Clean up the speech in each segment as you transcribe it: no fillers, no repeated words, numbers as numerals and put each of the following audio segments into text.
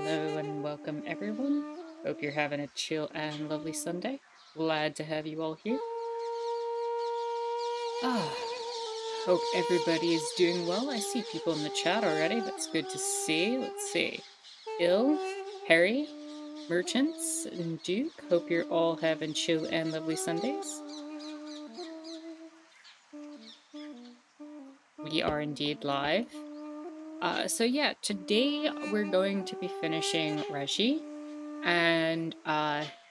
Hello and welcome everyone. Hope you're having a chill and lovely Sunday. Glad to have you all here. Hope everybody is doing well. I see people in the chat already. That's good to see. Let's see. Ill, Harry, Merchants, and Duke. Hope you're all having chill and lovely Sundays. We are indeed live. So yeah, today we're going to be finishing Raji, and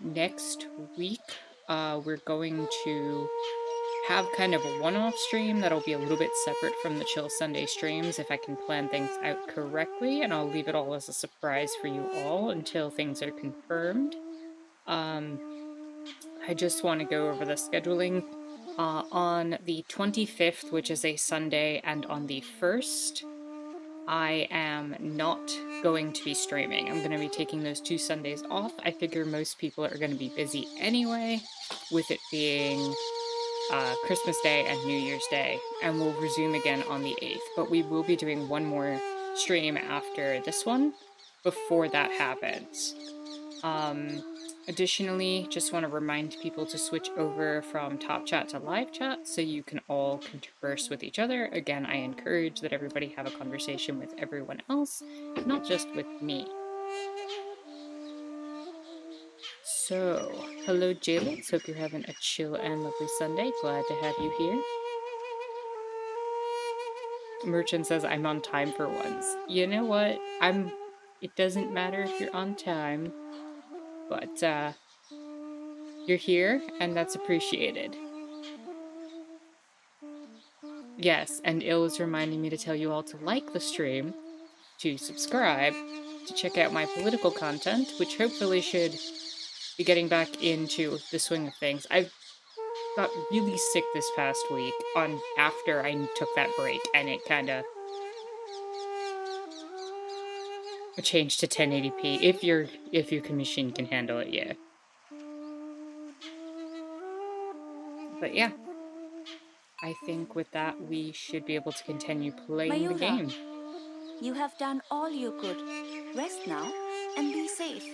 next week we're going to have kind of a one-off stream that'll be a little bit separate from the Chill Sunday streams if I can plan things out correctly, and I'll leave it all as a surprise for you all until things are confirmed. I just want to go over the scheduling. On the 25th, which is a Sunday, and on the 1st, I am not going to be streaming. I'm going to be taking those 2 Sundays off. I figure most people are going to be busy anyway, with it being Christmas Day and New Year's Day, and we'll resume again on the 8th. But we will be doing one more stream after this one, before that happens. Additionally, just want to remind people to switch over from Top Chat to Live Chat so you can all converse with each other. Again, I encourage that everybody have a conversation with everyone else, not just with me. So, hello Jaylets, hope you're having a chill and lovely Sunday. Glad to have you here. Merchant says I'm on time for once. You know what? It doesn't matter if you're on time. But, you're here, and that's appreciated. Yes, and Il is reminding me to tell you all to like the stream, to subscribe, to check out my political content, which hopefully should be getting back into the swing of things. I got really sick this past week after I took that break, and it kinda changed to 1080p if your machine can handle it, yeah. But yeah, I think with that we should be able to continue playing the game. You have done all you could. Rest now and be safe.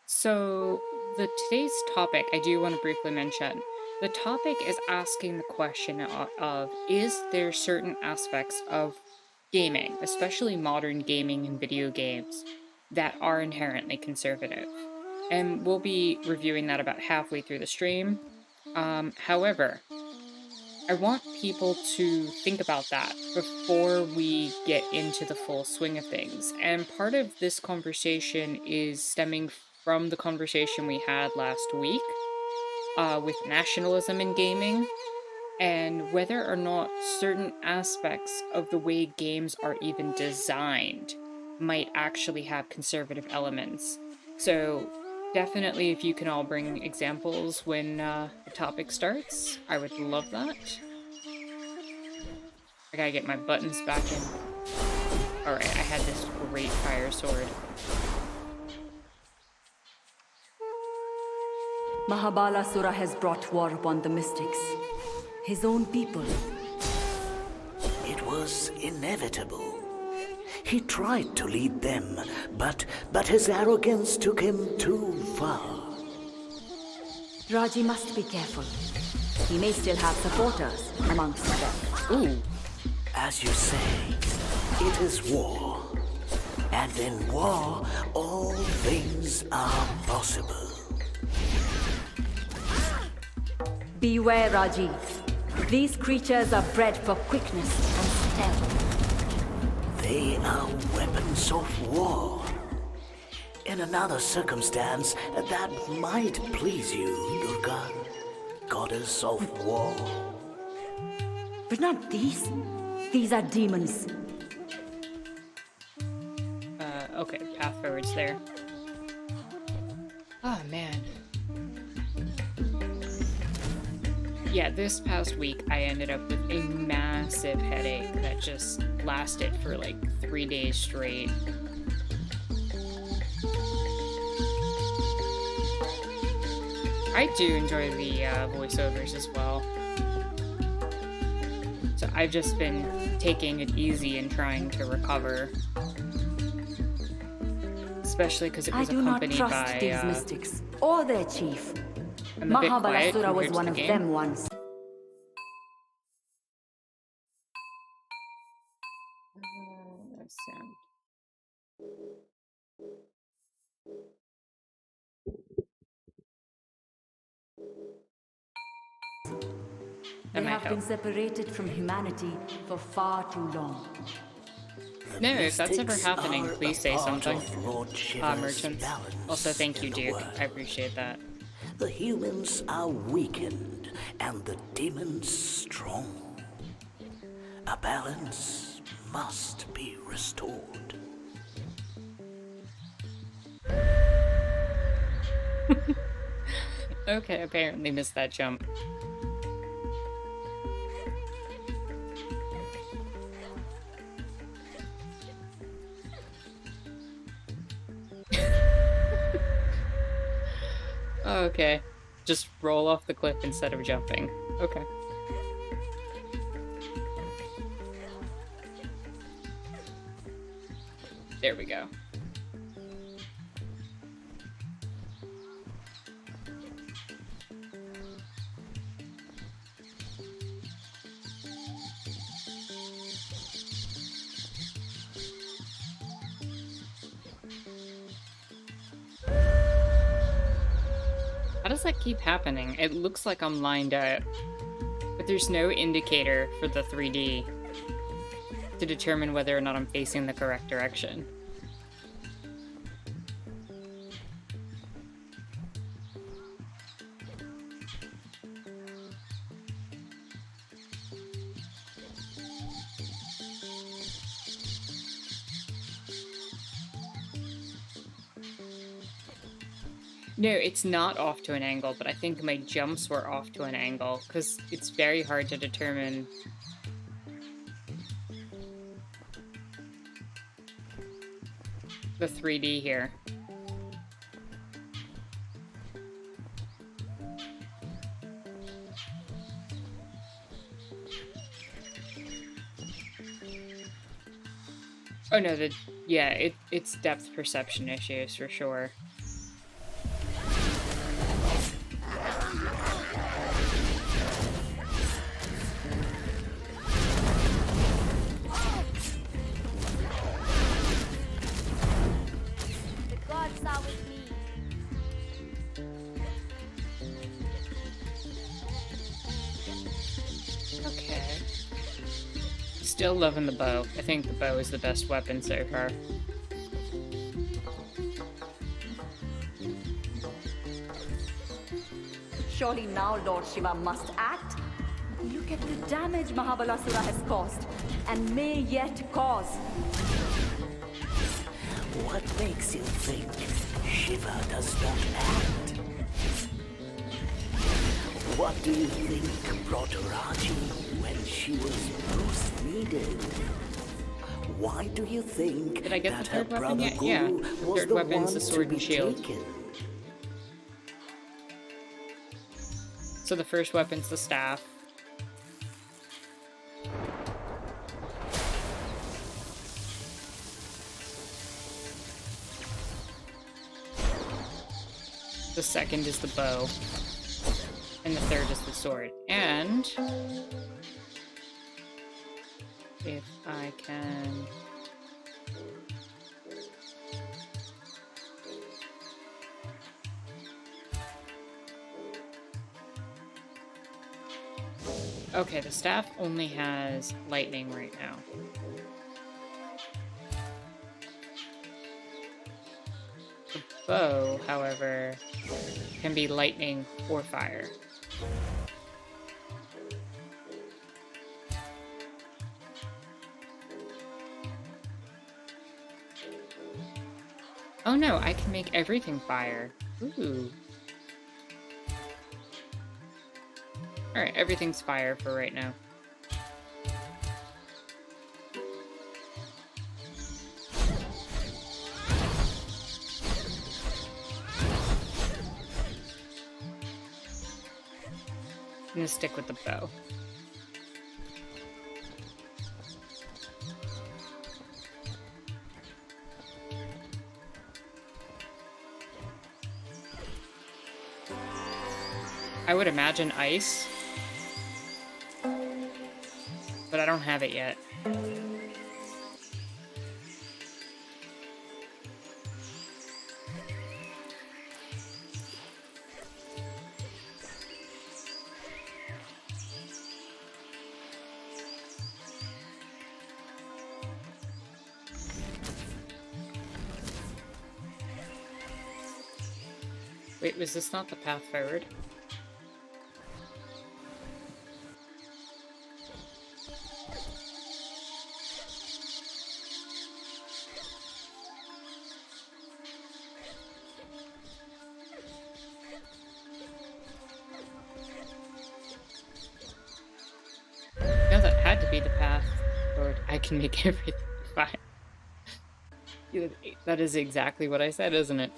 So today's topic, I do want to briefly mention. The topic is asking the question of, is there certain aspects of gaming, especially modern gaming and video games, that are inherently conservative? And we'll be reviewing that about halfway through the stream. However, I want people to think about that before we get into the full swing of things. And part of this conversation is stemming from the conversation we had last week with nationalism in gaming, and whether or not certain aspects of the way games are even designed might actually have conservative elements. So definitely if you can all bring examples when the topic starts, I would love that. I gotta get my buttons back in. Alright, I had this great fire sword. Mahabalasura has brought war upon the mystics. His own people. It was inevitable. He tried to lead them, but his arrogance took him too far. Raji must be careful. He may still have supporters amongst them. Ooh. As you say, it is war. And in war, all things are possible. Beware, Raji. These creatures are bred for quickness and stealth. They are weapons of war. In another circumstance, that might please you, Durga, goddess of war. But not these. These are demons. Okay, path forwards there. Oh, man. Yeah, this past week I ended up with a massive headache that just lasted for like 3 days straight. I do enjoy the voiceovers as well. So I've just been taking it easy and trying to recover. Especially because it I was do not accompanied trust by, these mystics or their chief. I'm a bit quiet Mahabalasura was compared to one the of game. them once. Sound. They That might have been help. separated from humanity for far too long. No, if that's ever Mystics happening, are please a say part something. of Lord Shiva's Merchants. balance Also, thank you, in the Duke. world. I appreciate that. The humans are weakened and the demons strong. A balance must be restored. Okay, apparently missed that jump. Okay. Just roll off the cliff instead of jumping. Okay. There we go. How does that keep happening? It looks like I'm lined up, but there's no indicator for the 3D to determine whether or not I'm facing the correct direction. No, it's not off to an angle, but I think my jumps were off to an angle, because it's very hard to determine the 3D here. Oh no, it's depth perception issues for sure. Okay. Still loving the bow. I think the bow is the best weapon so far. Surely now Lord Shiva must act. Look at the damage Mahabalasura has caused, and may yet cause. What makes you think Shiva does not act? What do you think brought Raji when she was most needed? Why do you think Did I get that the her third weapon brother yet? Guru Yeah. was Third the weapon's one the to sword be and shield. taken? So the first weapon's the staff. The second is the bow. And the third is the sword. And if I can... Okay, the staff only has lightning right now. The bow, however, can be lightning or fire. Oh no, I can make everything fire. Ooh. Alright, everything's fire for right now. I'm gonna stick with the bow. I would imagine ice. But I don't have it yet. Wait, was this not the path forward? No, that had to be the path forward. I can make everything fine. That is exactly what I said, isn't it?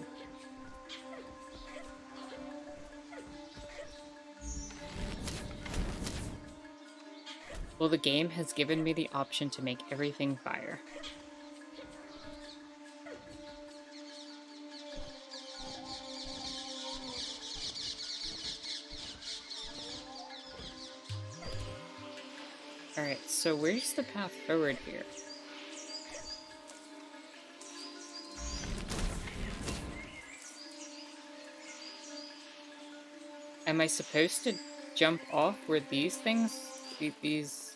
Well, the game has given me the option to make everything fire. Alright, so where's the path forward here? Am I supposed to jump off where these things... these...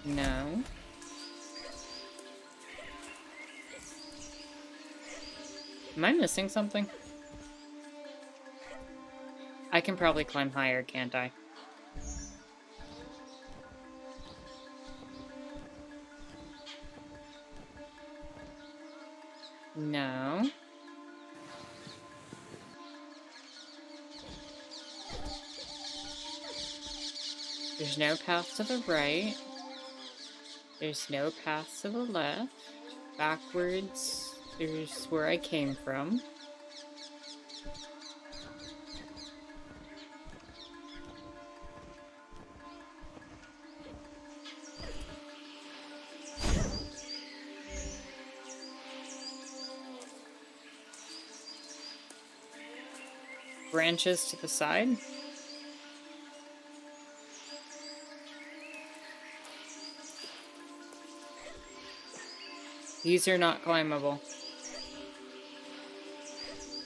No. Am I missing something? I can probably climb higher, can't I? No. There's no path to the right. There's no path to the left. Backwards, there's where I came from. Branches to the side. These are not climbable.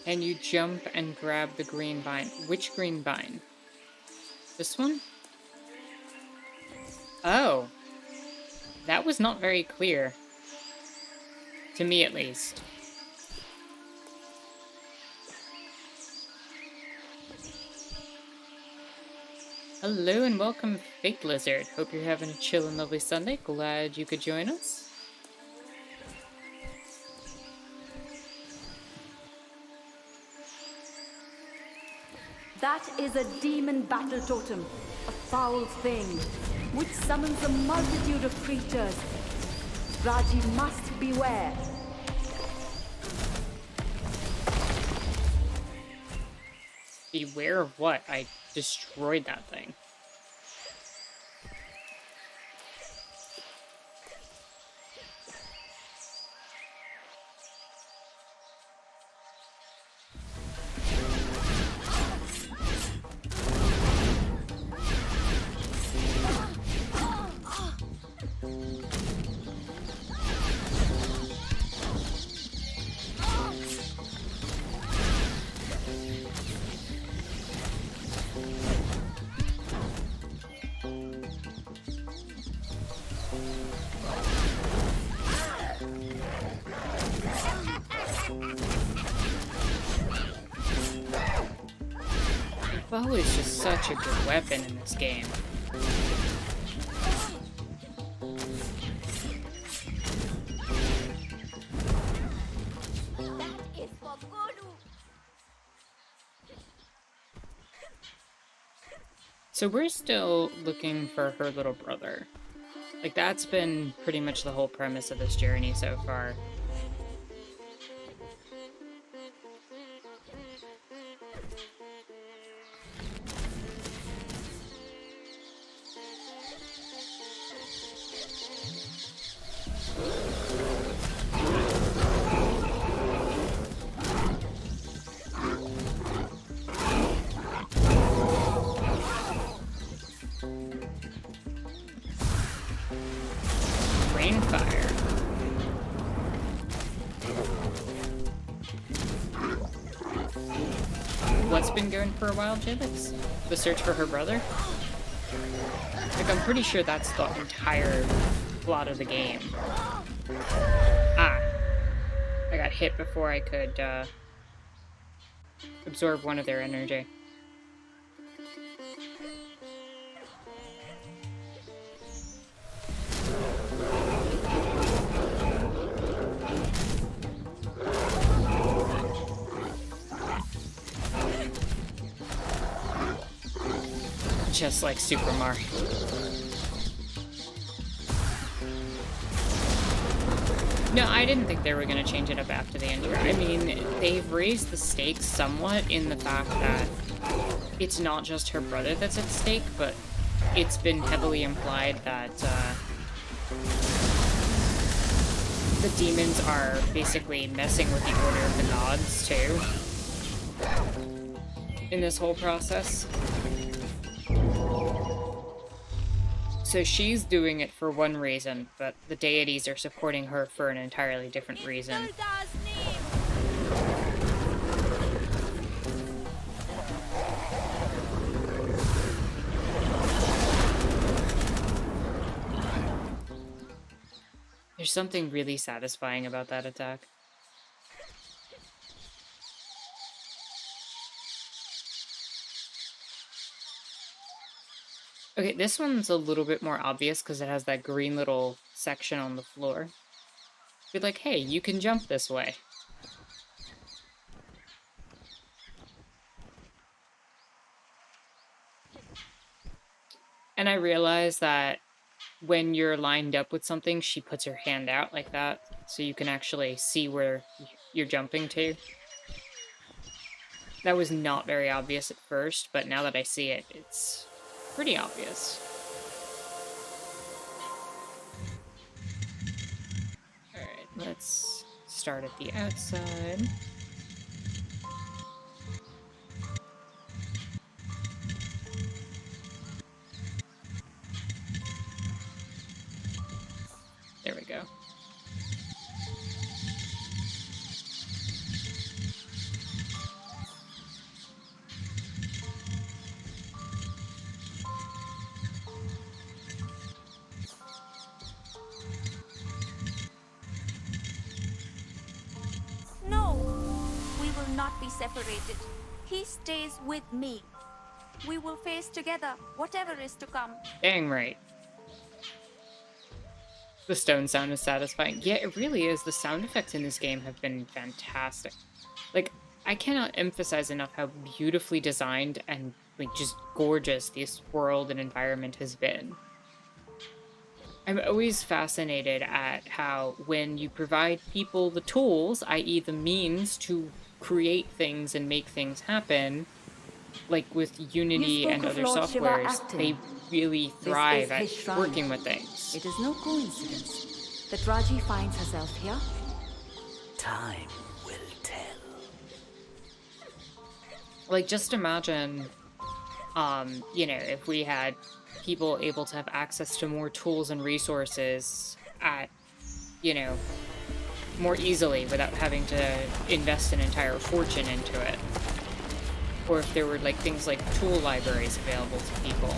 And you jump and grab the green vine. Which green vine? This one? Oh. That was not very clear. To me, at least. Hello and welcome, Fake Lizard. Hope you're having a chill and lovely Sunday. Glad you could join us. That is a demon battle totem, a foul thing, which summons a multitude of creatures. Raji must beware. Beware of what? I destroyed that thing. Bow is just such a good weapon in this game. So we're still looking for her little brother. Like, that's been pretty much the whole premise of this journey so far. what's been going for a while, Jibix? The search for her brother? Like, I'm pretty sure that's the entire plot of the game. Ah. I got hit before I could, absorb one of their energy. Just like Super Mario. No, I didn't think they were going to change it up after the intro. I mean, they've raised the stakes somewhat in the fact that it's not just her brother that's at stake, but it's been heavily implied that the demons are basically messing with the Order of the Gods, too, in this whole process. So she's doing it for one reason, but the deities are supporting her for an entirely different reason. There's something really satisfying about that attack. Okay, this one's a little bit more obvious because it has that green little section on the floor. Be like, hey, you can jump this way. And I realize that when you're lined up with something, she puts her hand out like that, so you can actually see where you're jumping to. That was not very obvious at first, but now that I see it, it's pretty obvious. Alright, let's start at the outside. There we go. Not be separated. He stays with me. We will face together whatever is to come. Dang right. The stone sound is satisfying. Yeah, it really is. The sound effects in this game have been fantastic. Like, I cannot emphasize enough how beautifully designed and, like, just gorgeous this world and environment has been. I'm always fascinated at how when you provide people the tools, i.e. the means to create things and make things happen, like with Unity and other softwares, they really thrive at working with things. It is no coincidence that Raji finds herself here. Time will tell. Like, just imagine, you know, if we had people able to have access to more tools and resources at, you know, more easily without having to invest an entire fortune into it. Or if there were, like, things like tool libraries available to people.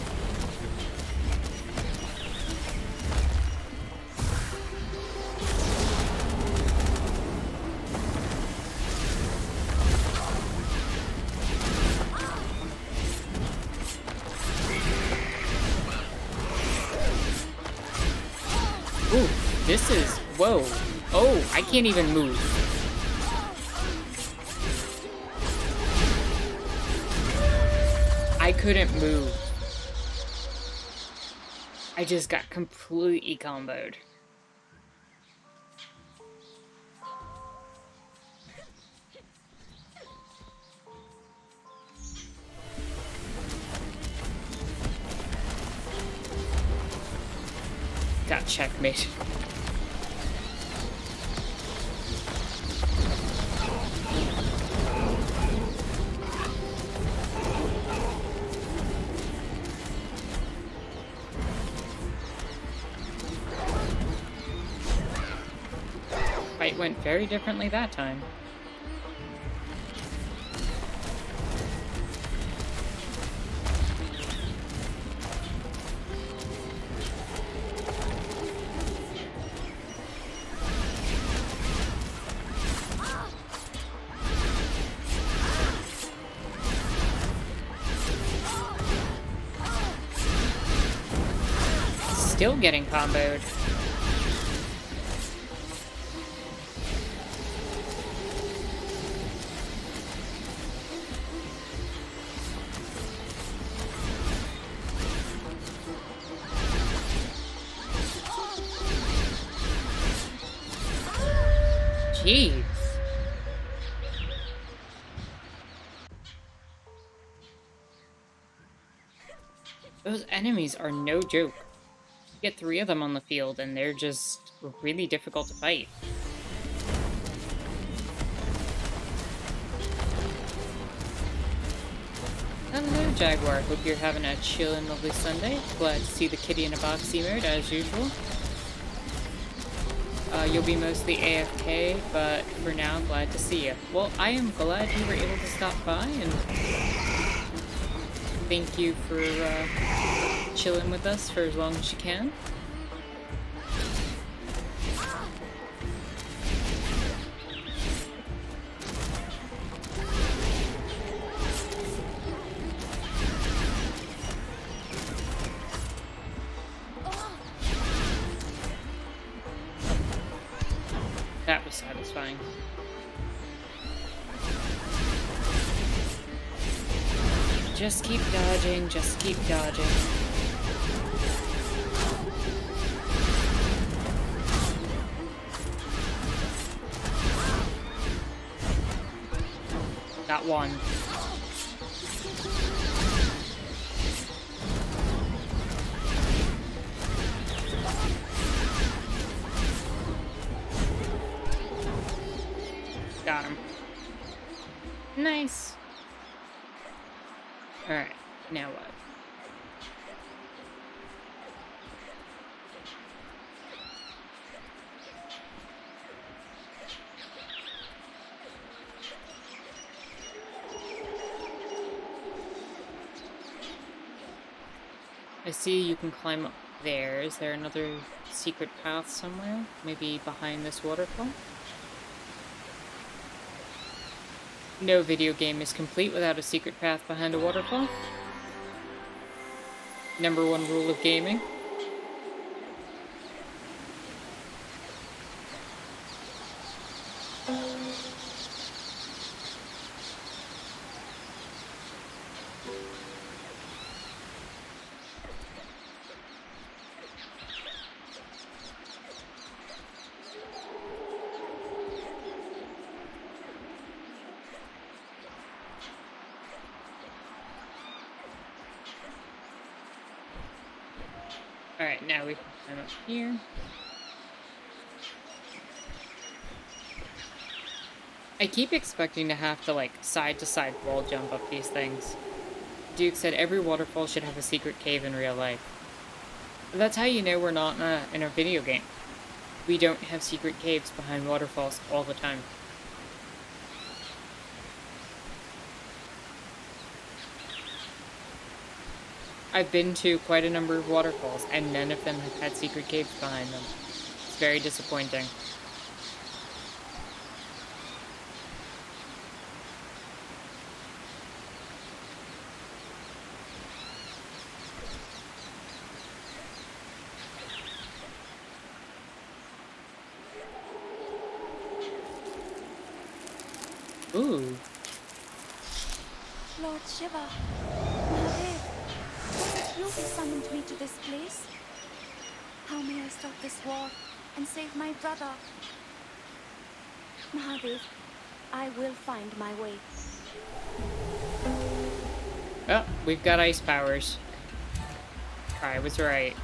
Ooh, this is... whoa. Oh, I can't even move. I couldn't move. I just got completely comboed. Got checkmate. Fight went very differently that time. still getting comboed. Jeez. Those enemies are no joke. You get 3 of them on the field and they're just really difficult to fight. Hello, Jaguar. Hope you're having a chill and lovely Sunday. Glad to see the kitty in a boxy mode, as usual. You'll be mostly AFK, but for now, glad to see you. Well, I am glad you were able to stop by, and thank you for chilling with us for as long as you can. That was satisfying. Just keep dodging, just keep dodging. Got one. Got him. Nice. Alright, now what? I see you can climb up there. Is there another secret path somewhere? Maybe behind this waterfall? No video game is complete without a secret path behind a waterfall. #1 rule of gaming. Alright, now we can climb up here. I keep expecting to have to, like, side-to-side wall jump up these things. Duke said every waterfall should have a secret cave in real life. That's how you know we're not in a video game. We don't have secret caves behind waterfalls all the time. I've been to quite a number of waterfalls, and none of them have had secret caves behind them. It's very disappointing. Ooh. Lord Shiva, Mahadev, why have you summoned me to this place? How may I stop this war and save my brother? Mahadev, I will find my way. Oh, we've got ice powers. I was right.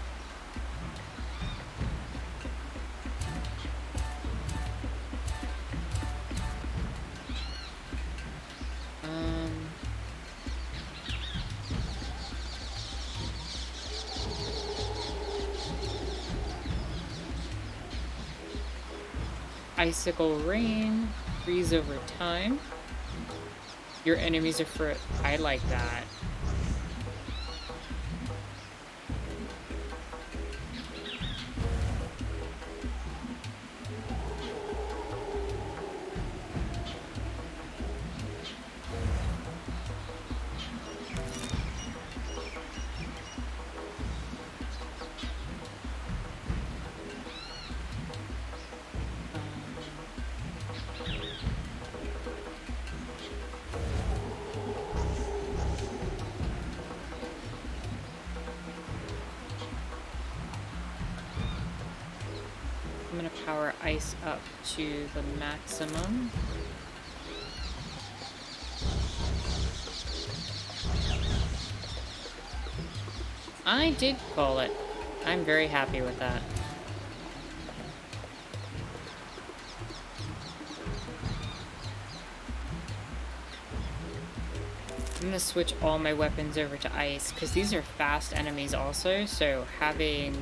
Icicle rain, freeze over time. Your enemies are for I like that. power ice up to the maximum. I did call it. I'm very happy with that. I'm gonna switch all my weapons over to ice, because these are fast enemies also, so having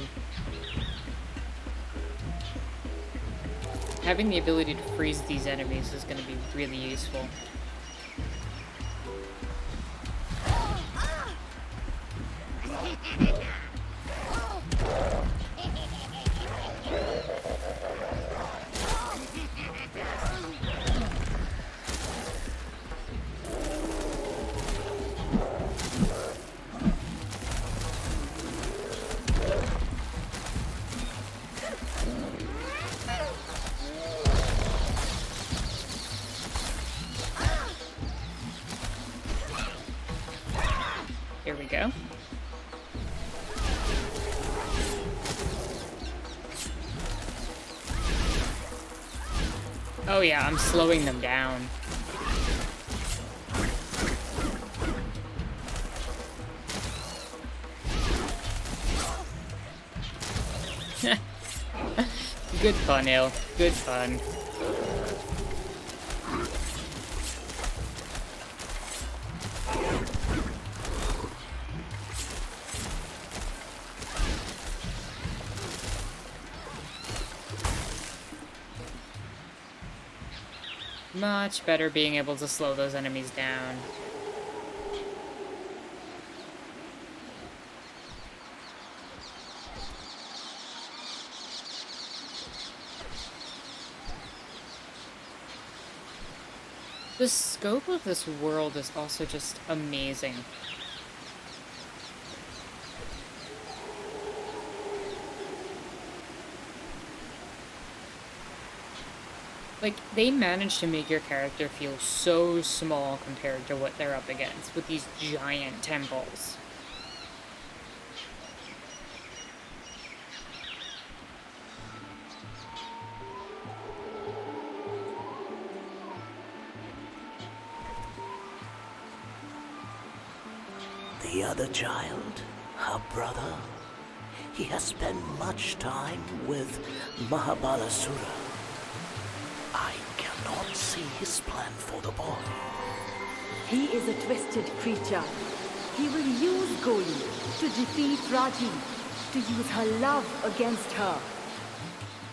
the ability to freeze these enemies is gonna be really useful. Here we go. Oh yeah, I'm slowing them down. Good fun, Il. Good fun. Much better being able to slow those enemies down. The scope of this world is also just amazing. Like, they managed to make your character feel so small compared to what they're up against with these giant temples. The other child, her brother, he has spent much time with Mahabalasura. I cannot see his plan for the boy. He is a twisted creature. He will use Goli to defeat Raji, to use her love against her.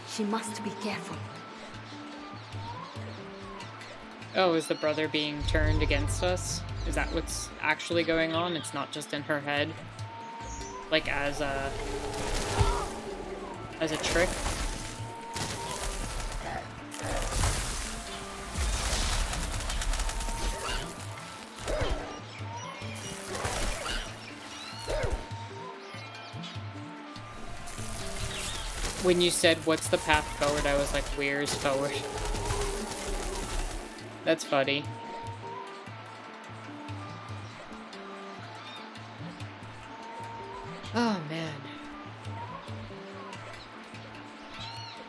She must be careful. Oh, is the brother being turned against us? Is that what's actually going on? It's not just in her head? Like, as a trick? When you said, what's the path forward, I was like, where's forward? That's funny. Oh, man.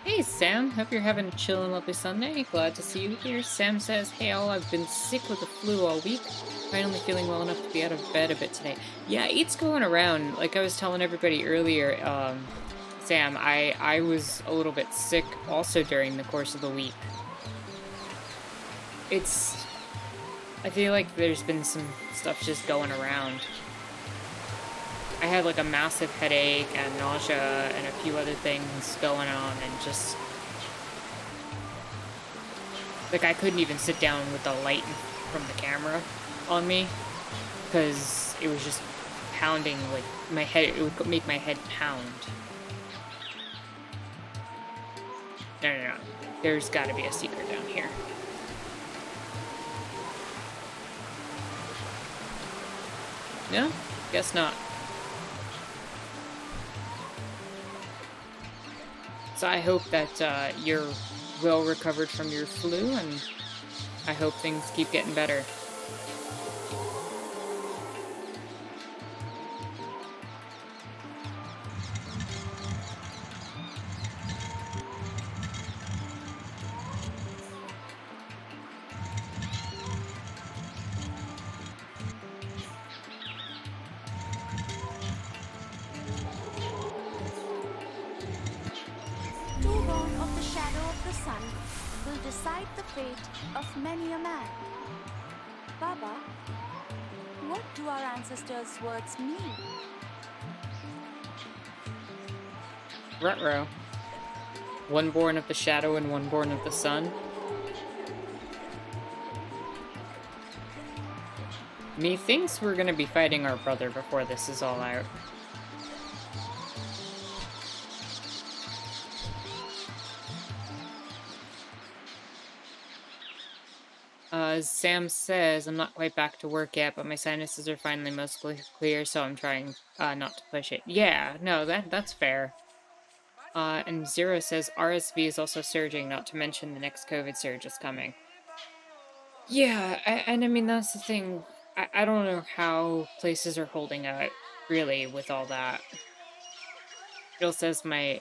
Hey, Sam. Hope you're having a chill and lovely Sunday. Glad to see you here. Sam says, hey, all, I've been sick with the flu all week. Finally feeling well enough to be out of bed a bit today. Yeah, it's going around. Like I was telling everybody earlier, Sam, I was a little bit sick also during the course of the week. I feel like there's been some stuff just going around. I had like a massive headache and nausea and a few other things going on, and just like I couldn't even sit down with the light from the camera on me because it was just pounding like my head. It would make my head pound. No. There's got to be a secret down here. No? Guess not. So I hope that you're well recovered from your flu, and I hope things keep getting better. decide the fate of many a man. Baba, what do our ancestors' words mean? Ruh-roh. One born of the shadow and one born of the sun. Methinks we're gonna be fighting our brother before this is all out. As Sam says, I'm not quite back to work yet, but my sinuses are finally mostly clear, so I'm trying not to push it. Yeah, no, that's fair. And Zero says RSV is also surging, not to mention the next COVID surge is coming. Yeah, and I mean, that's the thing. I don't know how places are holding out, really, with all that. Jill says my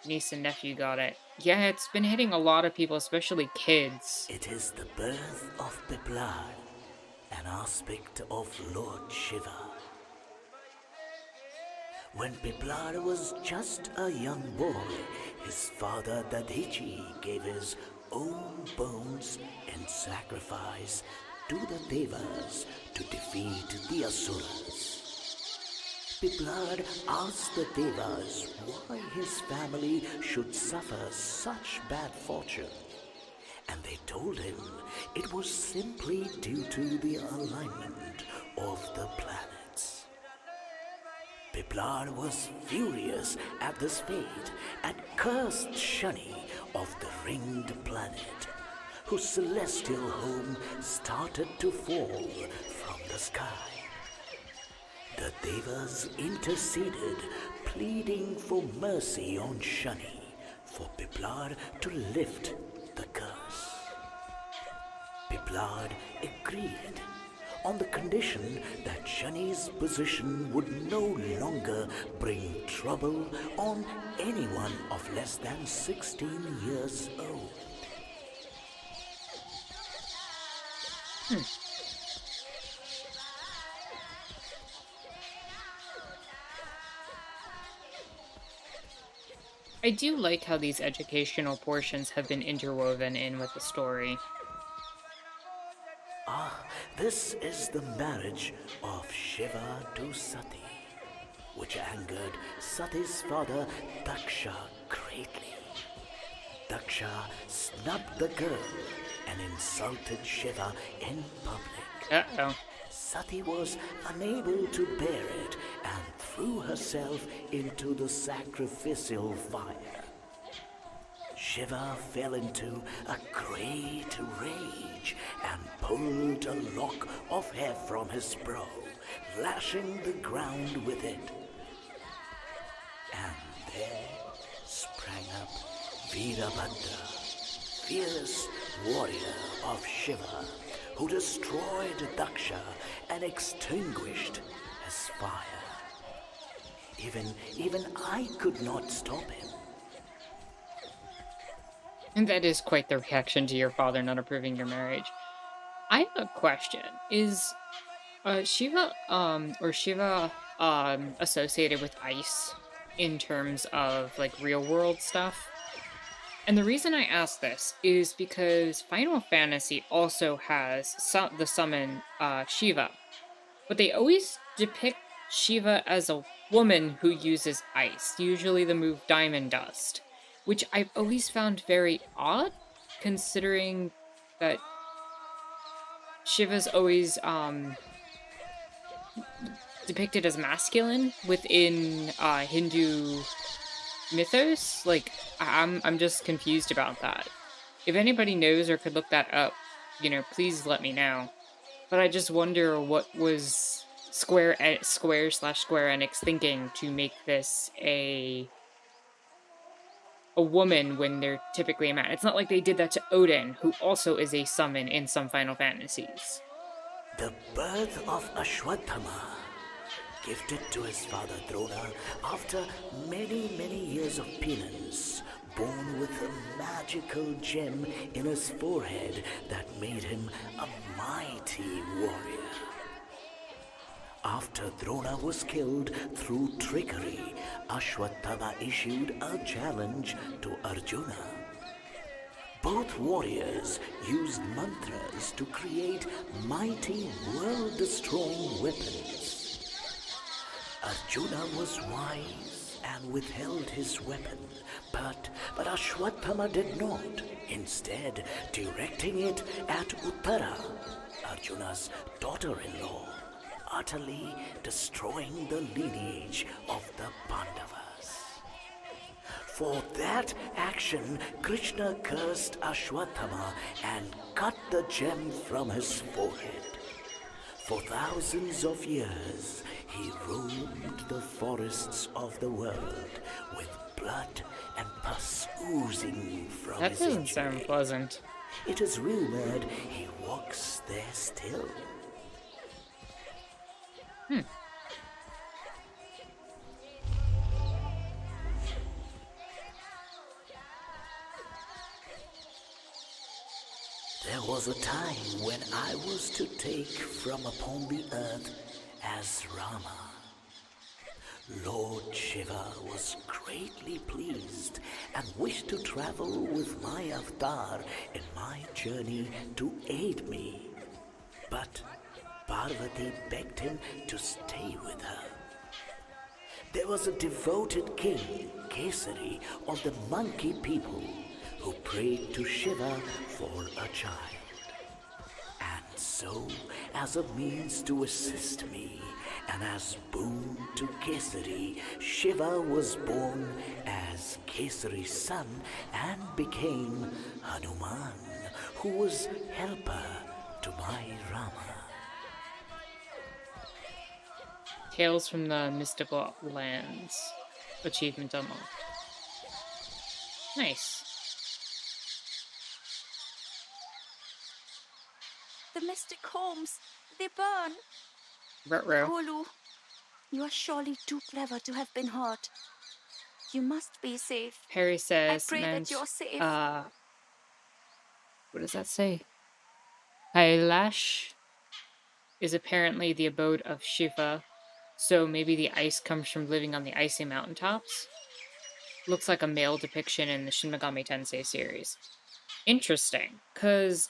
niece and nephew got it. Yeah, it's been hitting a lot of people, especially kids. It is the birth of Biplad, an aspect of Lord Shiva. When Biplad was just a young boy, his father Dadichi gave his own bones in sacrifice to the Devas to defeat the Asuras. Biplad asked the Devas why his family should suffer such bad fortune, and they told him it was simply due to the alignment of the planets. Biplad was furious at this fate and cursed Shani of the ringed planet, whose celestial home started to fall from the sky. The Devas interceded, pleading for mercy on Shani, for Biplad to lift the curse. Biplad agreed, on the condition that Shani's position would no longer bring trouble on anyone of less than 16 years old. I do like how these educational portions have been interwoven in with the story. This is the marriage of Shiva to Sati, which angered Sati's father Daksha greatly. Daksha snubbed the girl and insulted Shiva in public. Uh-oh. Sati was unable to bear it and threw herself into the sacrificial fire. Shiva fell into a great rage and pulled a lock of hair from his brow, lashing the ground with it. And there sprang up Veerabhadra, fierce warrior of Shiva, who destroyed Daksha and extinguished his fire. Even I could not stop him. And that is quite the reaction to your father not approving your marriage. I have a question. Is Shiva associated with ice in terms of like real world stuff? And the reason I ask this is because Final Fantasy also has the summon Shiva, but they always depict Shiva as a woman who uses ice, usually the move Diamond Dust, which I've always found very odd, considering that Shiva's always depicted as masculine within Hindu mythos. Like, I'm just confused about that. If anybody knows or could look that up, please let me know. But I just wonder what was Square Enix thinking to make this a woman when they're typically a man. It's not like they did that to Odin, who also is a summon in some Final Fantasies. The birth of Ashwatthama, gifted to his father Drona after many, many years of penance, born with a magical gem in his forehead that made him a mighty warrior. After Drona was killed through trickery, Ashwatthama issued a challenge to Arjuna. Both warriors used mantras to create mighty, world-destroying weapons. Arjuna was wise and withheld his weapon, but Ashwatthama did not, instead directing it at Uttara, Arjuna's daughter-in-law, utterly destroying the lineage of the Pandavas. For that action, Krishna cursed Ashwatthama and cut the gem from his forehead. For thousands of years, he roamed the forests of the world with blood and pus oozing from That his doesn't injury. sound pleasant. It is rumored he walks there still. There was a time when I was to take from upon the earth as Rama. Lord Shiva was greatly pleased and wished to travel with my avatar in my journey to aid me. But Parvati begged him to stay with her. There was a devoted king, Kesari, of the monkey people, who prayed to Shiva for a child. And so, as a means to assist me, and as boon to Kesari, Shiva was born as Kesari's son and became Hanuman, who was helper to my Rama. Tales from the Mystical Lands. Achievement unlocked. Nice. The mystic homes, they burn. Ruh-roh. Kolu, you are surely too clever to have been hurt. You must be safe. Harry says, I pray that you're safe. What does that say? Kailash is apparently the abode of Shiva, so maybe the ice comes from living on the icy mountaintops. Looks like a male depiction in the Shin Megami Tensei series. Interesting, cause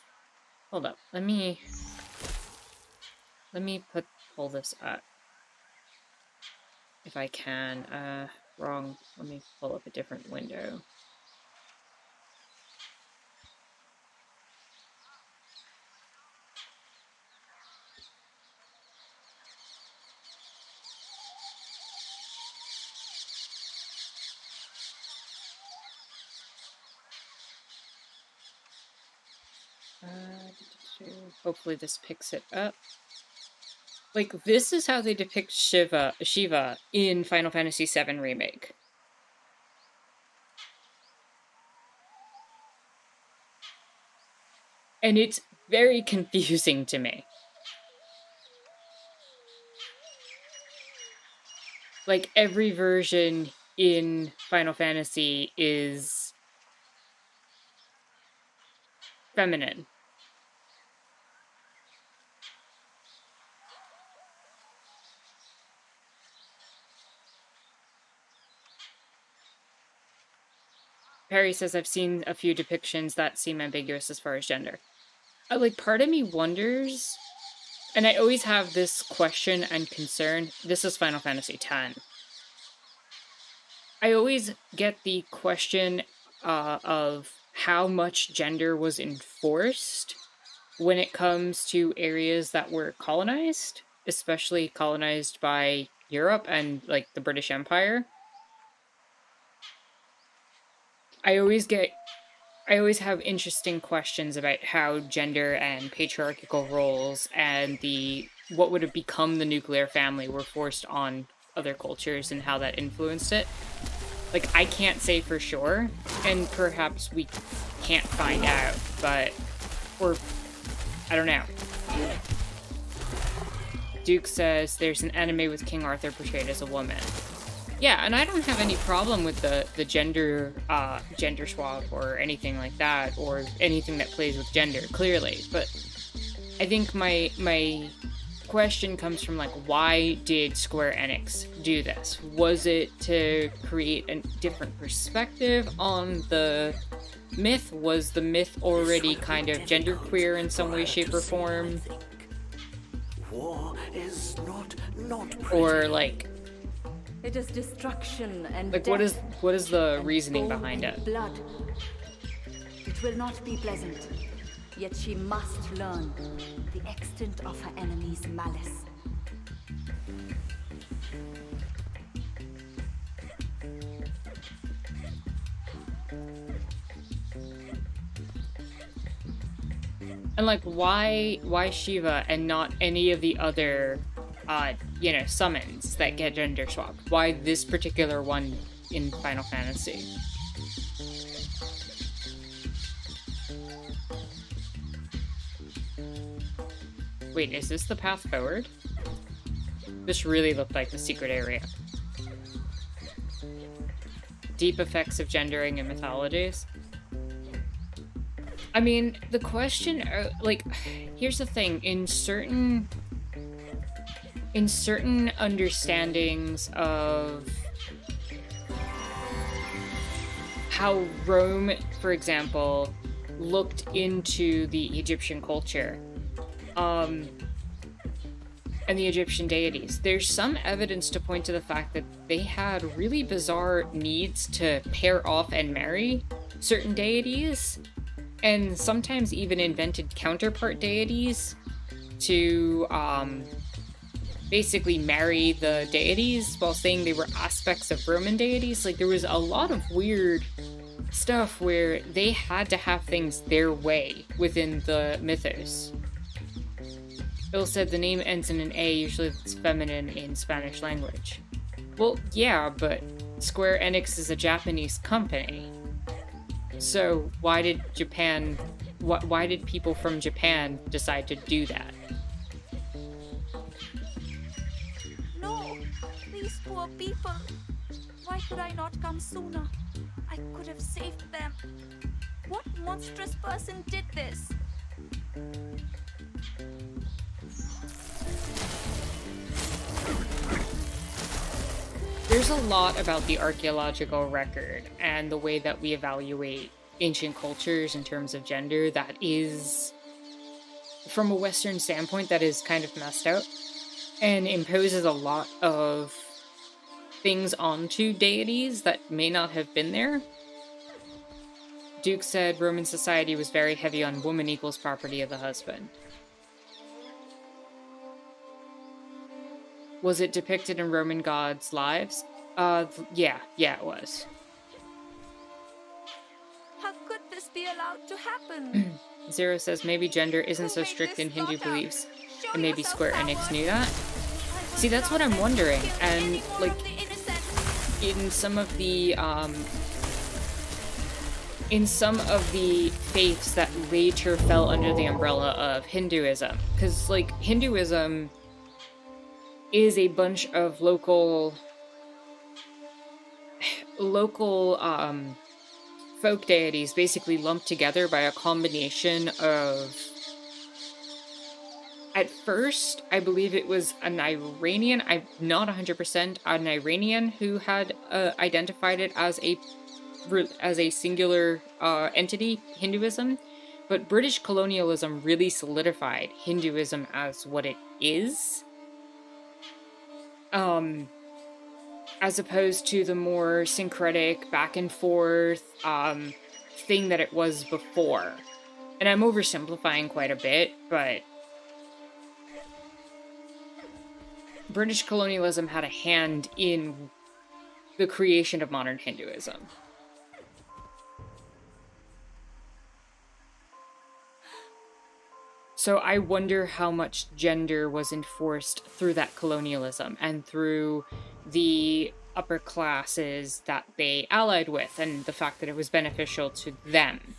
hold up, let me pull this up if I can. Wrong. Let me pull up a different window. Hopefully this picks it up. Like, this is how they depict Shiva in Final Fantasy VII Remake. And it's very confusing to me. Like, every version in Final Fantasy is feminine. Perry says, I've seen a few depictions that seem ambiguous as far as gender. Like, part of me wonders, and I always have this question and concern. This is Final Fantasy X. I always get the question of how much gender was enforced when it comes to areas that were colonized, especially colonized by Europe and, like, the British Empire. I always have interesting questions about how gender and patriarchal roles and what would have become the nuclear family were forced on other cultures and how that influenced it. Like, I can't say for sure, and perhaps we can't find out, or I don't know. Duke says there's an anime with King Arthur portrayed as a woman. Yeah, and I don't have any problem with the gender swap or anything like that, or anything that plays with gender, clearly. But I think my question comes from, like, why did Square Enix do this? Was it to create a different perspective on the myth, was the myth already kind of genderqueer in some way, shape, or form? War is not Or pretty. like It is destruction and like death. what is the and reasoning bone behind and it? blood. It will not be pleasant, yet she must learn the extent of her enemy's malice. And like why Shiva and not any of the other you know, summons that get gender swapped? Why this particular one in Final Fantasy? Wait, is this the path forward? This really looked like the secret area. Deep effects of gendering in mythologies. I mean, the question, like, here's the thing, in certain understandings of how Rome, for example, looked into the Egyptian culture, and the Egyptian deities, there's some evidence to point to the fact that they had really bizarre needs to pair off and marry certain deities, and sometimes even invented counterpart deities to basically marry the deities while saying they were aspects of Roman deities. Like, there was a lot of weird stuff where they had to have things their way within the mythos. Bill said the name ends in an A, usually it's feminine in Spanish language. Well, yeah, but Square Enix is a Japanese company. So why did why did people from Japan decide to do that? No, these poor people. Why could I not come sooner? I could have saved them. What monstrous person did this? There's a lot about the archaeological record and the way that we evaluate ancient cultures in terms of gender that is, from a Western standpoint, that is kind of messed up and imposes a lot of things onto deities that may not have been there. Duke said Roman society was very heavy on woman equals property of the husband. Was it depicted in Roman gods' lives? Yeah, it was. How could this be allowed to happen? Zero says maybe gender isn't Who so made strict this in Hindu slaughter? beliefs, Show and maybe yourself, Square Enix coward. knew that. I will See, that's what not I'm wondering, kill and any more like of the innocent. in some of the faiths that later fell under the umbrella of Hinduism, because like Hinduism is a bunch of local folk deities basically lumped together by a combination of, at first I believe it was an Iranian, I'm not 100%, an Iranian who had identified it as a singular entity, Hinduism, but British colonialism really solidified Hinduism as what it is, as opposed to the more syncretic back and forth thing that it was before. And I'm oversimplifying quite a bit, but British colonialism had a hand in the creation of modern Hinduism. So I wonder how much gender was enforced through that colonialism and through the upper classes that they allied with, and the fact that it was beneficial to them.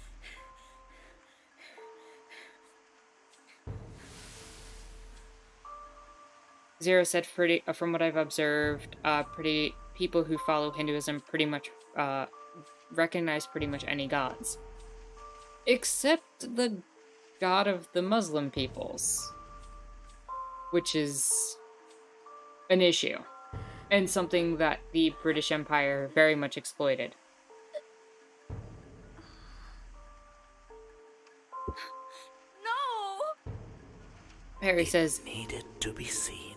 Zero said, from what I've observed, people who follow Hinduism pretty much recognize pretty much any gods. Except the god of the Muslim peoples, which is an issue, and something that the British Empire very much exploited. Harry It says, needed to be seen.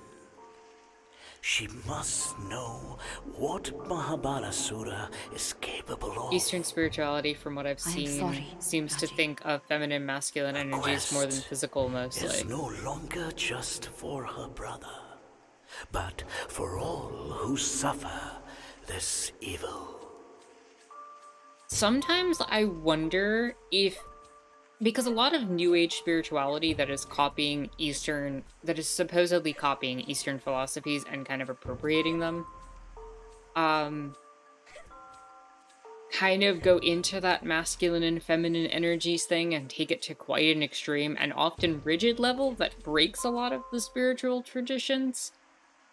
She must know what Mahabalasura is capable of. Eastern spirituality, from what I've I am seen, sorry, seems to Raji. think of feminine, masculine Her energies more than quest physical, is mostly. no longer just for her brother, but for all who suffer this evil. Sometimes I wonder if, because a lot of New Age spirituality that is supposedly copying Eastern philosophies and kind of appropriating them, kind of go into that masculine and feminine energies thing and take it to quite an extreme and often rigid level that breaks a lot of the spiritual traditions.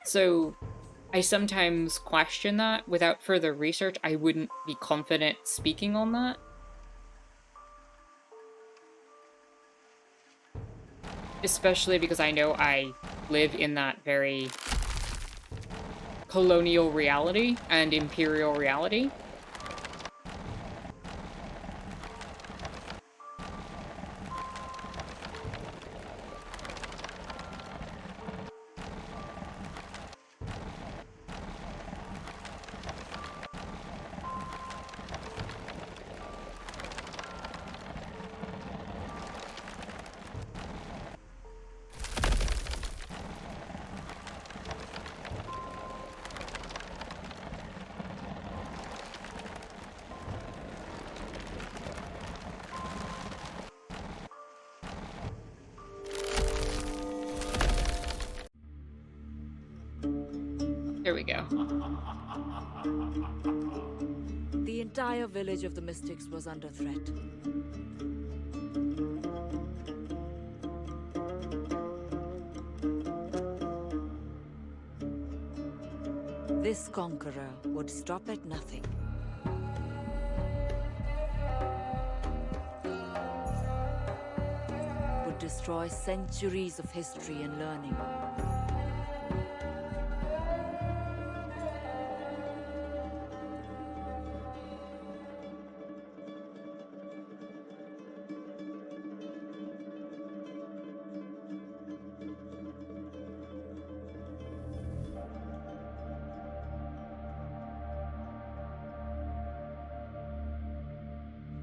So I sometimes question that. Without further research, I wouldn't be confident speaking on that. Especially because I know I live in that very colonial reality and imperial reality. There we go. The entire village of the Mystics was under threat. This conqueror would stop at nothing. Would destroy centuries of history and learning.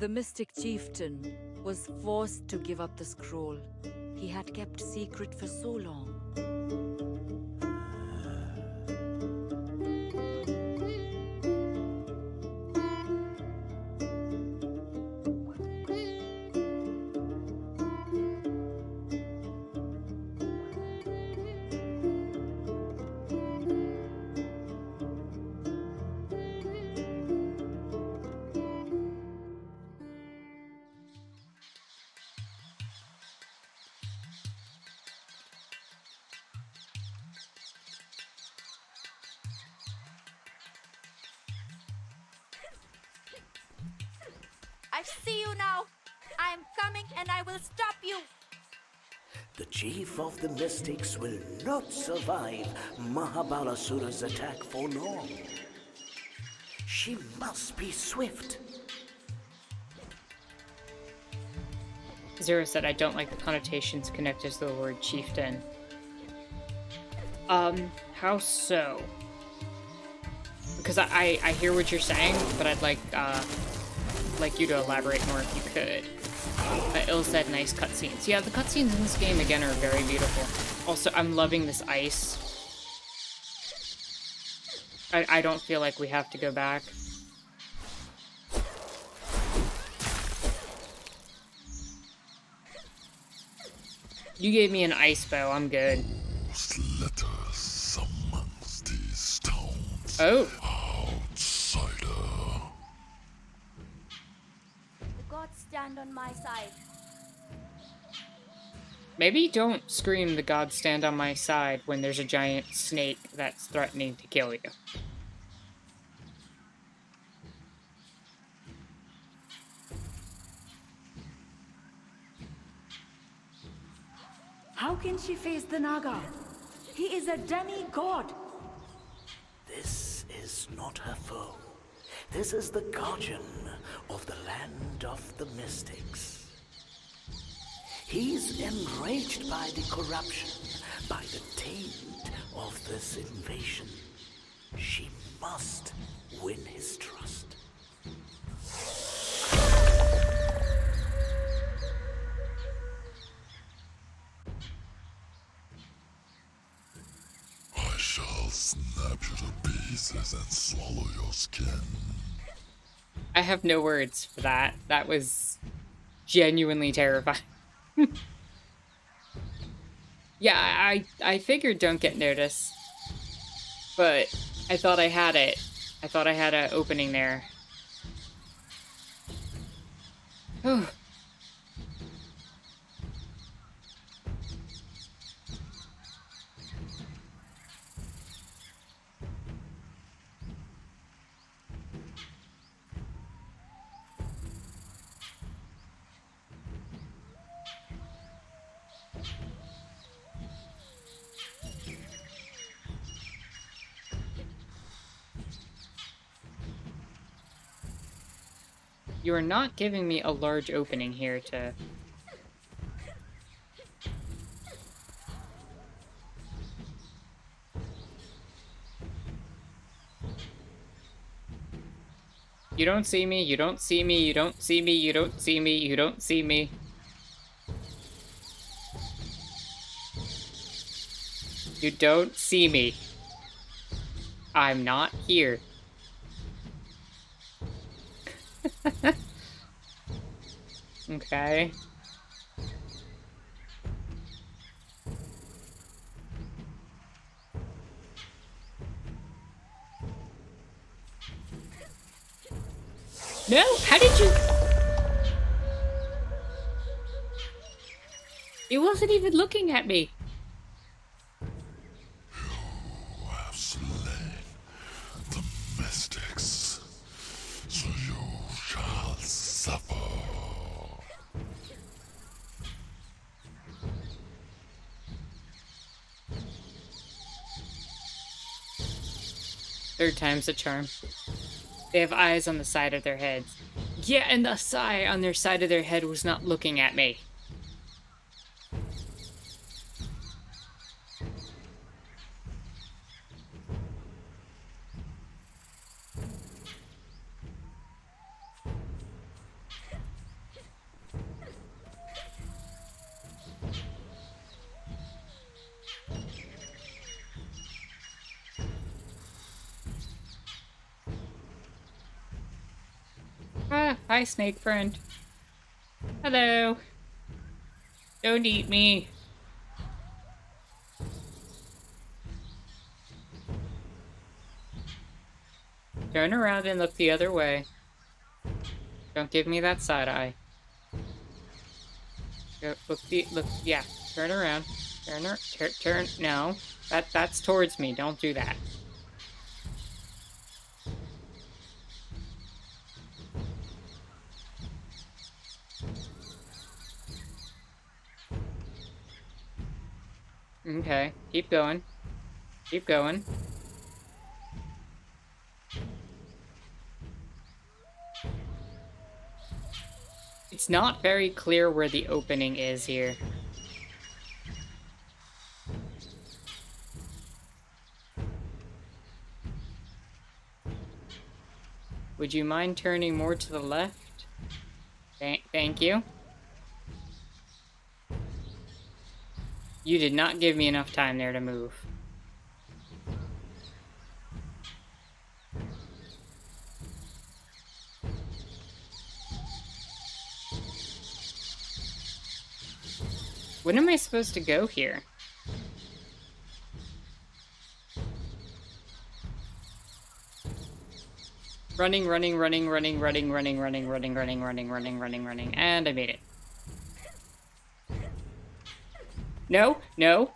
The mystic chieftain was forced to give up the scroll he had kept secret for so long. I see you now. I am coming and I will stop you. The chief of the mystics will not survive Mahabalasura's attack for long. She must be swift. Zero said, I don't like the connotations connected to the word chieftain. How so? Because I hear what you're saying, but I'd like you to elaborate more if you could. Ill said, nice cutscenes. Yeah, the cutscenes in this game, again, are very beautiful. Also, I'm loving this ice. I don't feel like we have to go back. You gave me an ice bow, I'm good. Letters amongst these towns. Oh. Outsider. The gods stand on my side. Maybe don't scream the gods stand on my side when there's a giant snake that's threatening to kill you. How can she face the Naga? He is a demigod. This is not her foe. This is the guardian of the land of the mystics. He's enraged by the corruption, by the taint of this invasion. She must win his trust. I shall snap you to pieces and swallow your skin. I have no words for that. That was genuinely terrifying. Yeah, I figured don't get noticed. But I thought I had it. I thought I had an opening there. Oh. You are not giving me a large opening here to... You don't see me, you don't see me, you don't see me, you don't see me, you don't see me. You don't see me. I'm not here. Okay. No, how did you... It wasn't even looking at me. You have slain the mystics, so you shall suffer. Third time's a charm. They have eyes on the side of their heads. Yeah, and the eye on their side of their head was not looking at me. Ah, hi, snake friend. Hello. Don't eat me. Turn around and look the other way. Don't give me that side eye. Go, look, yeah. Turn around. Turn, no. That's towards me. Don't do that. Okay, keep going. Keep going. It's not very clear where the opening is here. Would you mind turning more to the left? Thank you. You did not give me enough time there to move. When am I supposed to go here? Running, and I made it. No, no.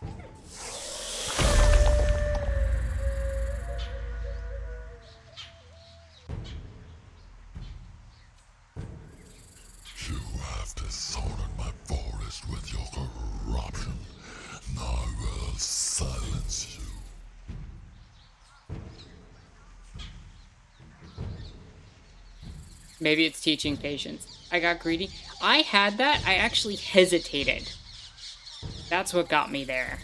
You have disordered my forest with your corruption. Now I will silence you. Maybe it's teaching patience. I got greedy. I had that, I actually hesitated. That's what got me there.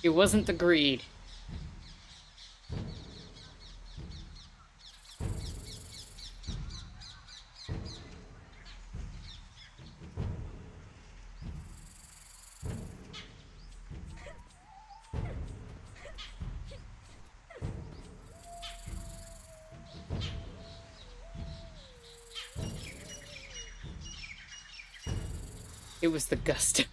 It wasn't the greed. It was the gusto.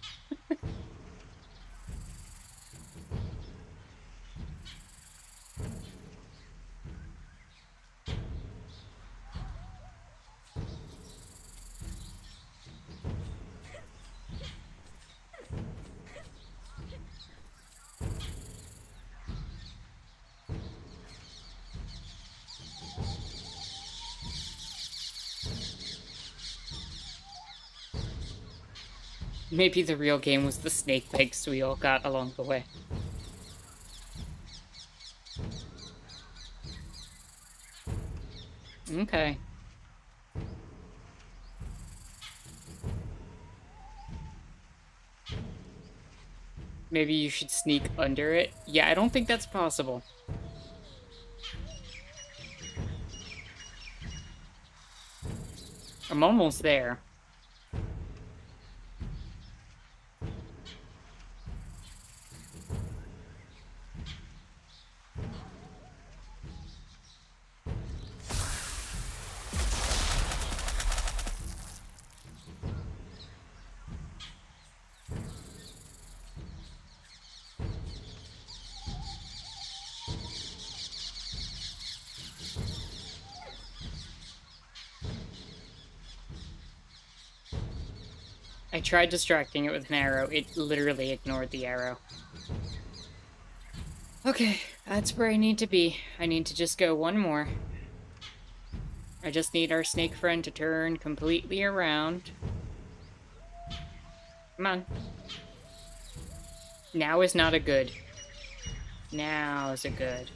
Maybe the real game was the snake legs we all got along the way. Okay. Maybe you should sneak under it. Yeah, I don't think that's possible. I'm almost there. I tried distracting it with an arrow. It literally ignored the arrow. Okay, that's where I need to be. I need to just go one more. I just need our snake friend to turn completely around. Come on. Now is not a good. Now is a good.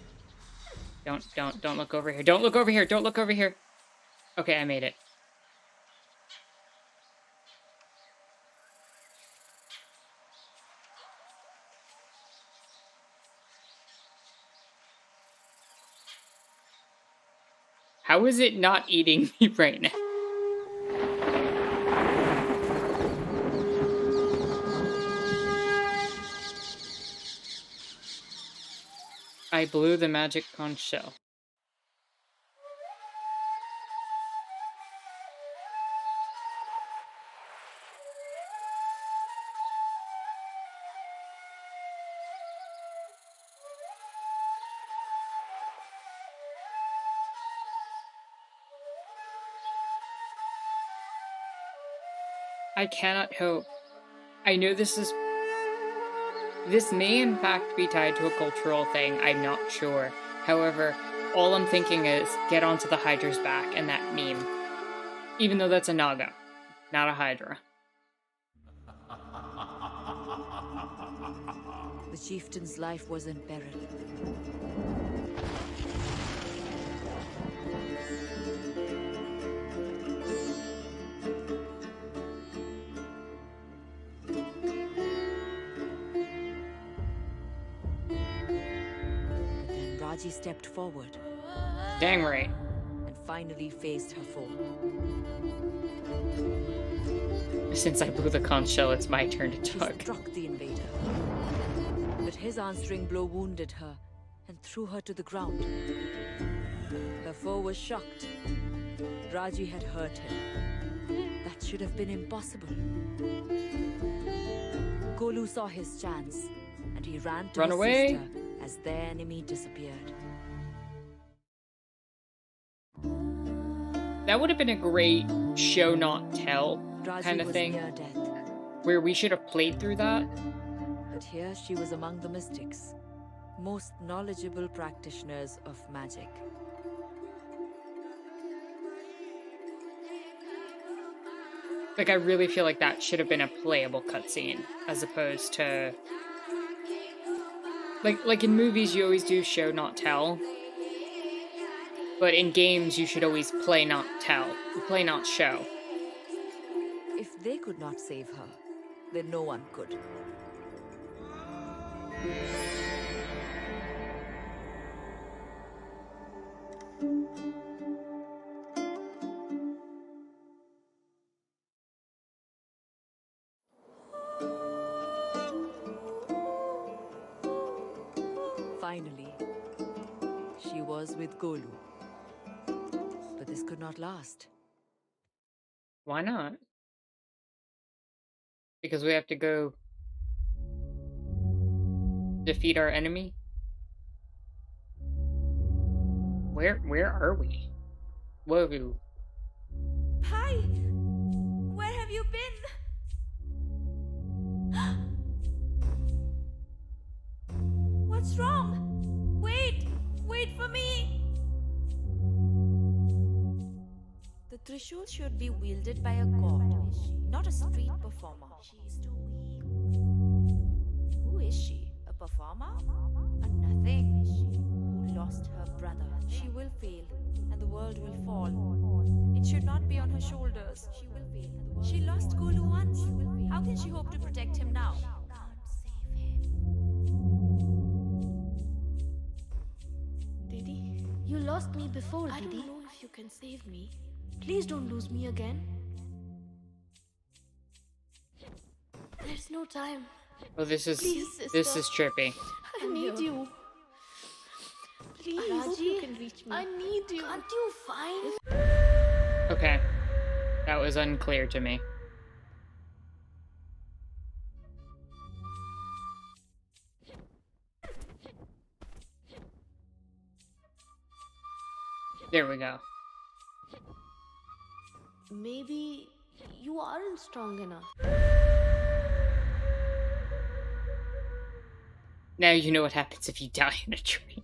Don't look over here. Don't look over here. Don't look over here. Okay, I made it. How is it not eating me right now? I blew the magic conch shell. I cannot hope. I know this may in fact be tied to a cultural thing, I'm not sure. However, all I'm thinking is get onto the Hydra's back and that meme. Even though that's a Naga, not a Hydra. The chieftain's life was in peril. But then Raji stepped forward Dang right. and finally faced her foe. Since I blew the conch shell, it's my turn to He talk. struck the invader. But his answering blow wounded her and threw her to the ground. Her foe was shocked. Raji had hurt him. That should have been impossible. Golu saw his chance, and he ran to Run his away. sister as their enemy disappeared. That would have been a great show not tell Raji kind of was thing, near death, where we should have played through that. but here she was among the mystics, most knowledgeable practitioners of magic. Like, I really feel like that should have been a playable cutscene, as opposed to... Like in movies, you always do show, not tell. But in games, you should always play, not tell. Play, not show. they could not save her, then no one could. Finally, she was with Golu. But this could not last. Why not? Because we have to go defeat our enemy? Where are we? Whoa. Pai! Where have you been? What's wrong? Wait! Wait for me! The Trishul should be wielded by a god, not a street performer. She's too weak. Who is she? A performer? A nothing. Who lost her brother? She will fail, and the world will fall. It should not be on her shoulders. She will fail. She lost Golu once. How can she hope to protect him now? Can't save him. Didi, you lost me before, Didi. I don't know if you can save me. Please don't lose me again. There's no time. Oh, this is Please, this sister. is trippy. I need you. Please, Raji, you can reach me. I need you. Can't you find? Okay. That was unclear to me. There we go. Maybe you aren't strong enough. Now you know what happens if you die in a dream.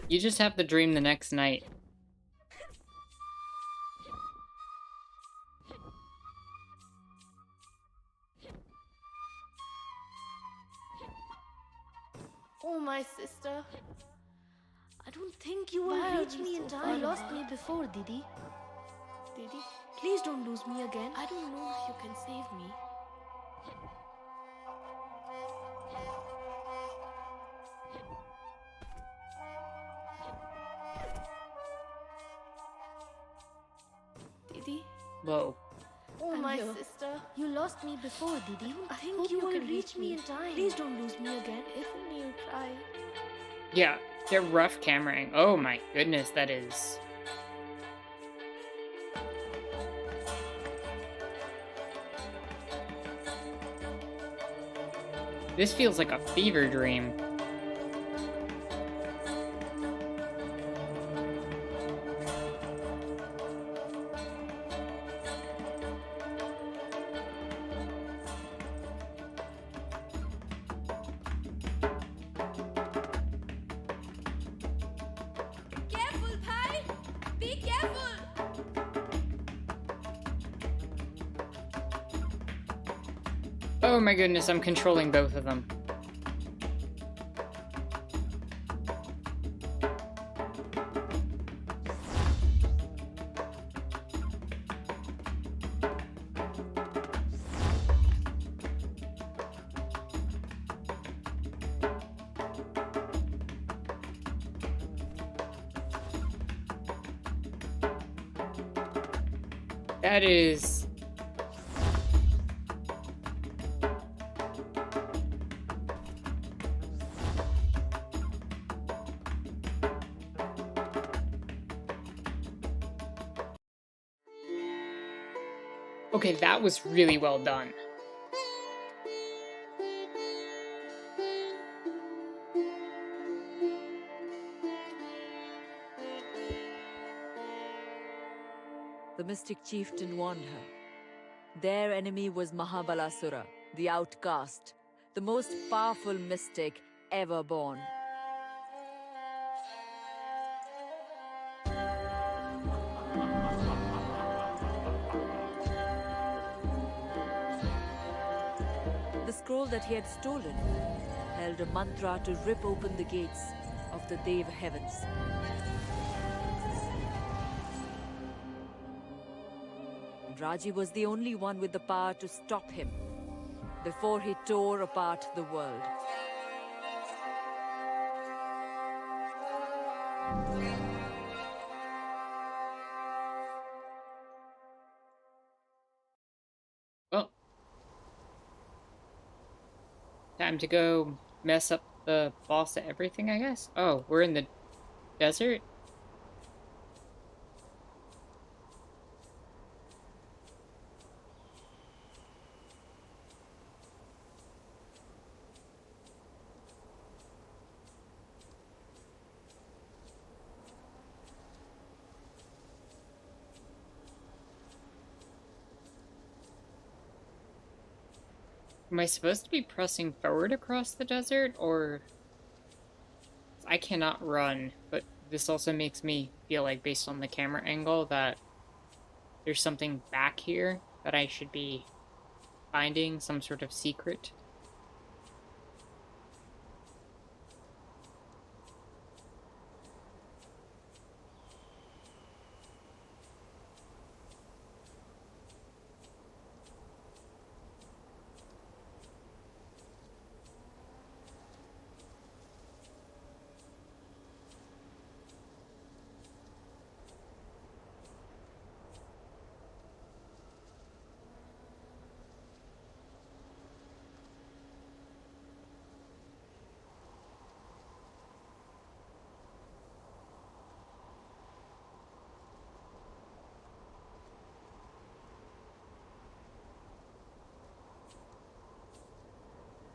You just have the dream the next night. Oh, my sister. I don't think you will reach me in time. You lost me before, Didi. Didi, please don't lose me again. I don't know if you can save me. Didi. Whoa. Oh, my sister. You lost me before, Didi. I think you will reach me in time. Please don't lose me again. If only you try. Yeah, they're rough cameraing. Oh my goodness, that is. This feels like a fever dream. Careful, Pai! Be careful! Oh my goodness, I'm controlling both of them. That is... Okay, that was really well done. The mystic chieftain warned her. Their enemy was Mahabalasura, the outcast, the most powerful mystic ever born. The scroll that he had stolen held a mantra to rip open the gates of the Deva heavens. Raji was the only one with the power to stop him before he tore apart the world. Well, time to go mess up the boss of everything, I guess. Oh, we're in the desert? Am I supposed to be pressing forward across the desert, or... I cannot run, but this also makes me feel like, based on the camera angle, that there's something back here that I should be finding, some sort of secret.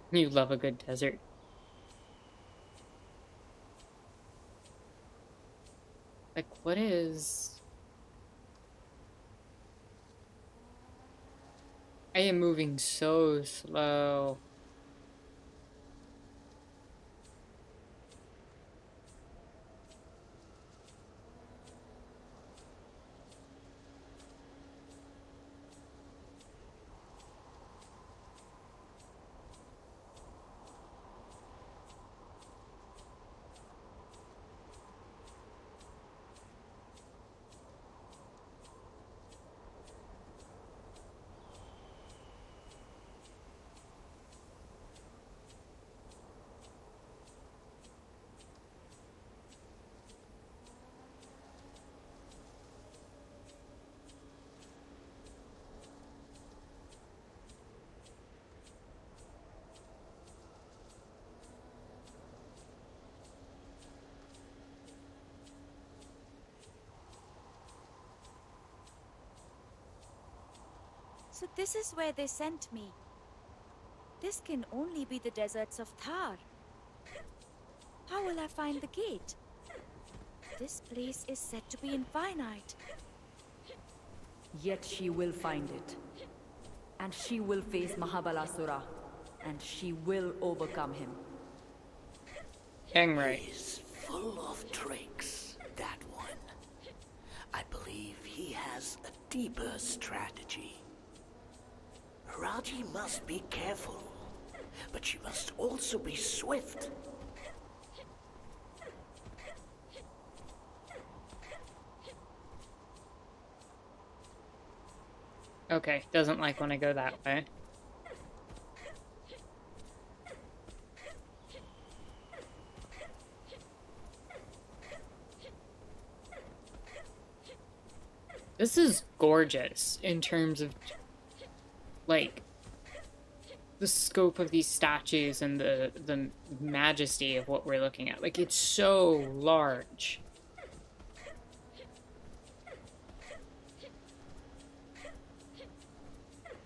You love a good desert. Like, what is... I am moving so slow. So this is where they sent me. This can only be the deserts of Thar. How will I find the gate? This place is said to be infinite. Yet she will find it. And she will face Mahabalasura. And she will overcome him. Dang right. He's full of tricks, that one. I believe he has a deeper strategy. Raji must be careful, but she must also be swift. Okay, doesn't like when I go that way. This is gorgeous in terms of, like, the scope of these statues and the majesty of what we're looking at. Like, it's so large.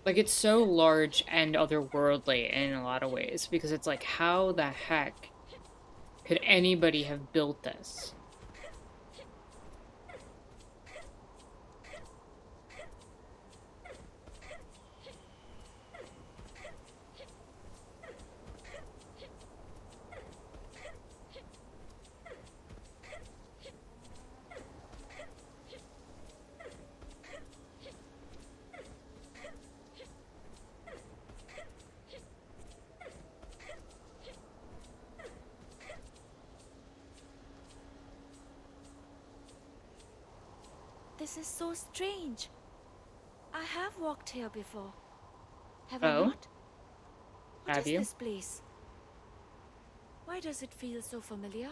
Like, it's so large and otherworldly in a lot of ways, because it's like, how the heck could anybody have built this? This is so strange. I I have walked here before. Have I Oh? not? What Have is you? this place? Why does it feel so familiar?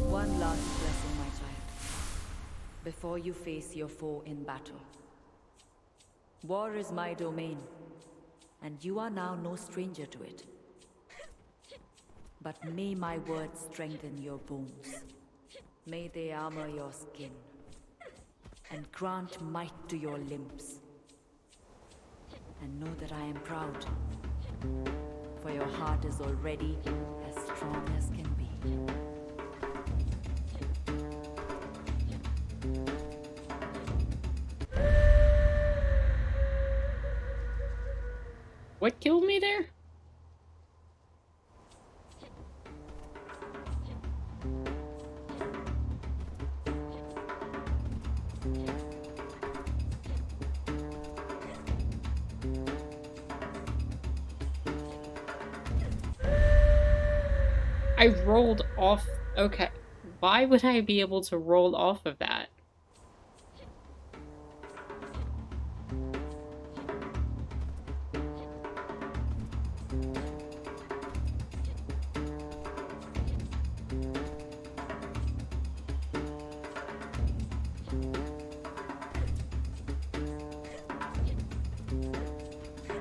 One last blessing, my child, before you face your foe in battle. War is my domain, and you are now no stranger to it. But may my words strengthen your bones. May they armor your skin, and grant might to your limbs. And know that I am proud, for your heart is already as strong as can be. What killed me there? I rolled off. Okay. Why would I be able to roll off of that?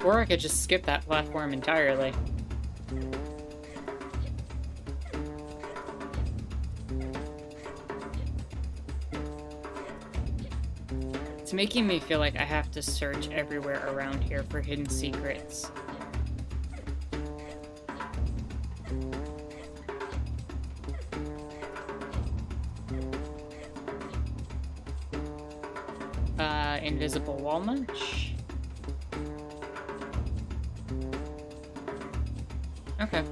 Or I could just skip that platform entirely. It's making me feel like I have to search everywhere around here for hidden secrets. Invisible wall munch? Okay.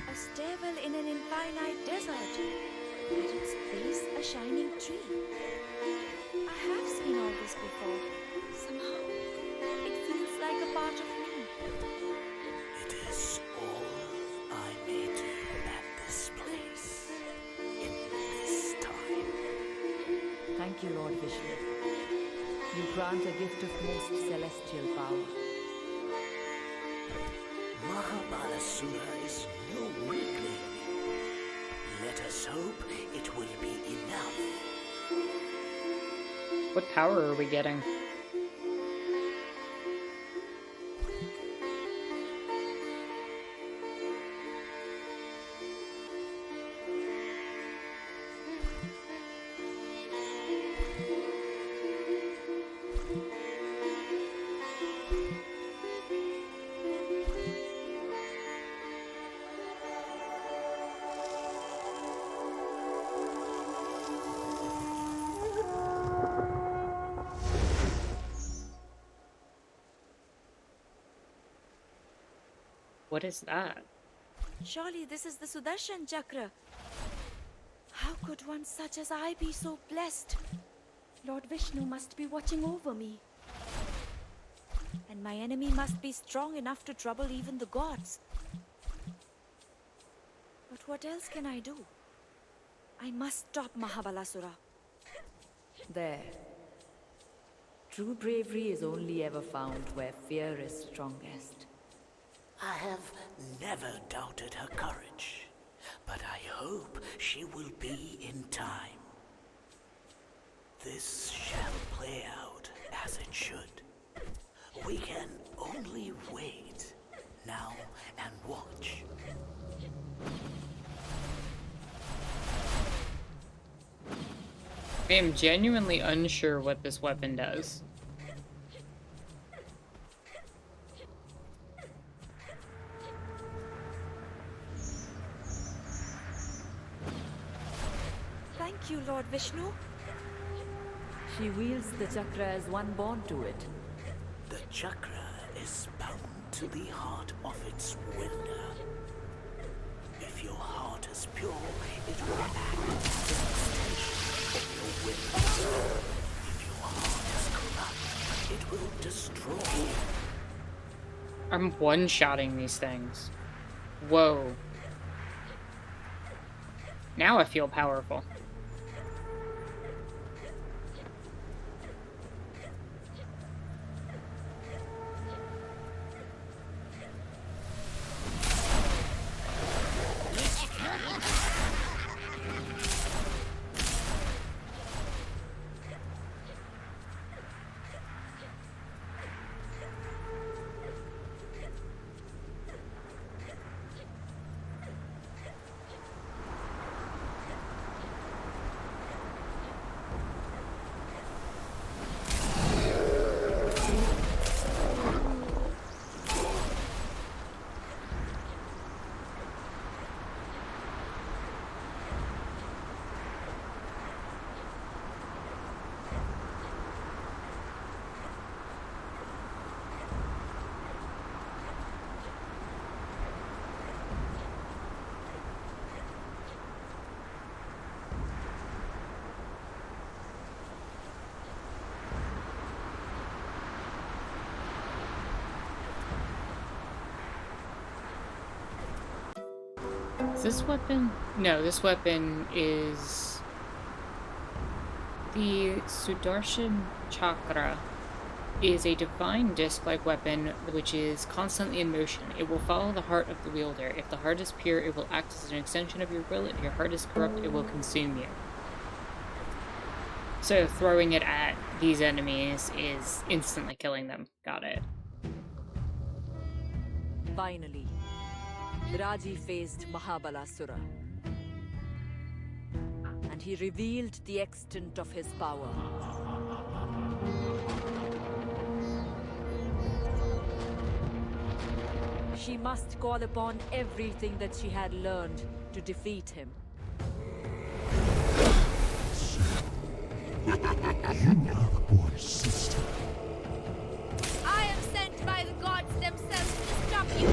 A stairwell in an infinite desert. At its base, a shining tree. I have seen all this before. Somehow, it feels like a part of me. It is all I may do at this place, in this time. Thank you, Lord Vishnu. You grant a gift of most celestial power. Mahabalasura is no weakling. Let us hope it will be enough. What power are we getting? What is that? Surely this is the Sudarshan Chakra. How could one such as I be so blessed? Lord Vishnu must be watching over me. And my enemy must be strong enough to trouble even the gods. But what else can I do? I must stop Mahabalasura. There. True bravery is only ever found where fear is strongest. I have never doubted her courage, but I hope she will be in time. This shall play out as it should. We can only wait now and watch. I am genuinely unsure what this weapon does. Thank you, Lord Vishnu. She wields the chakra as one born to it. The chakra is bound to the heart of its wielder. If your heart is pure, it will act as an extension of your will. If your heart is corrupt, it will destroy. I'm one-shotting these things. Whoa. Now I feel powerful. Is this weapon? No, this weapon is the Sudarshan Chakra. Is a divine disc-like weapon which is constantly in motion. It will follow the heart of the wielder. If the heart is pure, it will act as an extension of your will. If your heart is corrupt, it will consume you. So throwing it at these enemies is instantly killing them. Got it. Finally, Raji faced Mahabalasura. And he revealed the extent of his power. She must call upon everything that she had learned to defeat him. You have one sister. I am sent by the gods themselves to stop you.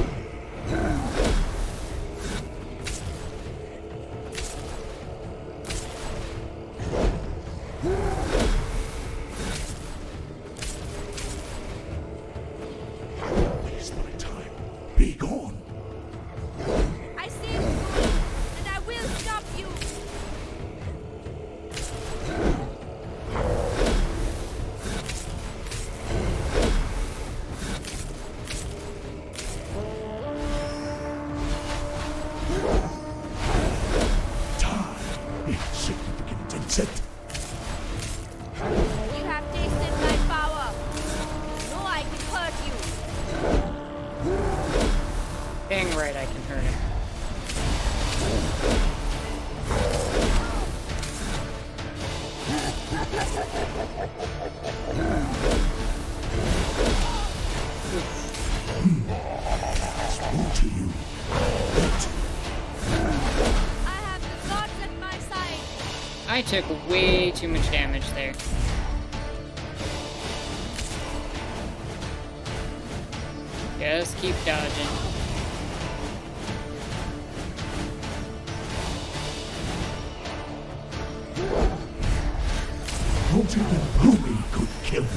Waste my time. Be gone. I saved you, and I will stop you. Time. Insignificant insect. You have tasted my power. You know I can hurt you. Dang right I can hurt him. Woe to you. Wait. I have the gods at my side. I took way too much damage there. Just keep dodging. Not even Boomy could kill me.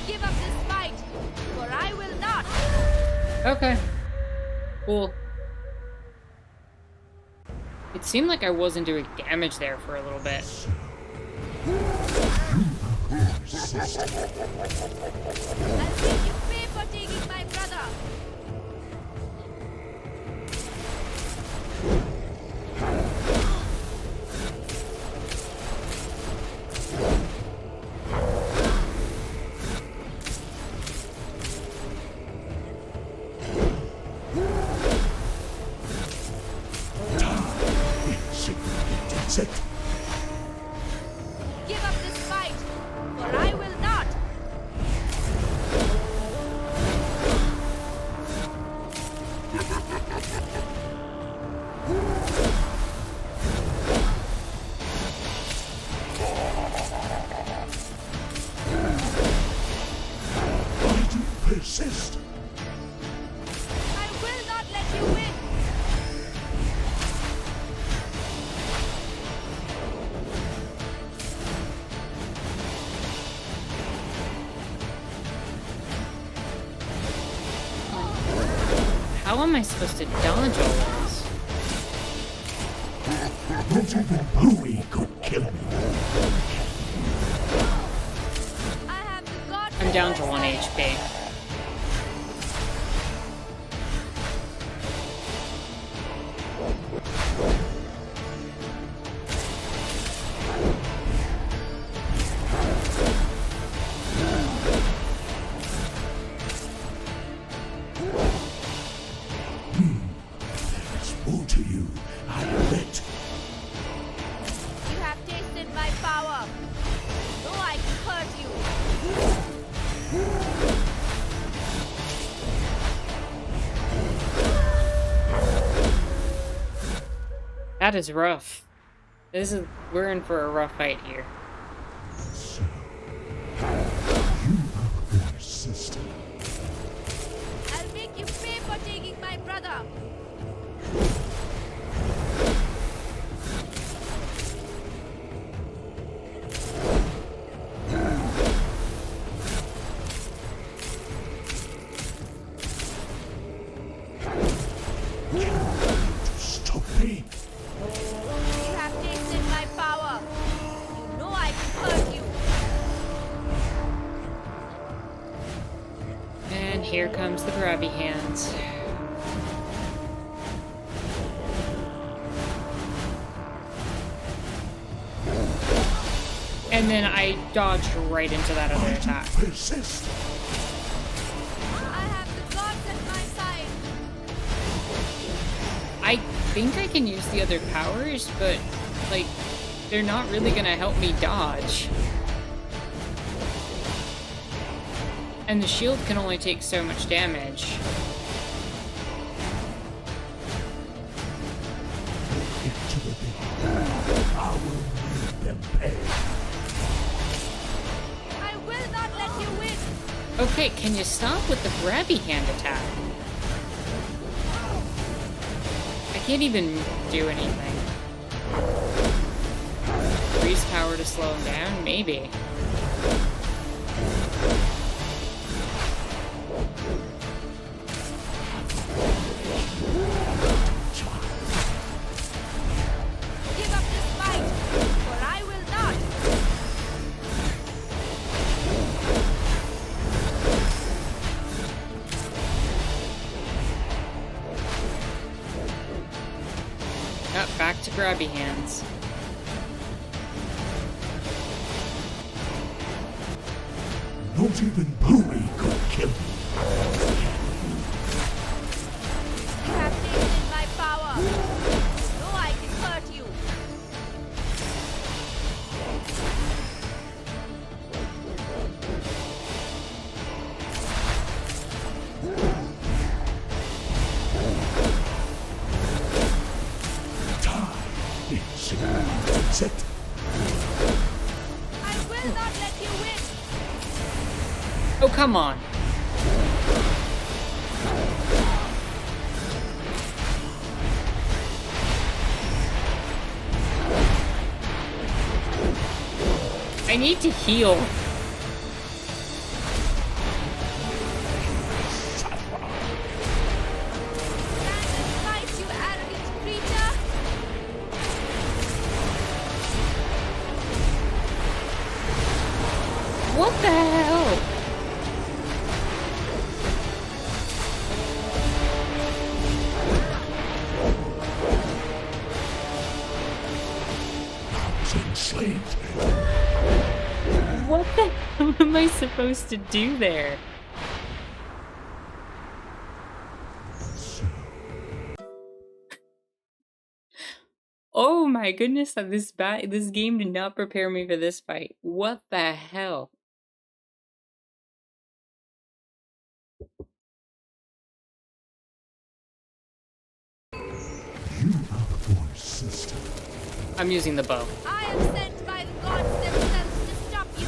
Give up this fight, for I will not. Okay. Cool. It seemed like I wasn't doing damage there for a little bit. Sister. I'll make you pay for taking my brother. Insignificant insect. Give up this fight, for I will not. How am I supposed to dodge all this? Not even Bowie could kill me. I have the god. I'm down to 1 HP. There's more to you, I admit. You have tasted my power. No, I can hurt you. That is rough. We're in for a rough fight here. So, you are my sister. I'll make you pay for taking my brother. Stop me. You have tasted my power. You know I can hurt you. And here comes the grabby hands. And then I dodged right into that other attack. Persist. I have the gods at my side. I think I can use the other powers, but, like, they're not really gonna help me dodge. And the shield can only take so much damage. Into the big. I will make them pay. I will not let you win. Okay, can you stop with the grabby hand attack? I can't even do anything. Freeze power to slow him down? Maybe. Give up this fight, for I will not. Up, back to grabby hands. Not even Bowie could kill me. You have tasted my power. No, I can hurt you. It's it. I will not let you win. Oh, come on. I need to heal. Stand and fight, you arrogant creature. What the hell? I was enslaved. What the hell am I supposed to do there? Oh my goodness, this game did not prepare me for this fight. What the hell? You are the boy's sister. I'm using the bow. I am sent by the gods themselves to stop you.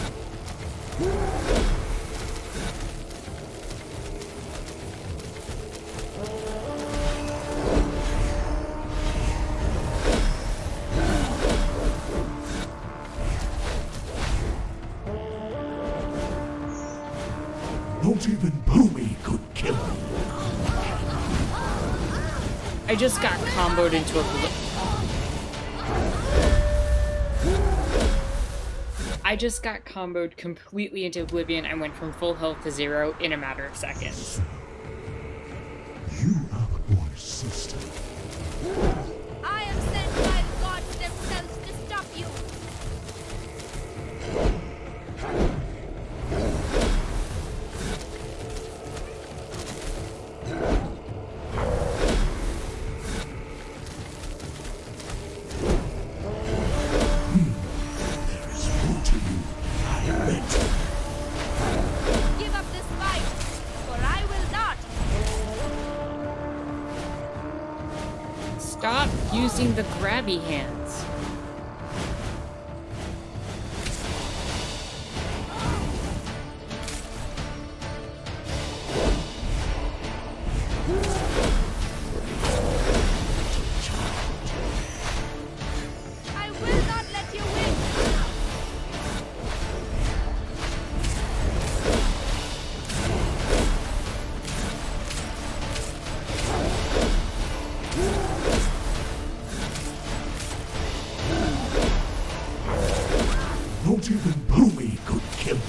Not even Bowie could kill me. I just got comboed into a I just got comboed completely into oblivion and went from full health to 0 in a matter of seconds. You are the boy's sister. I am sent by the gods themselves to stop you. There is more to you. I admit. Give up this fight, for I will not. Stop using the grabby hands. I will not let you win. Not even Boomy could kill me.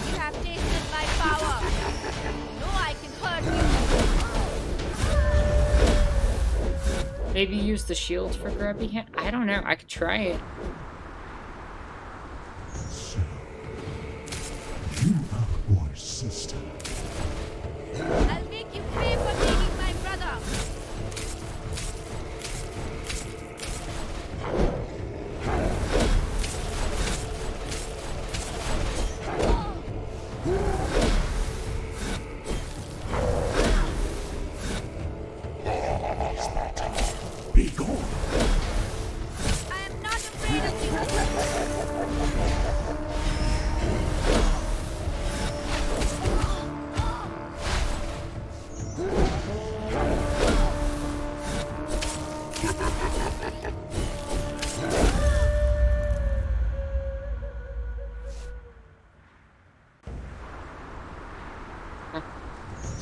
You have tasted my power. You know I can hurt you. Maybe use the shield for grabby hand? I don't know. I could try it. So, you are the boy's sister. I'll make you pay for taking my brother. Be gone. I am not afraid of you.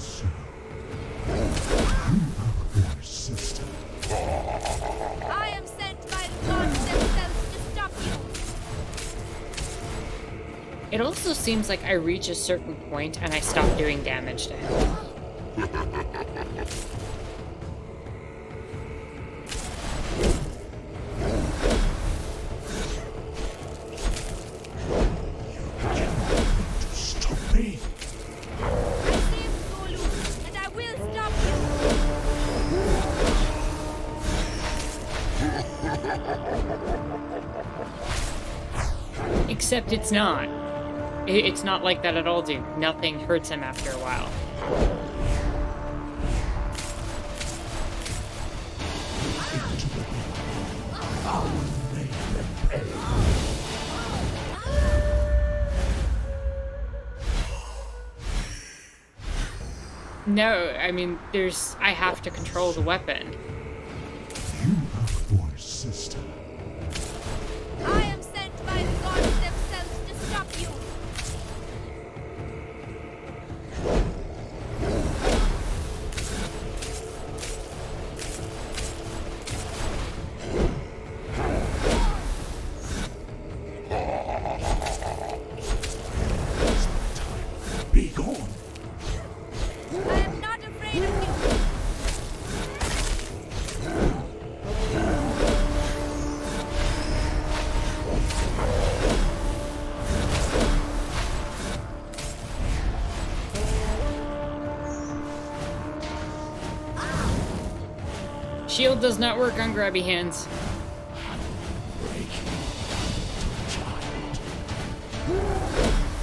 So, you are the boy's sister. I am sent by the gods themselves to stop you. It also seems like I reach a certain point and I stop doing damage to him. Stop me. I saved Golu, and I will stop you. Except it's not. It's not like that at all, dude. Nothing hurts him after a while. No, I mean, I have to control the weapon. You are the boy's sister. I am sent by the gods themselves to stop you. Be gone. I am not afraid of you. Shield does not work on grabby hands.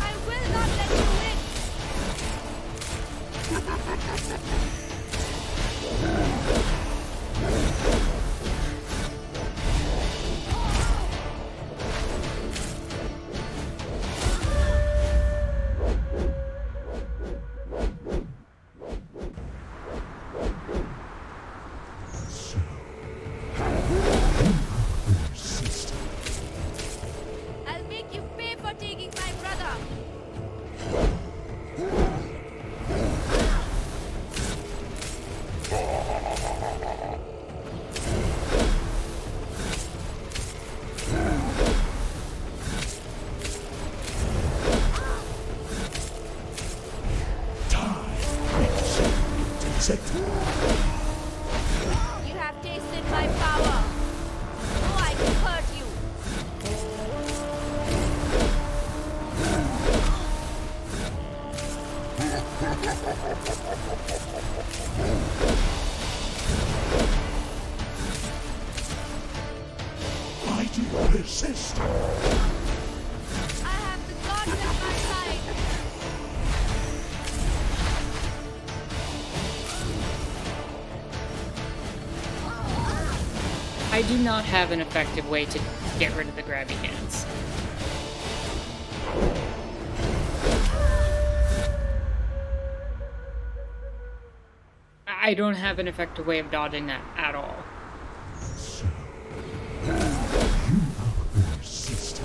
I will not let you win. So, you insect. You have tasted my power. No, I can hurt you. Why do you persist? I have the gods at my side. I do not have an effective way to get rid of the grabby hands. I don't have an effective way of dodging that at all. So, you are our sister.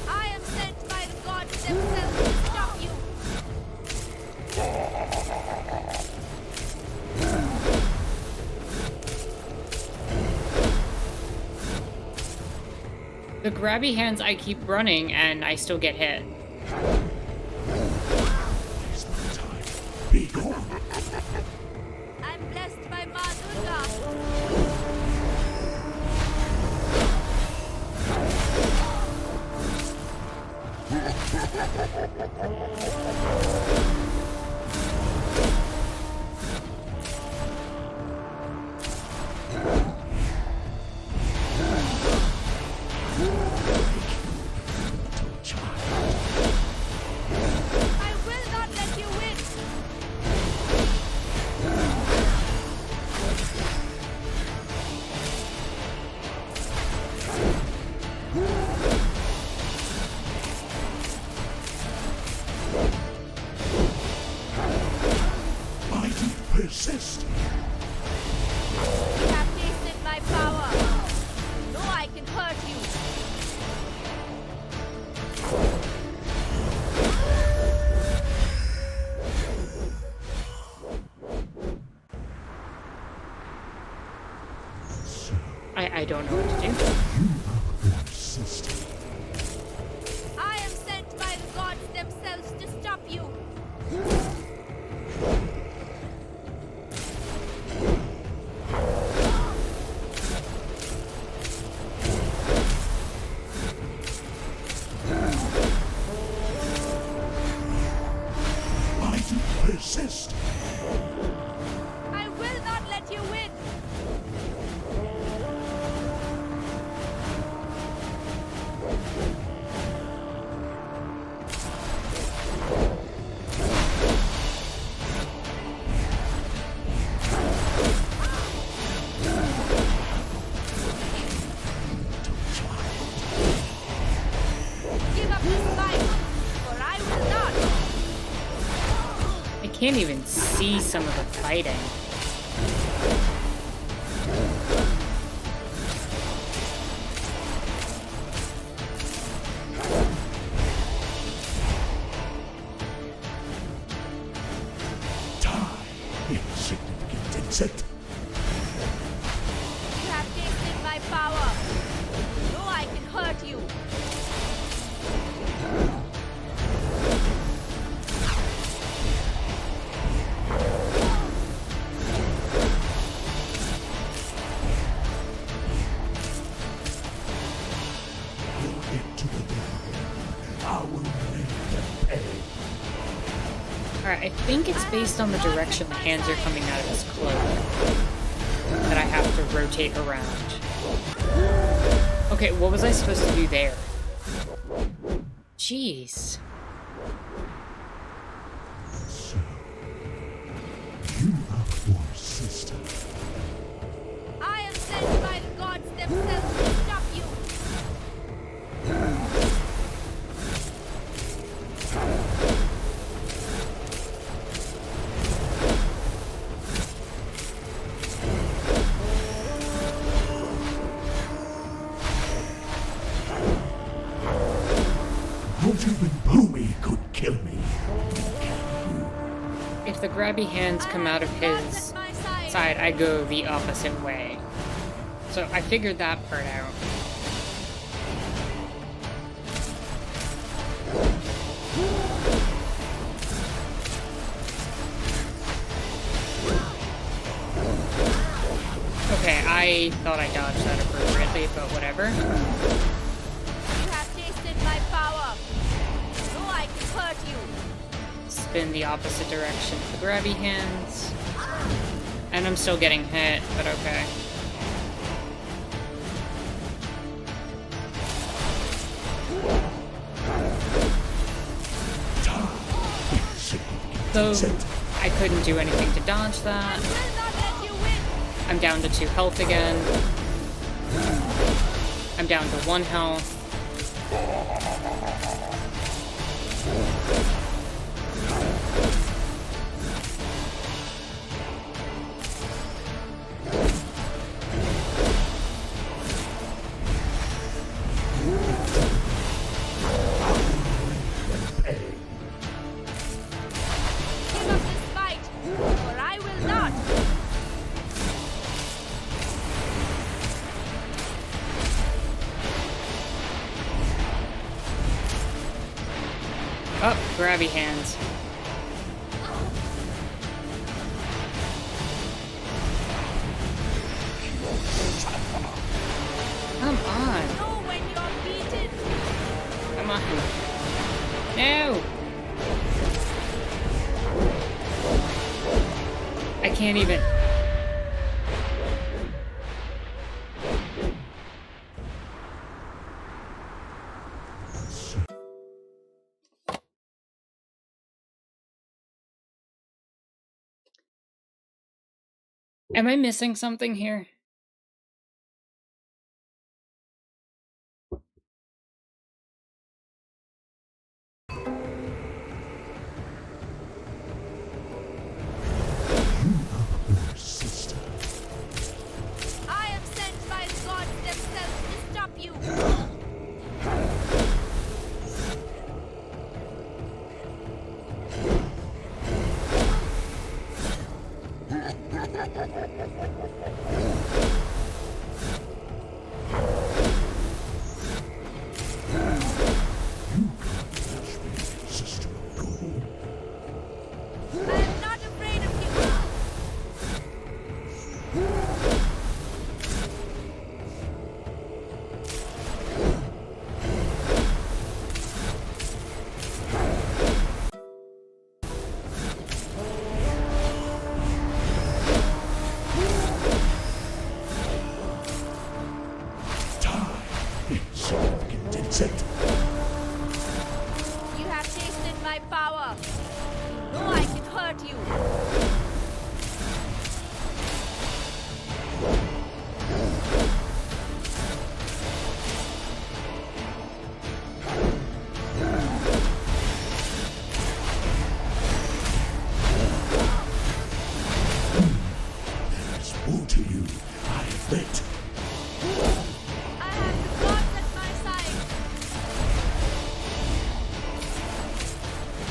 I am sent by the gods themselves to stop you. The grabby hands, I keep running and I still get hit. Waste my time. Be gone. I'm blessed by Ma Durga. I will not let you win. Why do you persist? You have tasted my power. No, I can hurt you. So, I don't know what to do. you are our sister. I am sent by the gods themselves to stop you. Why do you persist? I will not let you win. Give up this fight, for I will not. I can't even see some of the fighting. Die, insignificant insect. You have tasted my power. No, I can hurt you. You'll get to the ground. I will make them pay. Alright, I think it's based on the direction the hands are coming out of his cloak that I have to rotate around. Okay, what was I supposed to do there? Jeez. So, you are our sister. I am sent by the gods themselves to stop you. Not even Boomy could kill me. If the grabby hands come out of his Gods at my side. side, I go the opposite way. So I figured that part out. I thought I dodged that appropriately, but whatever. You have tasted my power. No, I can hurt you. Spin the opposite direction with the grabby hands. And I'm still getting hit, but okay. So I couldn't do anything to dodge that. I'm down to 2 health again. I'm down to 1 health. Give up this fight, or I will not. Oh, grabby hands. Come on. Know when you're beaten. Come on. No! I can't even. Am I missing something here? Sister. I am sent by the gods themselves to stop you. Sister of gold. I am not afraid of you. Insignificant insect. You have tasted my power. You know I can hurt you. There's more to you, I admit. I have the gods at my side.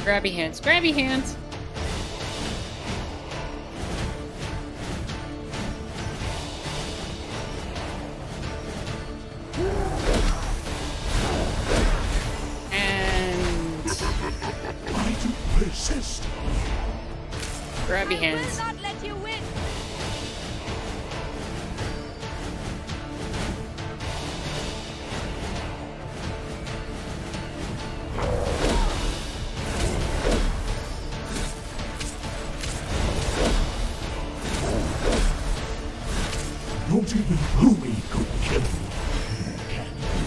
Grabby hands. Grabby hands! And Why do you persist? grabby I hands. will not let you win. Not even Boomy could kill you. Can you?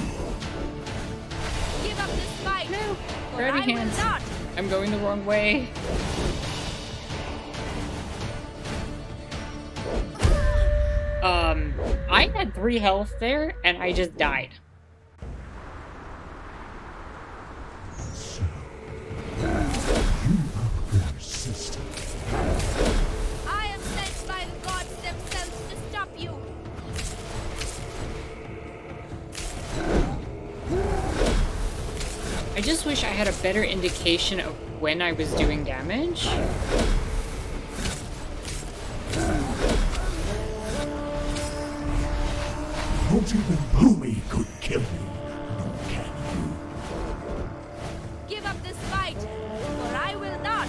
Give up this fight. No. Or Grabby I hands. will not. I'm going the wrong way. I had 3 health there, and I just died. So, you are your sister. I am sent by the gods themselves to stop you. I just wish I had a better indication of when I was doing damage. Not even Boomy could kill you. Nor can you. Give up this fight, or I will not.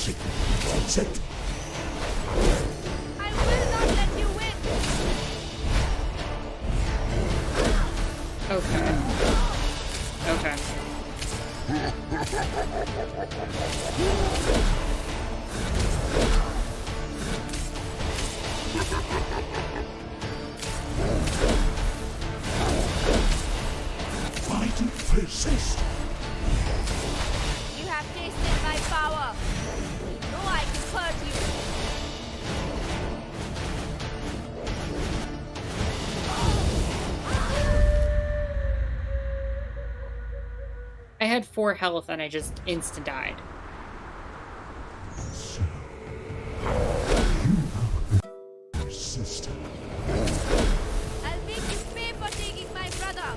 That's it. I will not let you win. Okay. Okay. Fight and persist. You have tasted my power. You know I can hurt you. I had 4 health and I just instant died. Persist. I'll make you pay for taking my brother.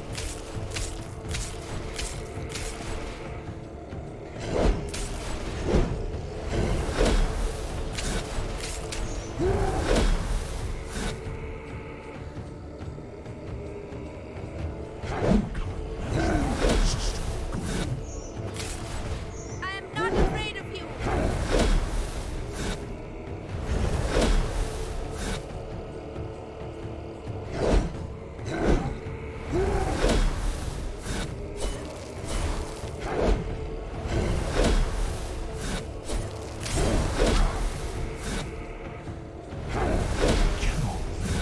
I am not afraid of you.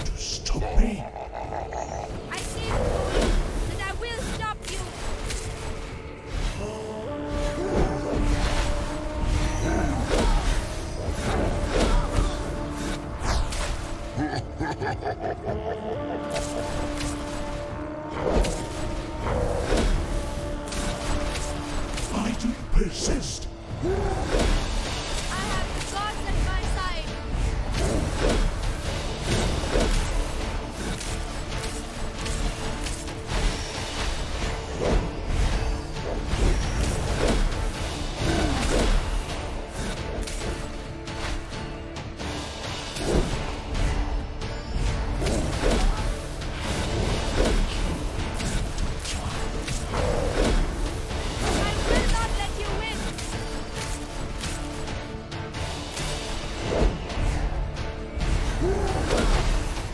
To stop me. I came for you, and I will stop you. Fight and persist. I have the gods at my side. I will not let you win.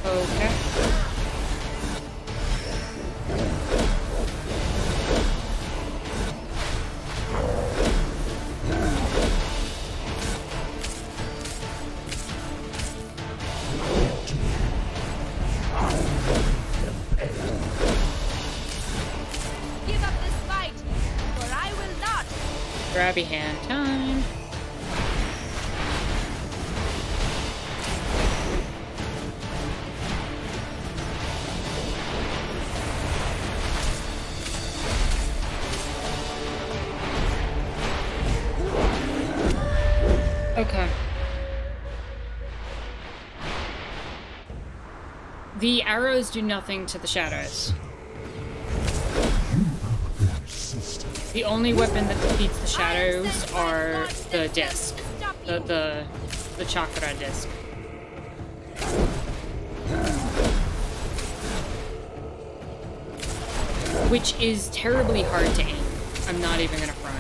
Okay. Give up this fight, for I will not. Grabby hand time. Okay. The arrows do nothing to the shadows. Persist. The only weapon that defeats the shadows are the disc. The chakra disc. Which is terribly hard to aim. I'm not even gonna front.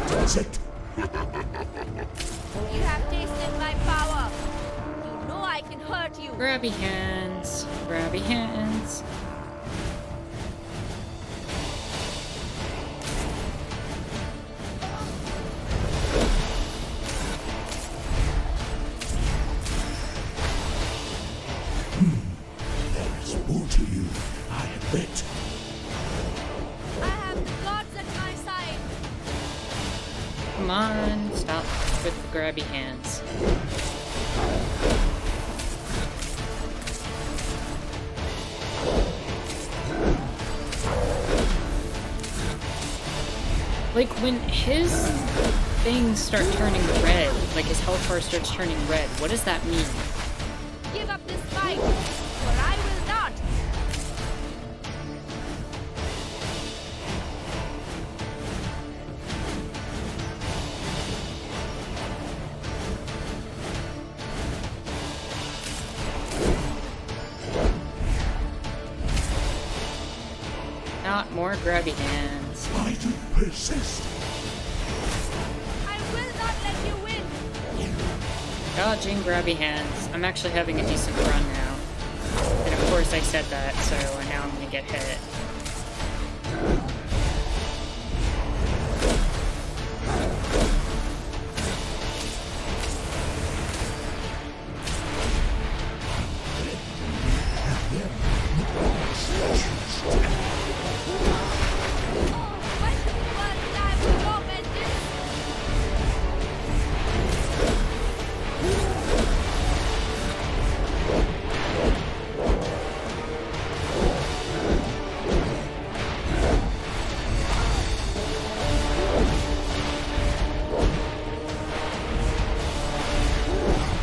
That's it. You have tasted my power. You know I can hurt you. Grabby hands. Grabby hands. There is more to you, I admit. I have the gods at my side. Come on. Stop with the grabby hands. Like, when his things start turning red, like his health bar starts turning red, what does that mean? Give up this fight, for I will not. Not more grabby hands. Why do you persist? I will not let you win. Dodging grabby hands. I'm actually having a decent run now. And of course I said that, so now I'm gonna get hit.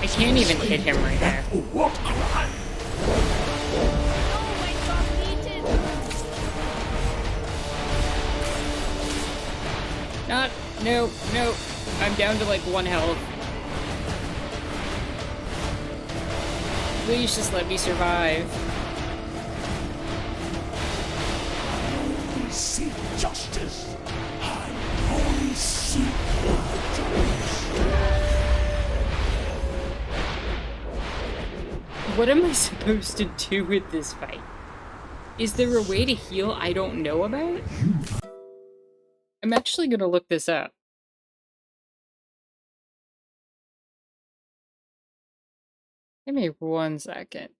I can't even hit him right now. What crime? Not. No, no. I'm down to like 1 health. Please just let me survive. We seek justice. I only seek What am I supposed to do with this fight? Is there a way to heal I don't know about? I'm actually gonna look this up. Give me 1 second.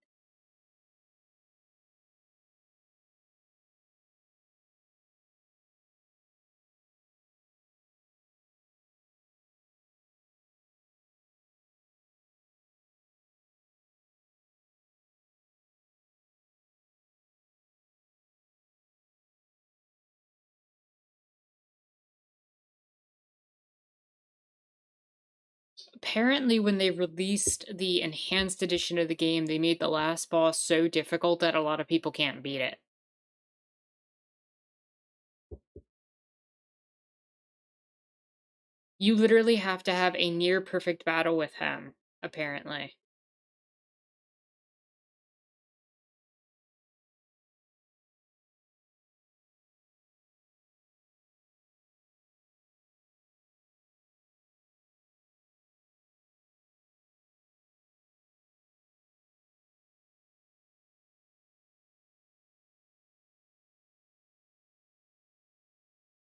Apparently, when they released the enhanced edition of the game, they made the last boss so difficult that a lot of people can't beat it. You literally have to have a near perfect battle with him, apparently.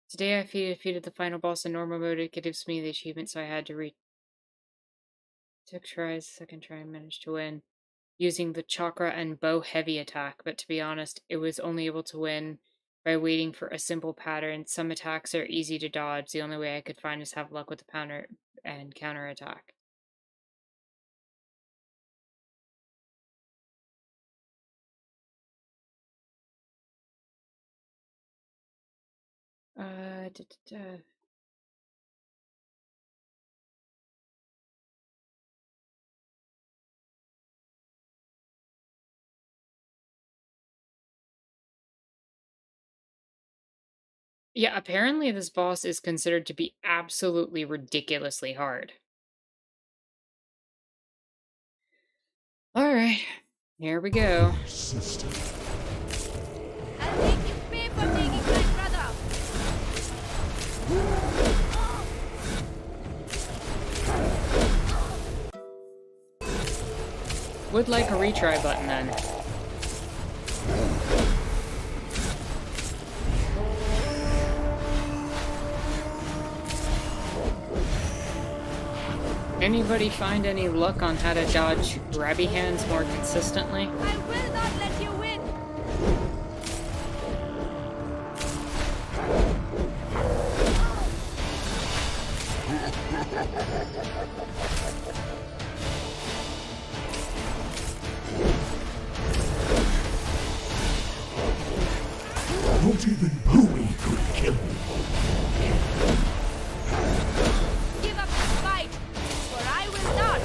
Today I defeated the final boss in normal mode. It gives me the achievement, so I had to took tries, second try, and managed to win. Using the chakra and bow heavy attack, but to be honest, it was only able to win by waiting for a simple pattern. Some attacks are easy to dodge. The only way I could find is have luck with the counter and counter attack. Da, da, da. Yeah, apparently this boss is considered to be absolutely ridiculously hard. Alright, here we go. sister. I'll make you pay for taking my brother. Would like a retry button then. Anybody find any luck on how to dodge grabby hands more consistently? I will not let you win. Not even Bowie could kill me. Give up this fight, for I will not.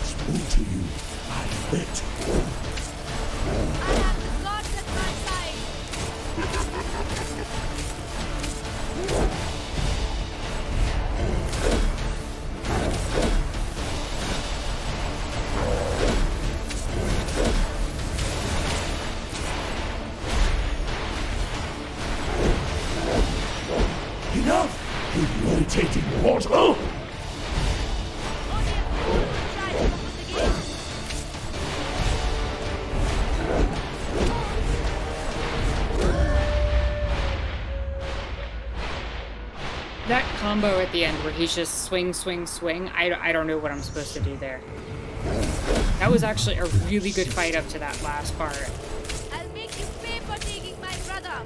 Spoke to you. I it. I have the gods at my side. Enough, you irritating mortal! Only a fool would try to open the gate. That combo at the end where he's just swing, swing, swing, I don't know what I'm supposed to do there. That was actually a really good fight up to that last part. I'll make you pay for taking my brother.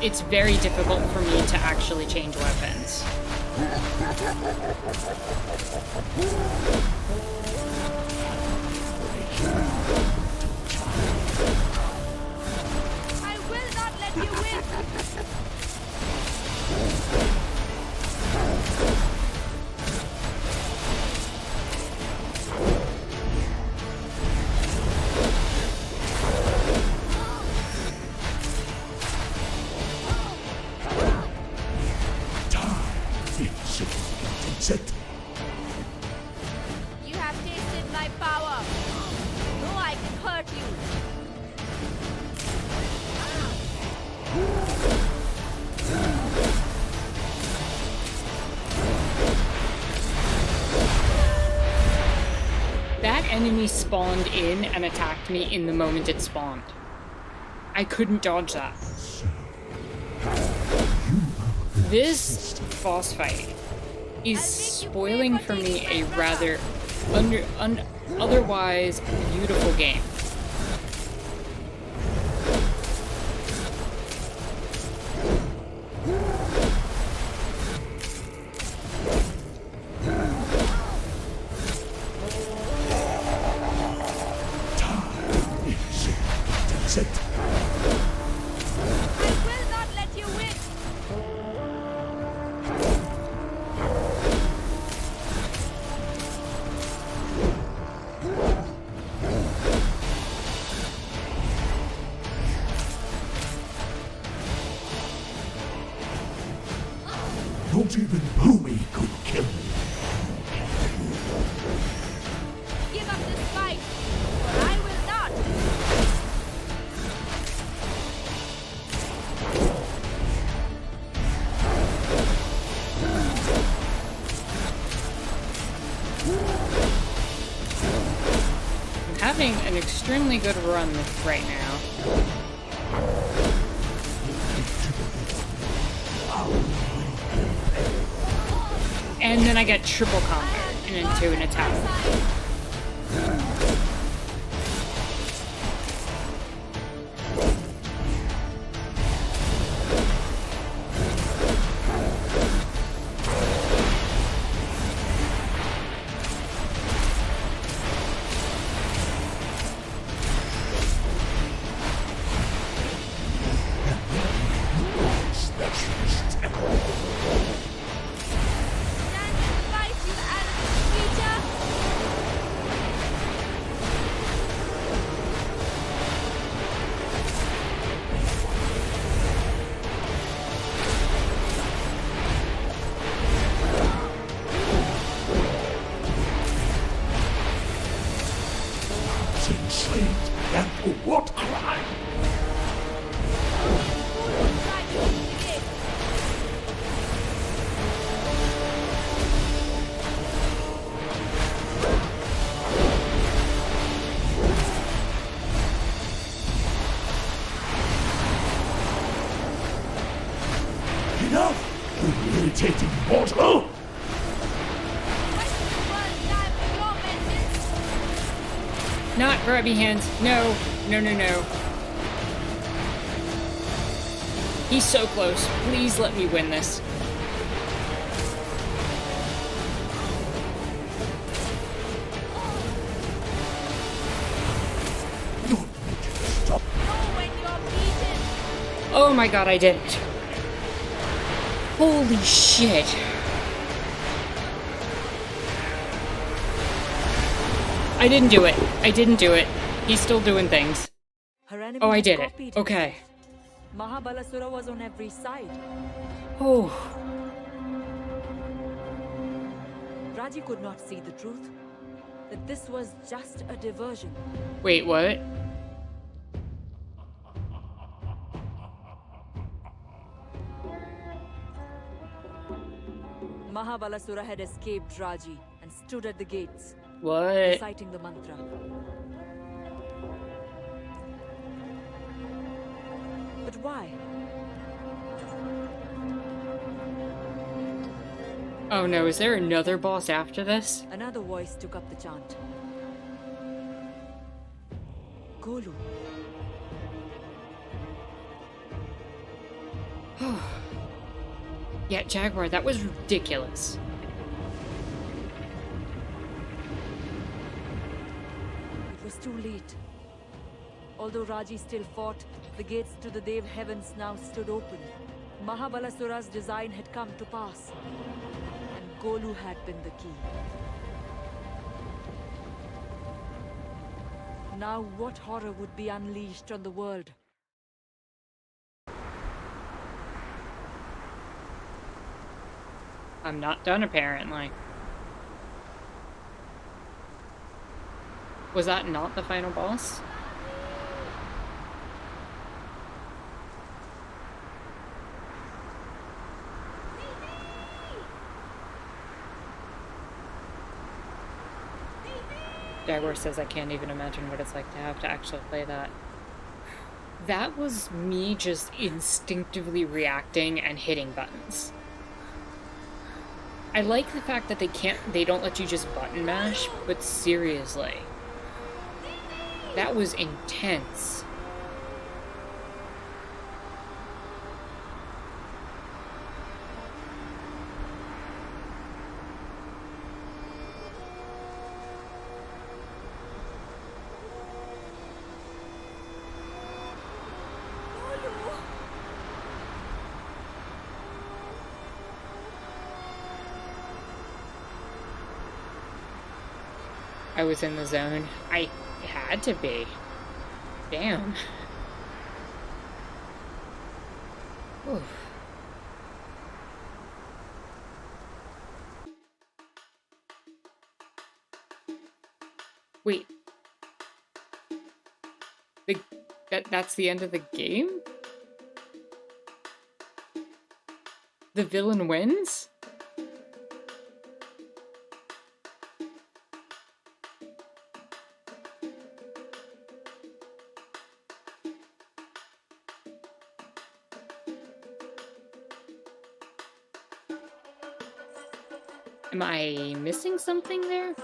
It's very difficult for me to actually change weapons. I will not let you win. You have tasted my power. No, I can hurt you. That enemy spawned in and attacked me in the moment it spawned. I couldn't dodge that. This boss fight is spoiling for me a rather otherwise beautiful game. I will not let you win. Not even Boomy could kill me. Give up this fight, or I will not. I'm having an extremely good run right now. And then I get triple combo into an attack. Stand and fight, you arrogant creature! Enslaved, and for what crime? Try to open the gate. Enough, you irritating mortal! Why should the world die for your vengeance? Not grabby hands. No. No, no, no. He's so close. Please let me win this. Stop. Know when you're beaten. Oh my god, I did it. Holy shit. I didn't do it. I didn't do it. He's still doing things. Her enemy Oh, I had did it. copied Okay. himself. Mahabalasura was on every side. Oh. Raji could not see the truth. That this was just a diversion. Wait, what? Mahabalasura had escaped Raji and stood at the gates, What? reciting the mantra. But why? Oh no, is there another boss after this? Another voice took up the chant. Golu. Yeah, Jaguar, that was ridiculous. It was too late. Although Raji still fought, the gates to the Dev heavens now stood open. Mahabalasura's design had come to pass, and Golu had been the key. Now what horror would be unleashed on the world? I'm not done, apparently. Was that not the final boss? Jaguar says I can't even imagine what it's like to have to actually play that. That was me just instinctively reacting and hitting buttons. I like the fact that they don't let you just button mash, but seriously. That was intense. I was in the zone. I had to be. Damn. Oof. Wait. That's the end of the game? The villain wins? Am I missing something there?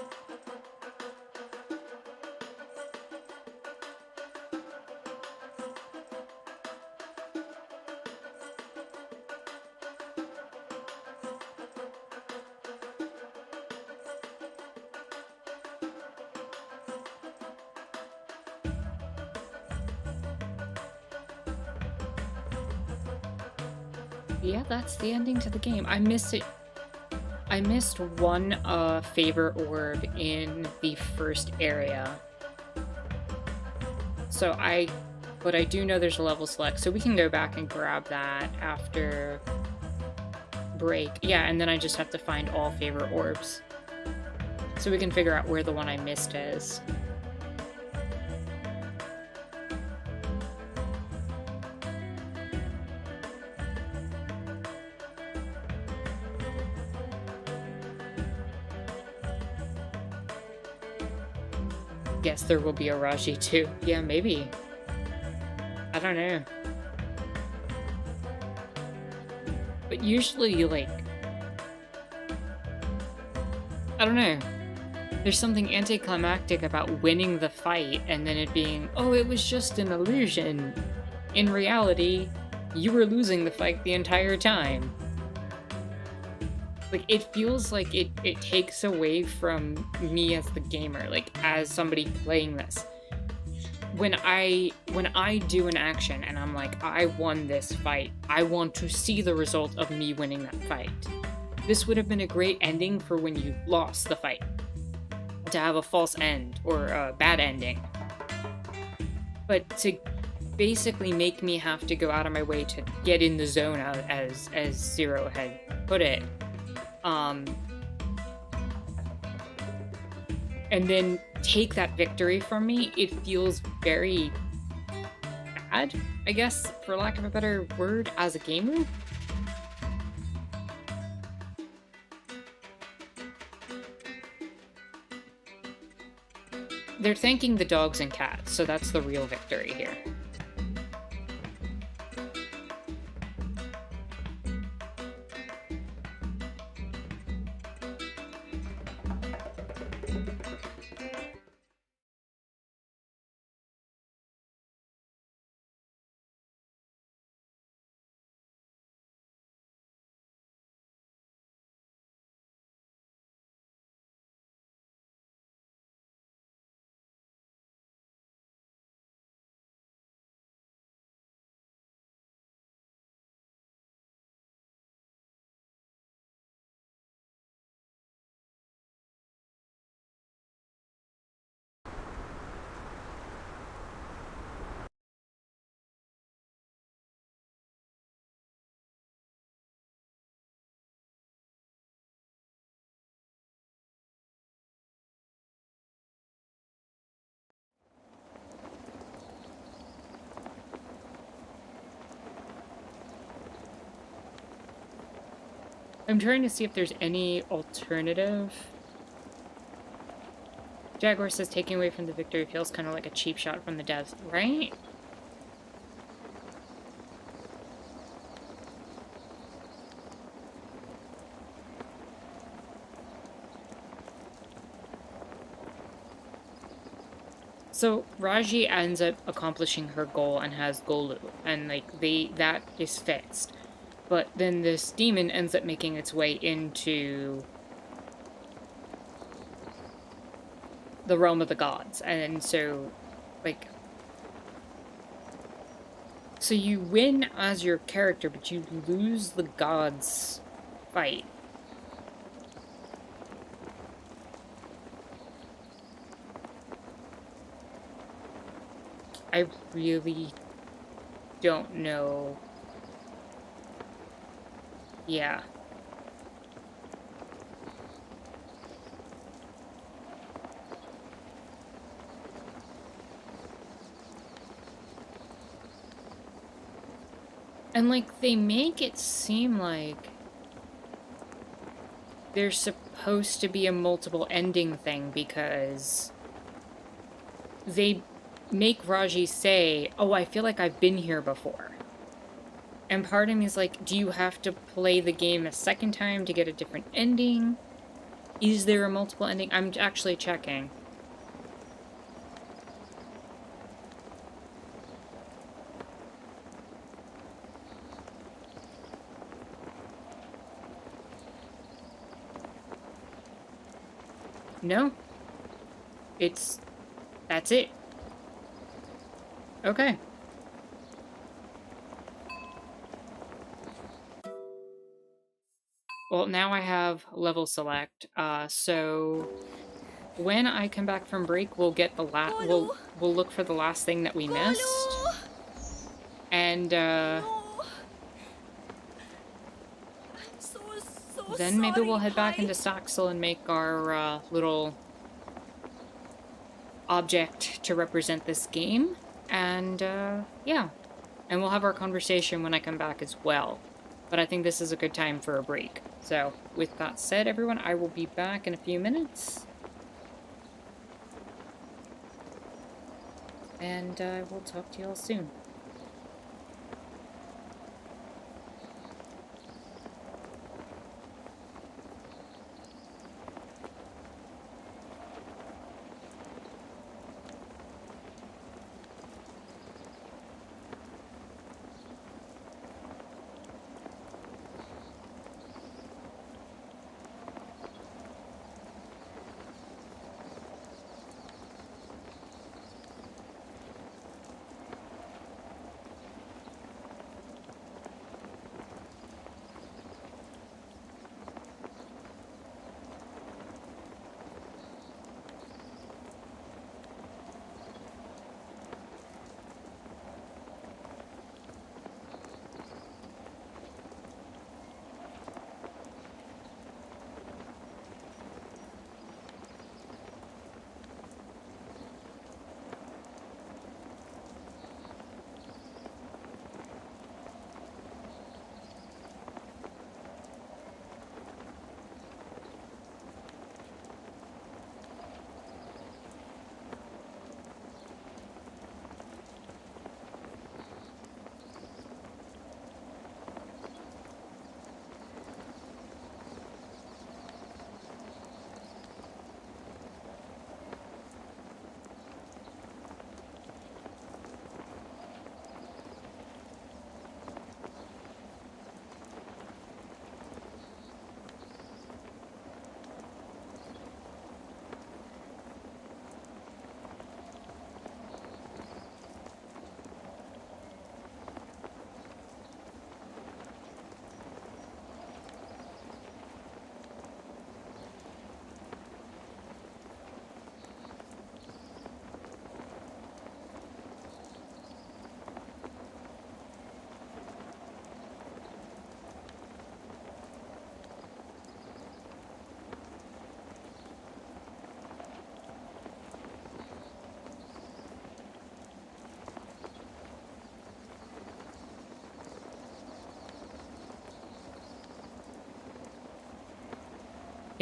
Yeah, that's the ending to the game. I missed it. I missed one favor orb in the first area. But I do know there's a level select, so we can go back and grab that after break. Yeah, and then I just have to find all favor orbs. So we can figure out where the one I missed is. Guess there will be a Raji too. Yeah, maybe. I don't know. But usually, like... I don't know. There's something anticlimactic about winning the fight and then it being, oh, it was just an illusion. In reality, you were losing the fight the entire time. Like, it feels like it takes away from me as the gamer, like, as somebody playing this. when I do an action and I'm like, I won this fight, I want to see the result of me winning that fight. This would have been a great ending for when you lost the fight. To have a false end or a bad ending. But to basically make me have to go out of my way to get in the zone, as Zero had put it, and then take that victory from me, it feels very bad, I guess, for lack of a better word, as a gamer. They're thanking the dogs and cats, so that's the real victory here. I'm trying to see if there's any alternative. Jaguar says taking away from the victory feels kind of like a cheap shot from the devs, right? So Raji ends up accomplishing her goal and has Golu, and like that is fixed. But then this demon ends up making its way into the realm of the gods, and so like, so you win as your character, but you lose the gods fight. I really don't know. Yeah. And like, they make it seem like there's supposed to be a multiple ending thing because they make Raji say, oh, I feel like I've been here before. And part of me is like, do you have to play the game a second time to get a different ending? Is there a multiple ending? I'm actually checking. No. That's it. Okay. Well, now I have level select, so when I come back from break, we'll get the we'll look for the last thing that we missed. And, then maybe we'll head back into Saxel and make our, little object to represent this game. And, yeah. And we'll have our conversation when I come back as well. But I think this is a good time for a break. So, with that said, everyone, I will be back in a few minutes. And we'll talk to you all soon.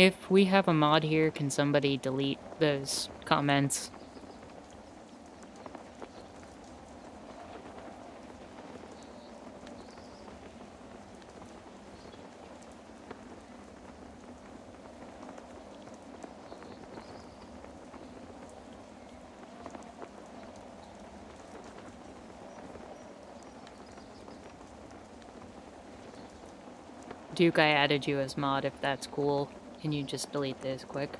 If we have a mod here, can somebody delete those comments? Duke, I added you as mod if that's cool. Can you just delete this quick?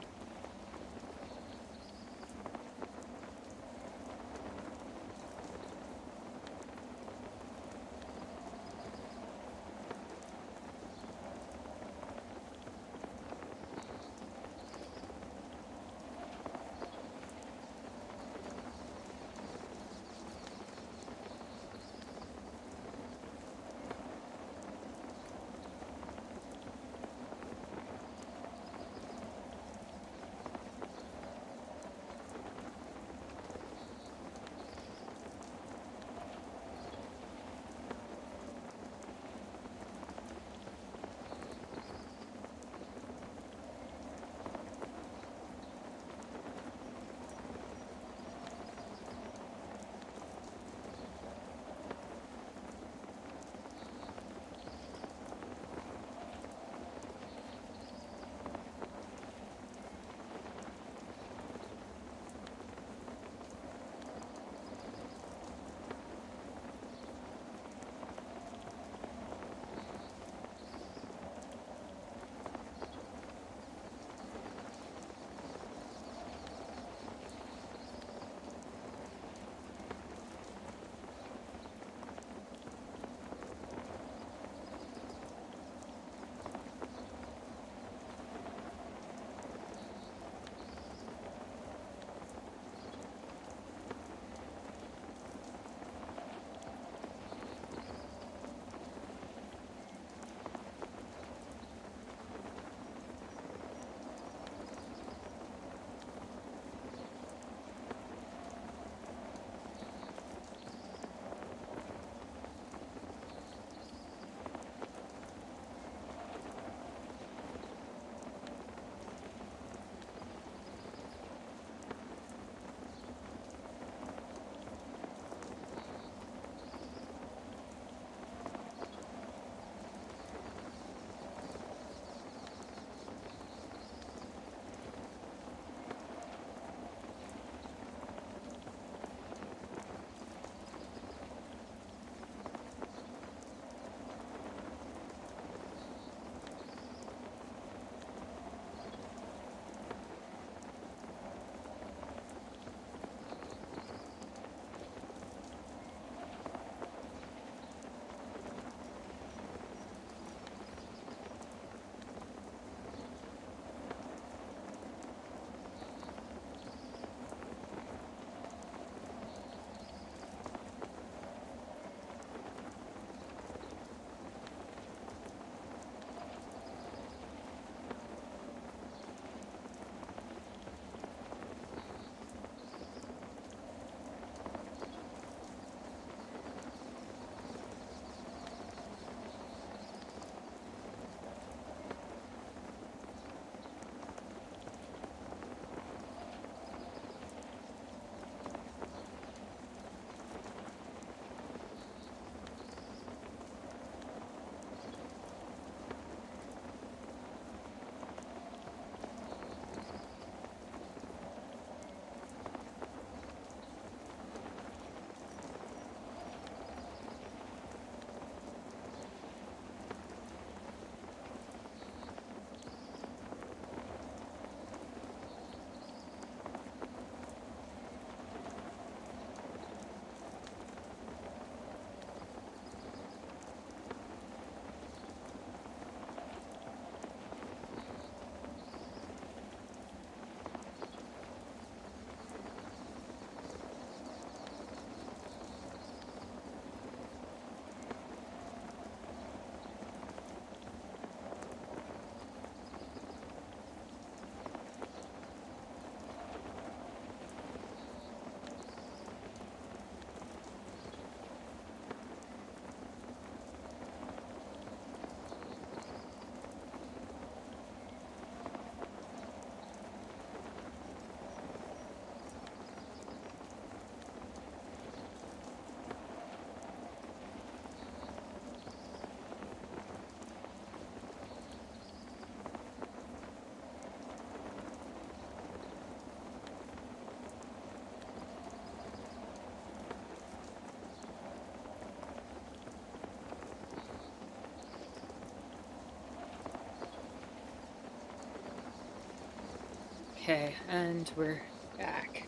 Okay, and we're back.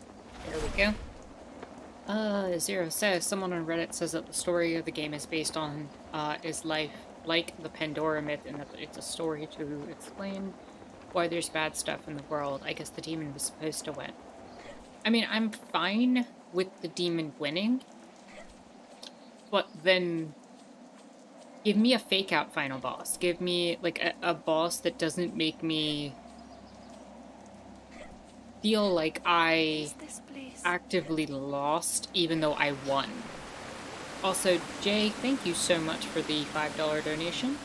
There we go. Zero says, someone on Reddit says that the story of the game is based on, is life like the Pandora myth, and that it's a story to explain why there's bad stuff in the world. I guess the demon was supposed to win. I mean, I'm fine with the demon winning, but then give me a fake out final boss. Give me, like, a boss that doesn't make me feel like I actively lost, even though I won. Also, Jay, thank you so much for the $5 donation.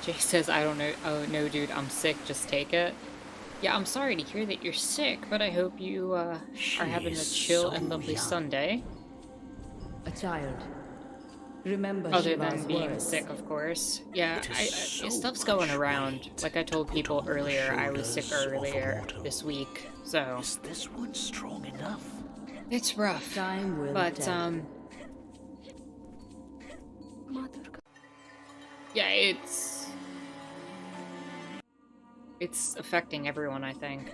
Jay says, I don't know. Oh, no, dude, I'm sick. Just take it. Yeah, I'm sorry to hear that you're sick, but I hope you, are having a chill and lovely Sunday. A child. Remember Other Shiva's than being words. sick, of course. Yeah, so stuff's going much around. weight Like I told put people on the earlier, I was sick shoulders of a earlier mortal. this week, so Is this wood strong enough? it's rough. Time will But, tell. yeah, it's affecting everyone, I think.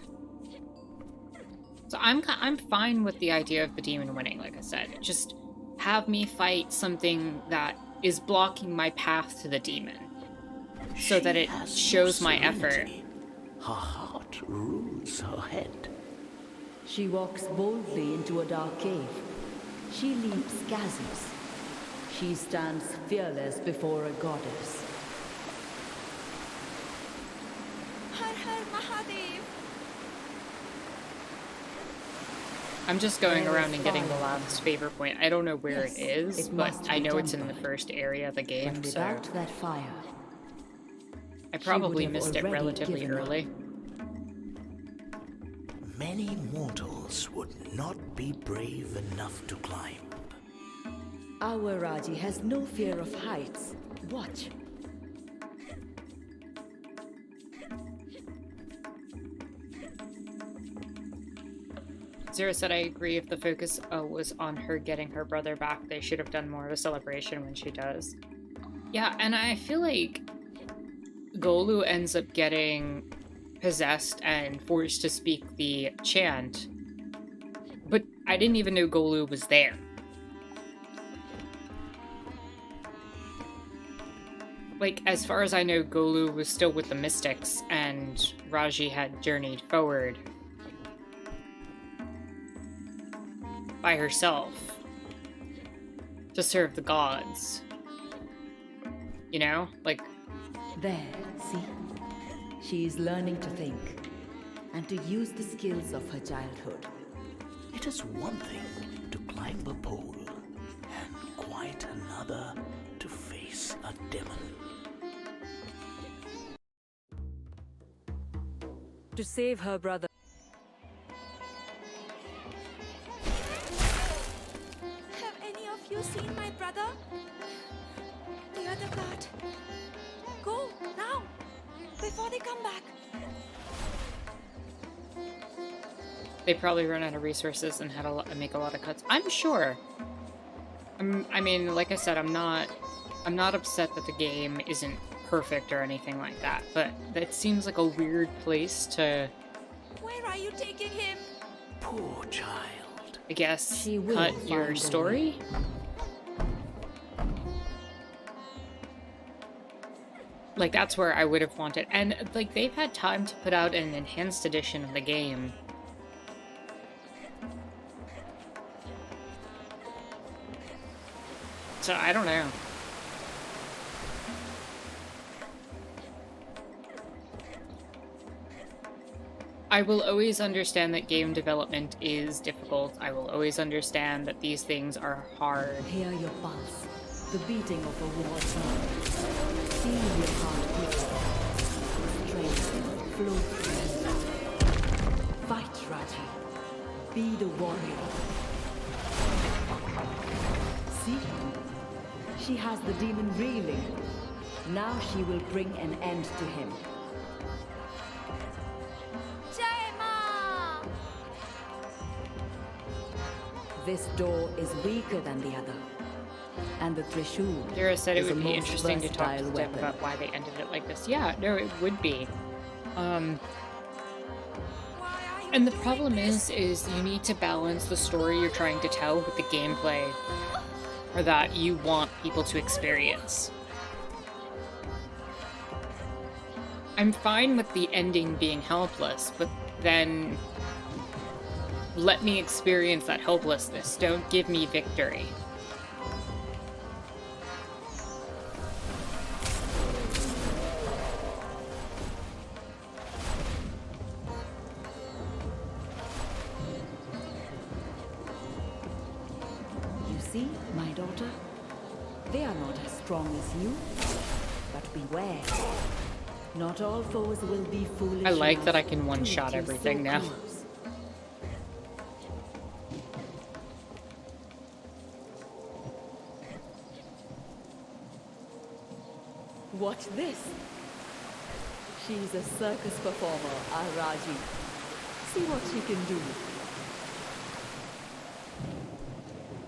So I'm fine with the idea of the demon winning, like I said. Just have me fight something that is blocking my path to the demon, so that it has shows no my effort. serenity. Her heart rules her head. She walks boldly into a dark cave. She leaps chasms. She stands fearless before a goddess. Har Har Mahadev! I'm just going There around is and getting the fire. last favor point. I don't know where Yes, it is, it but must I be know it's in the tempered. first area of the game, But so without that fire, I probably have missed it already relatively given up. early. Many mortals would not be brave enough to climb. our Raji has no fear of heights. Watch. Zero said, I agree, if the focus was on her getting her brother back, they should have done more of a celebration when she does. Yeah, and I feel like Golu ends up getting possessed and forced to speak the chant, but I didn't even know Golu was there. Like, as far as I know, Golu was still with the Mystics, and Raji had journeyed forward by herself to serve the gods. You know? Like, There, see? She is learning to think and to use the skills of her childhood. It is one thing to climb a pole, and quite another to face a demon. To save her brother. Have any of you seen my brother? The other cart. Go, now! Before they come back. they probably run out of resources and had to make a lot of cuts. I'm sure. I mean, like I said, I'm not upset that the game isn't perfect or anything like that, but that seems like a weird place to, Where are you taking him? Poor child. I guess, She will cut find your a story. Like, that's where I would have wanted. And, like, they've had time to put out an enhanced edition of the game. So, I don't know. I will always understand that game development is difficult. I will always understand that these things are hard. Hear your pulse, the beating of a war's heart. Feel your heart beat. Strength flow through you. Fight, Raji. Be the warrior. See? She has the demon reeling. Now she will bring an end to him. Jai Ma! This door is weaker than the other. And the Trishul Kira said it is a would be most interesting to talk to versatile Dev weapon. about why they ended it like this. Yeah, no, it would be. Why And the problem is you need to balance the story you're trying to tell with the gameplay or that you want people to experience. I'm fine with the ending being helpless, but then let me experience that helplessness. Don't give me victory. You see, my daughter? They are not as strong as you. But beware. Not all foes will be foolish. I like that I can enough to one-shot let you everything so now. close. Watch this. She's a circus performer, our Raji. See what she can do.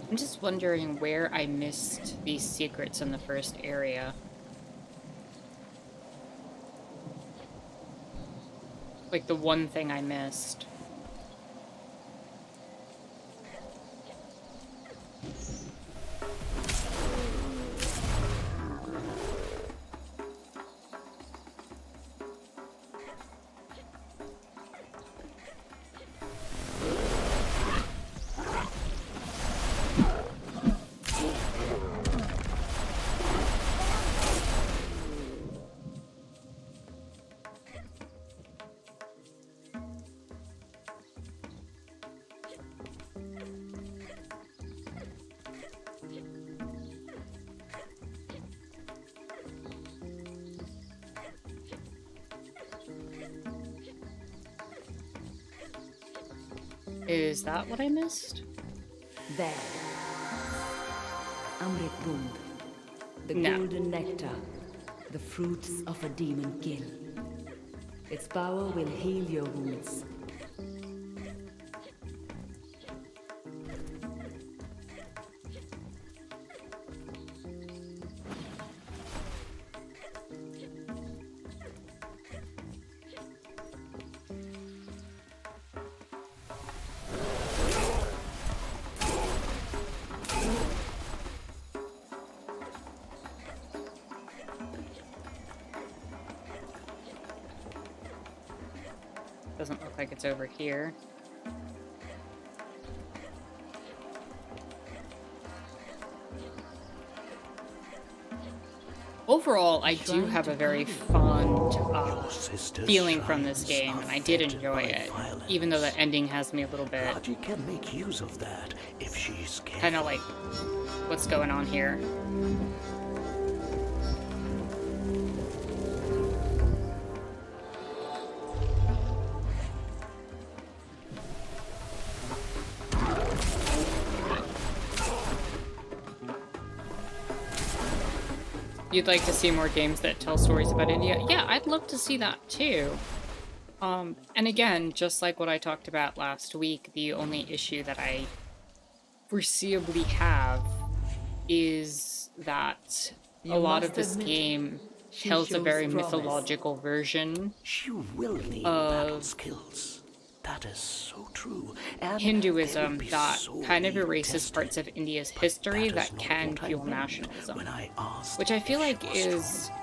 I'm just wondering where I missed these secrets in the first area. Like the one thing I missed. Is that what I missed? There. Amrit Bund. The No. golden nectar. The fruits of a demon kill. Its power will heal your wounds. Doesn't look like it's over here. Overall, I do have a very fond feeling from this game, and I did enjoy it, even though the ending has me a little bit Raji can make use of that if she's careful. kind of like, what's going on here? You'd like to see more games that tell stories about India? Yeah, I'd love to see that too. And again, just like what I talked about last week, the only issue that I foreseeably have is that a lot of this game tells a very mythological version She will need of battle skills. That is so true. And Hinduism they will be that so kind of erases tested. parts of India's But history that is that not can what I fuel meant nationalism. when I asked Which I feel if like she was is... strong.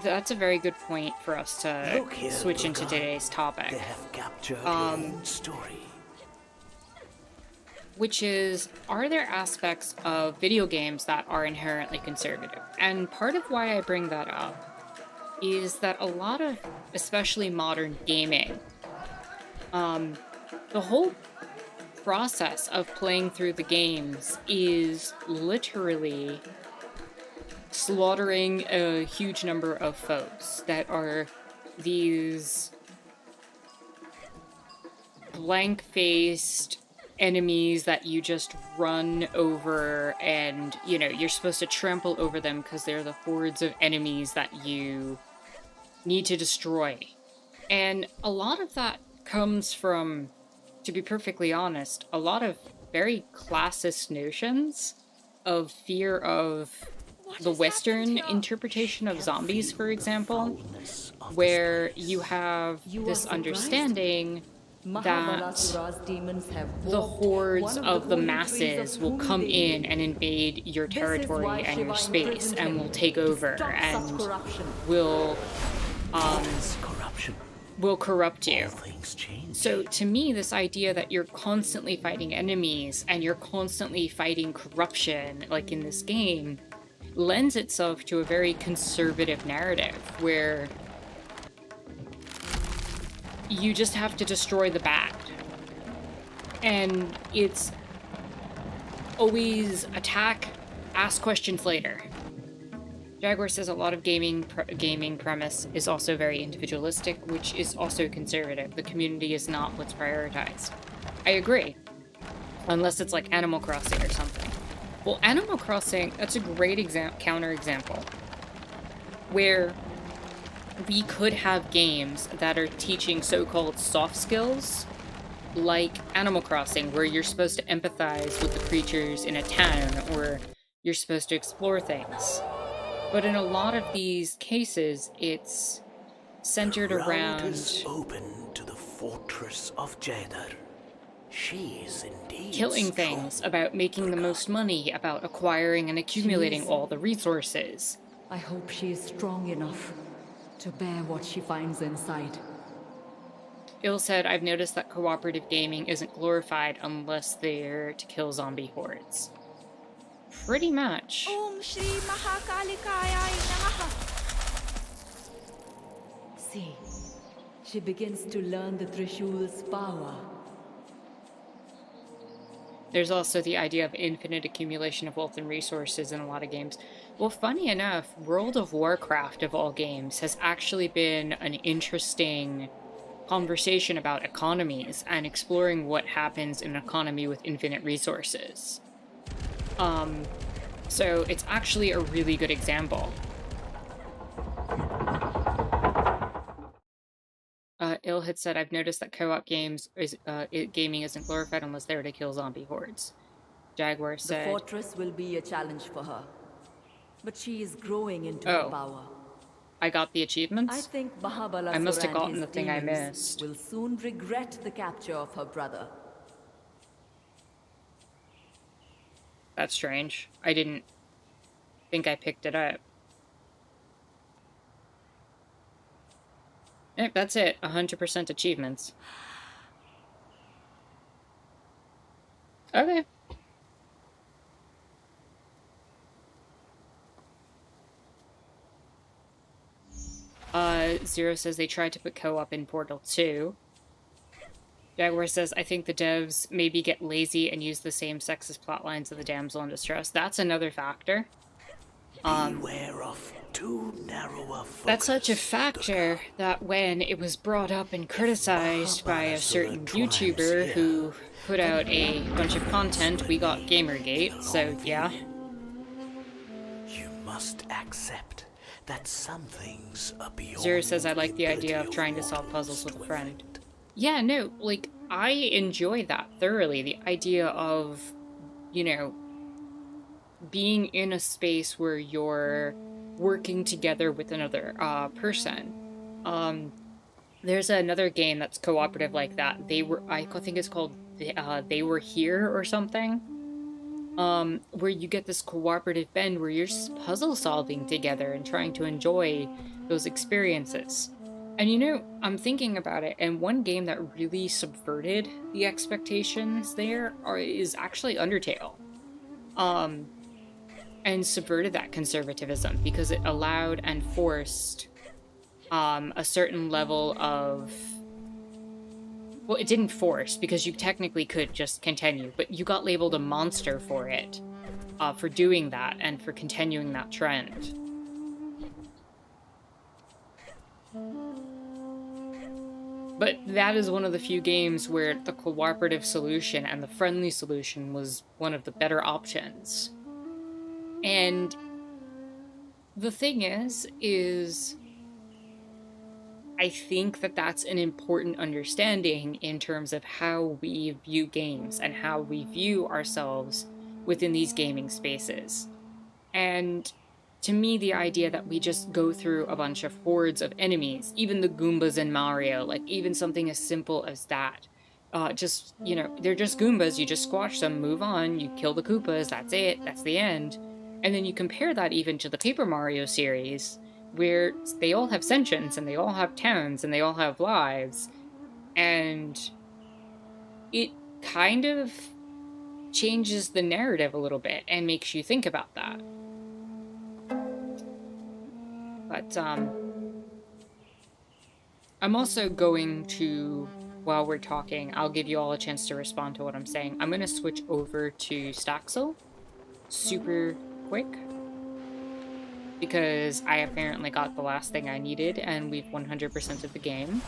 That's a very good point for us to Look here, switch into Durga. today's topic. They have captured your own story. Which is, are there aspects of video games that are inherently conservative? And part of why I bring that up is that a lot of, especially modern gaming, the whole process of playing through the games is literally slaughtering a huge number of foes that are these blank-faced enemies that you just run over, and you know you're supposed to trample over them because they're the hordes of enemies that you need to destroy. And a lot of that comes from, to be perfectly honest, a lot of very classist notions of fear of the Western interpretation of zombies, for example, where you have You are this surprised? understanding Mahabalasura's demons have the walked hordes one of the holy trees masses of will whom come they in live. and invade your This is territory why and your Shiva space imprisoned and him, will take to over stop such and corruption. will What is corruption? corrupt All you. things change. So to me, this idea that you're constantly fighting enemies and you're constantly fighting corruption, like in this game, lends itself to a very conservative narrative where you just have to destroy the bad. And it's always attack, ask questions later. Jaguar says a lot of gaming premise is also very individualistic, which is also conservative. The community is not what's prioritized. I agree. Unless it's like Animal Crossing or something. Well, Animal Crossing, that's a great counterexample. Where we could have games that are teaching so-called soft skills, like Animal Crossing, where you're supposed to empathize with the creatures in a town, or you're supposed to explore things. But in a lot of these cases, it's centered the route around is open to the fortress of Jadar. She is indeed killing strong. things, about making the most money, about acquiring and accumulating Jeez. all the resources. I hope she is strong enough to bear what she finds inside. Il said, I've noticed that cooperative gaming isn't glorified unless they're to kill zombie hordes. Pretty much. Om Shri Mahakalikayai Namaha. See, she begins to learn the Trishul's power. There's also the idea of infinite accumulation of wealth and resources in a lot of games. Well, funny enough, World of Warcraft, of all games, has actually been an interesting conversation about economies and exploring what happens in an economy with infinite resources. So it's actually a really good example. Il had said, I've noticed that co-op games gaming isn't glorified unless they're to kill zombie hordes. Jaguar said, The fortress will be a challenge for her, but she is growing into her power. I got the achievements? I think Mahabalasura I must have and gotten his the thing I demons missed. will soon regret the capture of her brother. That's strange. I didn't think I picked it up. Yep, that's it. 100% achievements. Okay. Zero says they tried to put co-op in Portal 2. Jaguar says, I think the devs maybe get lazy and use the same sexist plotlines of the damsel in distress. That's another factor. Beware of too narrow a focus. That's such a factor that when it was brought up and criticized by a certain YouTuber who put out a bunch of content, we got Gamergate, so yeah. You must accept that some things are beyond. Zero says, I like the idea of trying to solve puzzles with a friend. Yeah, no, like, I enjoy that thoroughly. The idea of, you know, being in a space where you're working together with another person. There's another game that's cooperative like that. I think it's called They Were Here or something. Where you get this cooperative bend where you're just puzzle solving together and trying to enjoy those experiences. And you know, I'm thinking about it, and one game that really subverted the expectations there is actually Undertale. And subverted that conservatism because it allowed and forced a certain level of... Well, it didn't force, because you technically could just continue, but you got labeled a monster for it, for doing that and for continuing that trend. But that is one of the few games where the cooperative solution and the friendly solution was one of the better options. And the thing is I think that that's an important understanding in terms of how we view games and how we view ourselves within these gaming spaces. And to me, the idea that we just go through a bunch of hordes of enemies, even the Goombas in Mario, like even something as simple as that, just, you know, they're just Goombas, you just squash them, move on, you kill the Koopas, that's it, that's the end. And then you compare that even to the Paper Mario series, where they all have sentience, and they all have towns, and they all have lives, and it kind of changes the narrative a little bit and makes you think about that. But I'm also going to, while we're talking, I'll give you all a chance to respond to what I'm saying. I'm going to switch over to Staxel super quick, because I apparently got the last thing I needed and we've 100% of the game.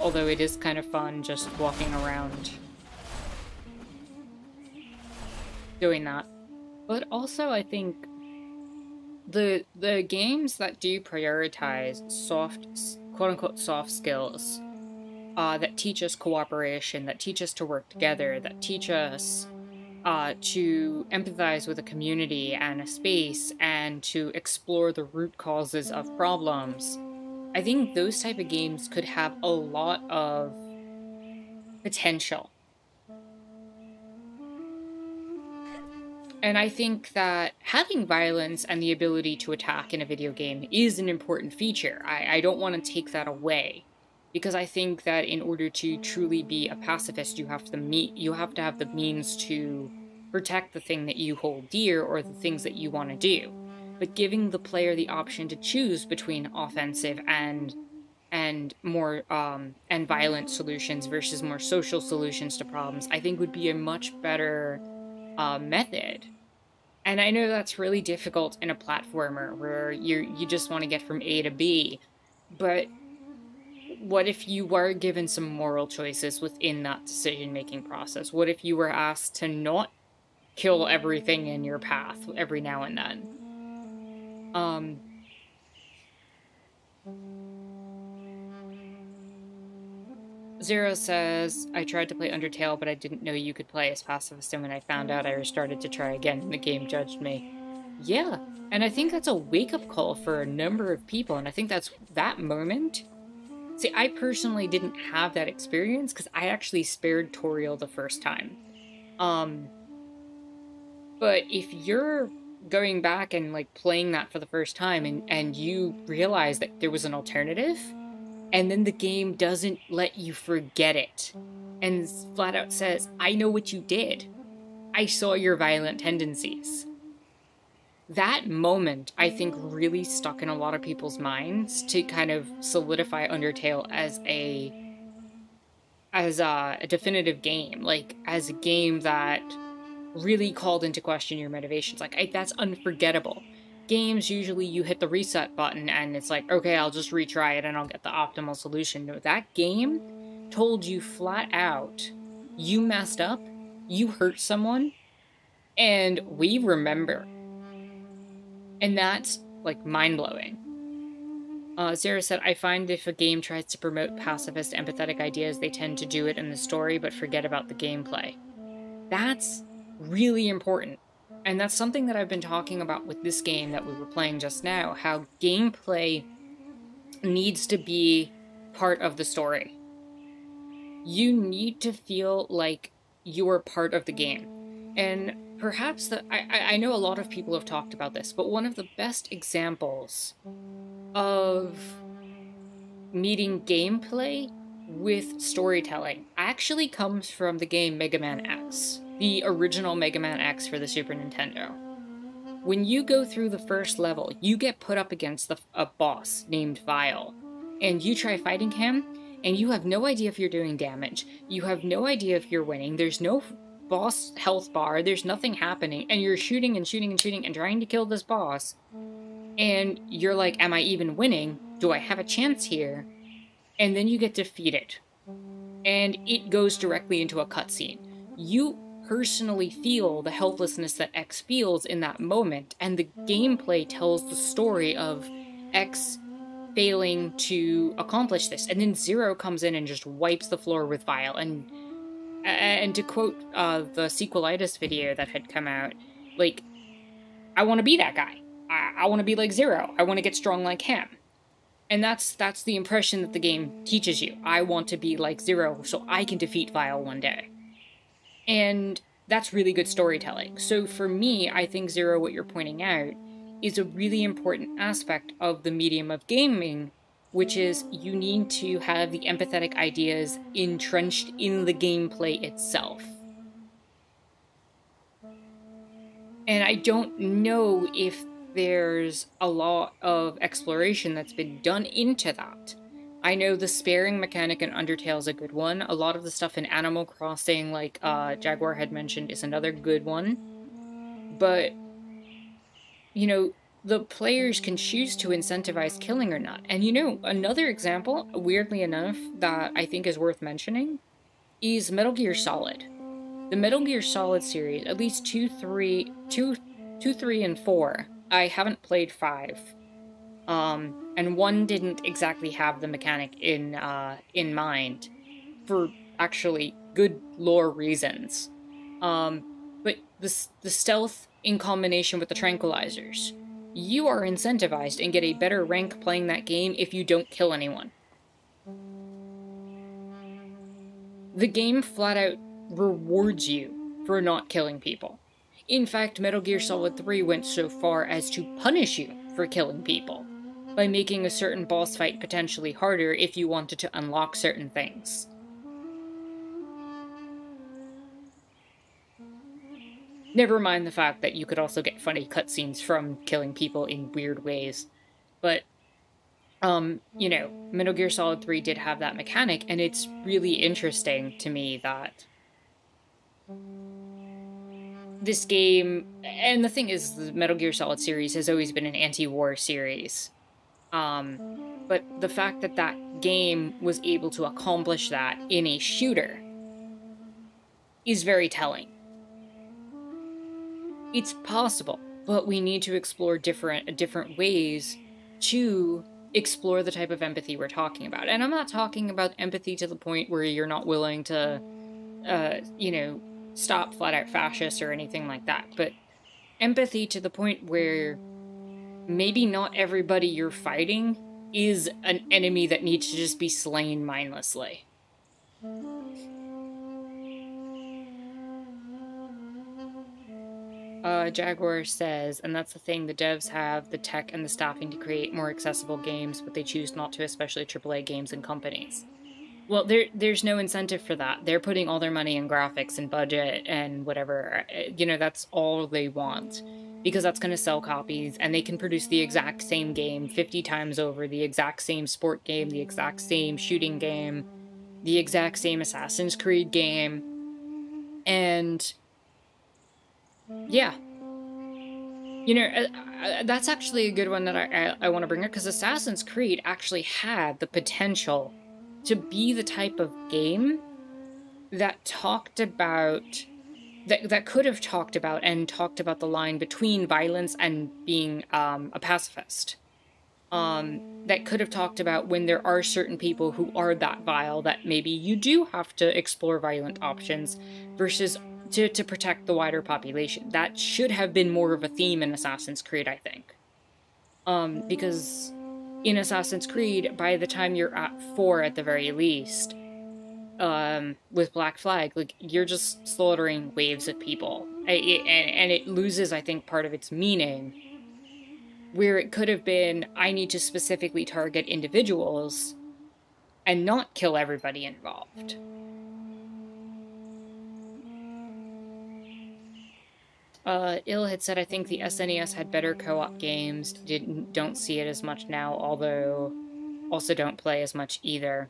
Although it is kind of fun just walking around doing that. But also I think the games that do prioritize soft, quote-unquote soft skills, that teach us cooperation, that teach us to work together, that teach us to empathize with a community and a space, and to explore the root causes of problems. I think those type of games could have a lot of potential. And I think that having violence and the ability to attack in a video game is an important feature. I don't want to take that away, because I think that in order to truly be a pacifist, you have to have the means to protect the thing that you hold dear or the things that you want to do. But giving the player the option to choose between offensive and more and violent solutions versus more social solutions to problems, I think would be a much better method. And I know that's really difficult in a platformer where you just want to get from A to B, but what if you were given some moral choices within that decision-making process? What if you were asked to not kill everything in your path every now and then? Zero says, I tried to play Undertale, but I didn't know you could play as pacifist, and when I found out, I restarted to try again, and the game judged me. Yeah, and I think that's a wake-up call for a number of people, and I think that's that moment. See, I personally didn't have that experience, because I actually spared Toriel the first time. But if you're going back and, like, playing that for the first time, and you realize that there was an alternative, and then the game doesn't let you forget it, and flat out says, I know what you did. I saw your violent tendencies. That moment, I think, really stuck in a lot of people's minds to kind of solidify Undertale as a definitive game, like, as a game that really called into question your motivations. Like, that's unforgettable. Games, usually you hit the reset button and it's like, okay, I'll just retry it and I'll get the optimal solution. No, that game told you flat out, you messed up, you hurt someone, and we remember. And that's, like, mind-blowing. Zara said, I find if a game tries to promote pacifist, empathetic ideas, they tend to do it in the story but forget about the gameplay. That's really important. And that's something that I've been talking about with this game that we were playing just now, how gameplay needs to be part of the story. You need to feel like you're part of the game. And perhaps I know a lot of people have talked about this, but one of the best examples of meeting gameplay with storytelling actually comes from the game Mega Man X. The original Mega Man X for the Super Nintendo. When you go through the first level, you get put up against a boss named Vile, and you try fighting him, and you have no idea if you're doing damage, you have no idea if you're winning, there's no boss health bar, there's nothing happening, and you're shooting and shooting and shooting and trying to kill this boss, and you're like, am I even winning? Do I have a chance here? And then you get defeated, and it goes directly into a cutscene. You personally feel the helplessness that X feels in that moment, and the gameplay tells the story of X failing to accomplish this, and then Zero comes in and just wipes the floor with Vile. And to quote the Sequelitis video that had come out, like, I want to be that guy. I want to be like Zero. I want to get strong like him. And that's the impression that the game teaches you. I want to be like Zero so I can defeat Vile one day. And that's really good storytelling. So for me, I think Zero, what you're pointing out, is a really important aspect of the medium of gaming, which is you need to have the empathetic ideas entrenched in the gameplay itself. And I don't know if there's a lot of exploration that's been done into that. I know the sparing mechanic in Undertale is a good one. A lot of the stuff in Animal Crossing, like Jaguar had mentioned, is another good one. But, you know, the players can choose to incentivize killing or not. And, you know, another example, weirdly enough, that I think is worth mentioning is Metal Gear Solid. The Metal Gear Solid series, at least 2, 3, 3, and 4. I haven't played 5. And 1 didn't exactly have the mechanic in mind for actually good lore reasons. But the stealth in combination with the tranquilizers. You are incentivized and get a better rank playing that game if you don't kill anyone. The game flat out rewards you for not killing people. In fact, Metal Gear Solid 3 went so far as to punish you for killing people, by making a certain boss fight potentially harder if you wanted to unlock certain things. Never mind the fact that you could also get funny cutscenes from killing people in weird ways. But, you know, Metal Gear Solid 3 did have that mechanic, and it's really interesting to me that this game, and the thing is, the Metal Gear Solid series has always been an anti-war series. But the fact that that game was able to accomplish that in a shooter is very telling. It's possible, but we need to explore different ways to explore the type of empathy we're talking about. And I'm not talking about empathy to the point where you're not willing to, you know, stop flat-out fascists or anything like that, but empathy to the point where maybe not everybody you're fighting is an enemy that needs to just be slain mindlessly. Jaguar says, and that's the thing, the devs have the tech and the staffing to create more accessible games, but they choose not to, especially AAA games and companies. Well, there's no incentive for that. They're putting all their money in graphics and budget and whatever. You know, that's all they want. Because that's going to sell copies, and they can produce the exact same game 50 times over, the exact same sport game, the exact same shooting game, the exact same Assassin's Creed game. And yeah. You know, that's actually a good one that I want to bring up, because Assassin's Creed actually had the potential to be the type of game that talked about, that could have talked about the line between violence and being a pacifist. That could have talked about when there are certain people who are that vile that maybe you do have to explore violent options versus to protect the wider population. That should have been more of a theme in Assassin's Creed, I think. Because in Assassin's Creed, by the time you're at 4 at the very least, with Black Flag, like, you're just slaughtering waves of people. And it loses, I think, part of its meaning, where it could have been, I need to specifically target individuals and not kill everybody involved. Ill had said, I think the SNES had better co-op games, don't see it as much now, although also don't play as much either.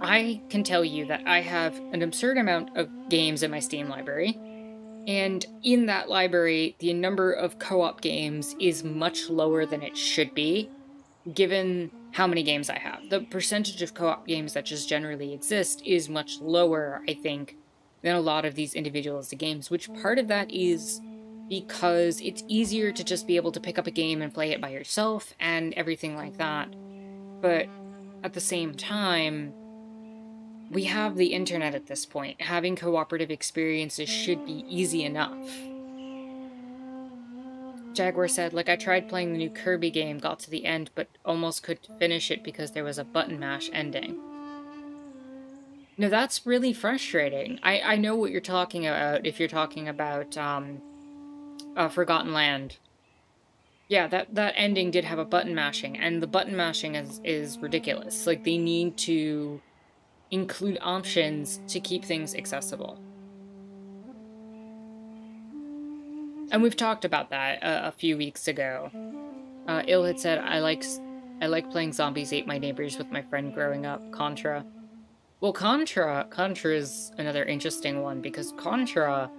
I can tell you that I have an absurd amount of games in my Steam library, and in that library, the number of co-op games is much lower than it should be, given how many games I have. The percentage of co-op games that just generally exist is much lower, I think, than a lot of these individualistic games, which part of that is because it's easier to just be able to pick up a game and play it by yourself and everything like that. But at the same time, we have the internet at this point. Having cooperative experiences should be easy enough. Jaguar said, like, I tried playing the new Kirby game, got to the end, but almost could finish it because there was a button mash ending. No, that's really frustrating. I know what you're talking about if you're talking about Forgotten Land. Yeah, that ending did have a button mashing, and the button mashing is ridiculous. Like, they need to include options to keep things accessible. And we've talked about that a few weeks ago. Il had said, I like playing Zombies Ate My Neighbors with my friend growing up, Contra. Well, Contra is another interesting one because Contra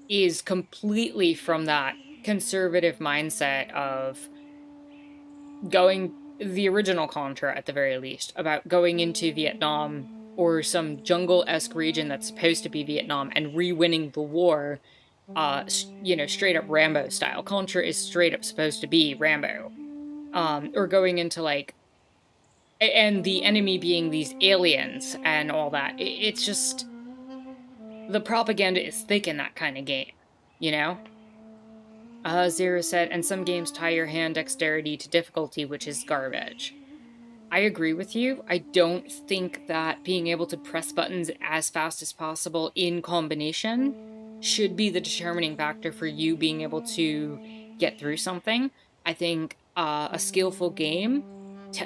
is completely from that conservative mindset of going the original Contra at the very least, about going into Vietnam or some jungle-esque region that's supposed to be Vietnam and re-winning the war, straight up Rambo style. Contra is straight up supposed to be Rambo. Or going into like and the enemy being these aliens and all that. It's just the propaganda is thick in that kind of game, you know? Zero said, and some games tie your hand dexterity to difficulty, which is garbage. I agree with you. I don't think that being able to press buttons as fast as possible in combination should be the determining factor for you being able to get through something. I think a skillful game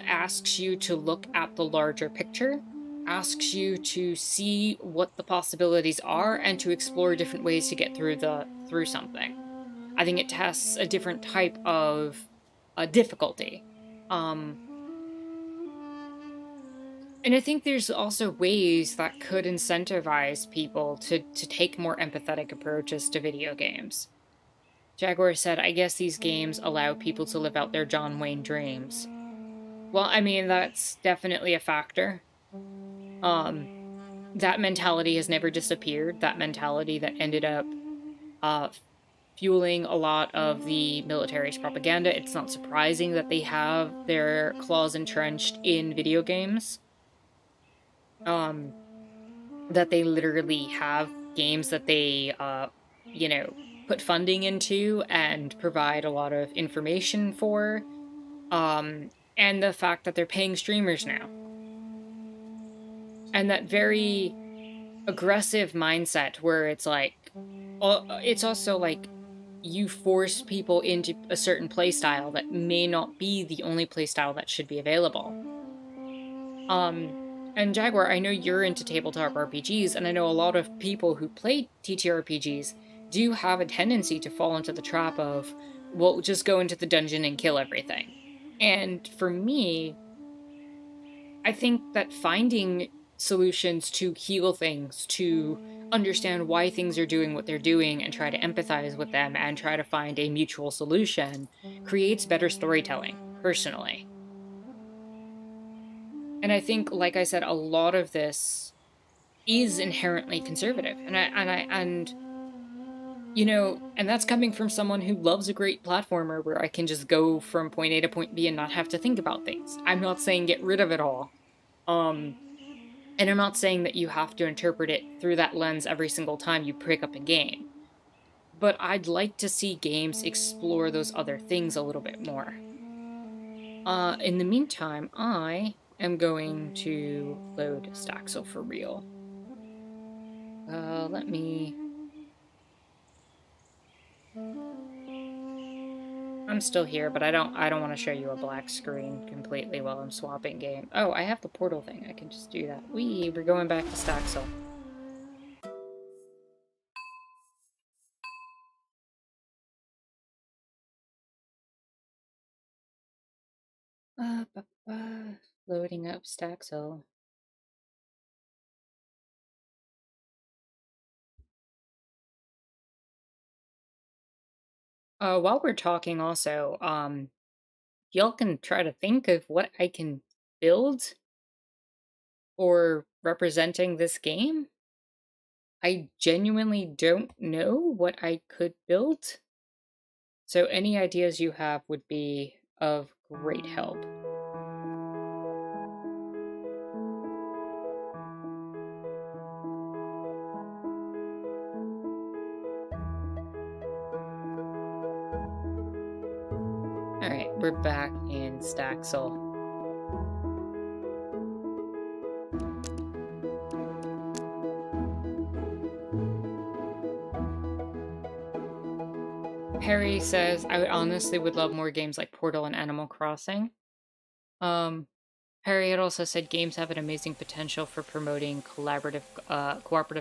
asks you to look at the larger picture, asks you to see what the possibilities are, and to explore different ways to get through something. I think it tests a different type of difficulty. Um, and I think there's also ways that could incentivize people to take more empathetic approaches to video games. Jaguar said, I guess these games allow people to live out their John Wayne dreams. Well, I mean, that's definitely a factor. That mentality has never disappeared. That mentality that ended up uh, fueling a lot of the military's propaganda. It's not surprising that they have their claws entrenched in video games. That they literally have games that they, put funding into and provide a lot of information for. And the fact that they're paying streamers now. And that very aggressive mindset where it's like, it's also like you force people into a certain playstyle that may not be the only playstyle that should be available. And Jaguar, I know you're into tabletop RPGs, and I know a lot of people who play TTRPGs do have a tendency to fall into the trap of, well, just go into the dungeon and kill everything. And for me, I think that finding solutions to heal things, to understand why things are doing what they're doing and try to empathize with them and try to find a mutual solution creates better storytelling, personally. And I think, like I said, a lot of this is inherently conservative. And that's coming from someone who loves a great platformer where I can just go from point A to point B and not have to think about things. I'm not saying get rid of it all. And I'm not saying that you have to interpret it through that lens every single time you pick up a game. But I'd like to see games explore those other things a little bit more. In the meantime, I am going to load Staxel for real. Let me... I'm still here, but I don't want to show you a black screen completely while I'm swapping game. Oh, I have the portal thing. I can just do that. We're going back to Staxel. Loading up Staxel. While we're talking also, y'all can try to think of what I can build or representing this game. I genuinely don't know what I could build. So any ideas you have would be of great help. we're back in Staxel. Perry says, I honestly would love more games like Portal and Animal Crossing. Perry had also said games have an amazing potential for promoting cooperative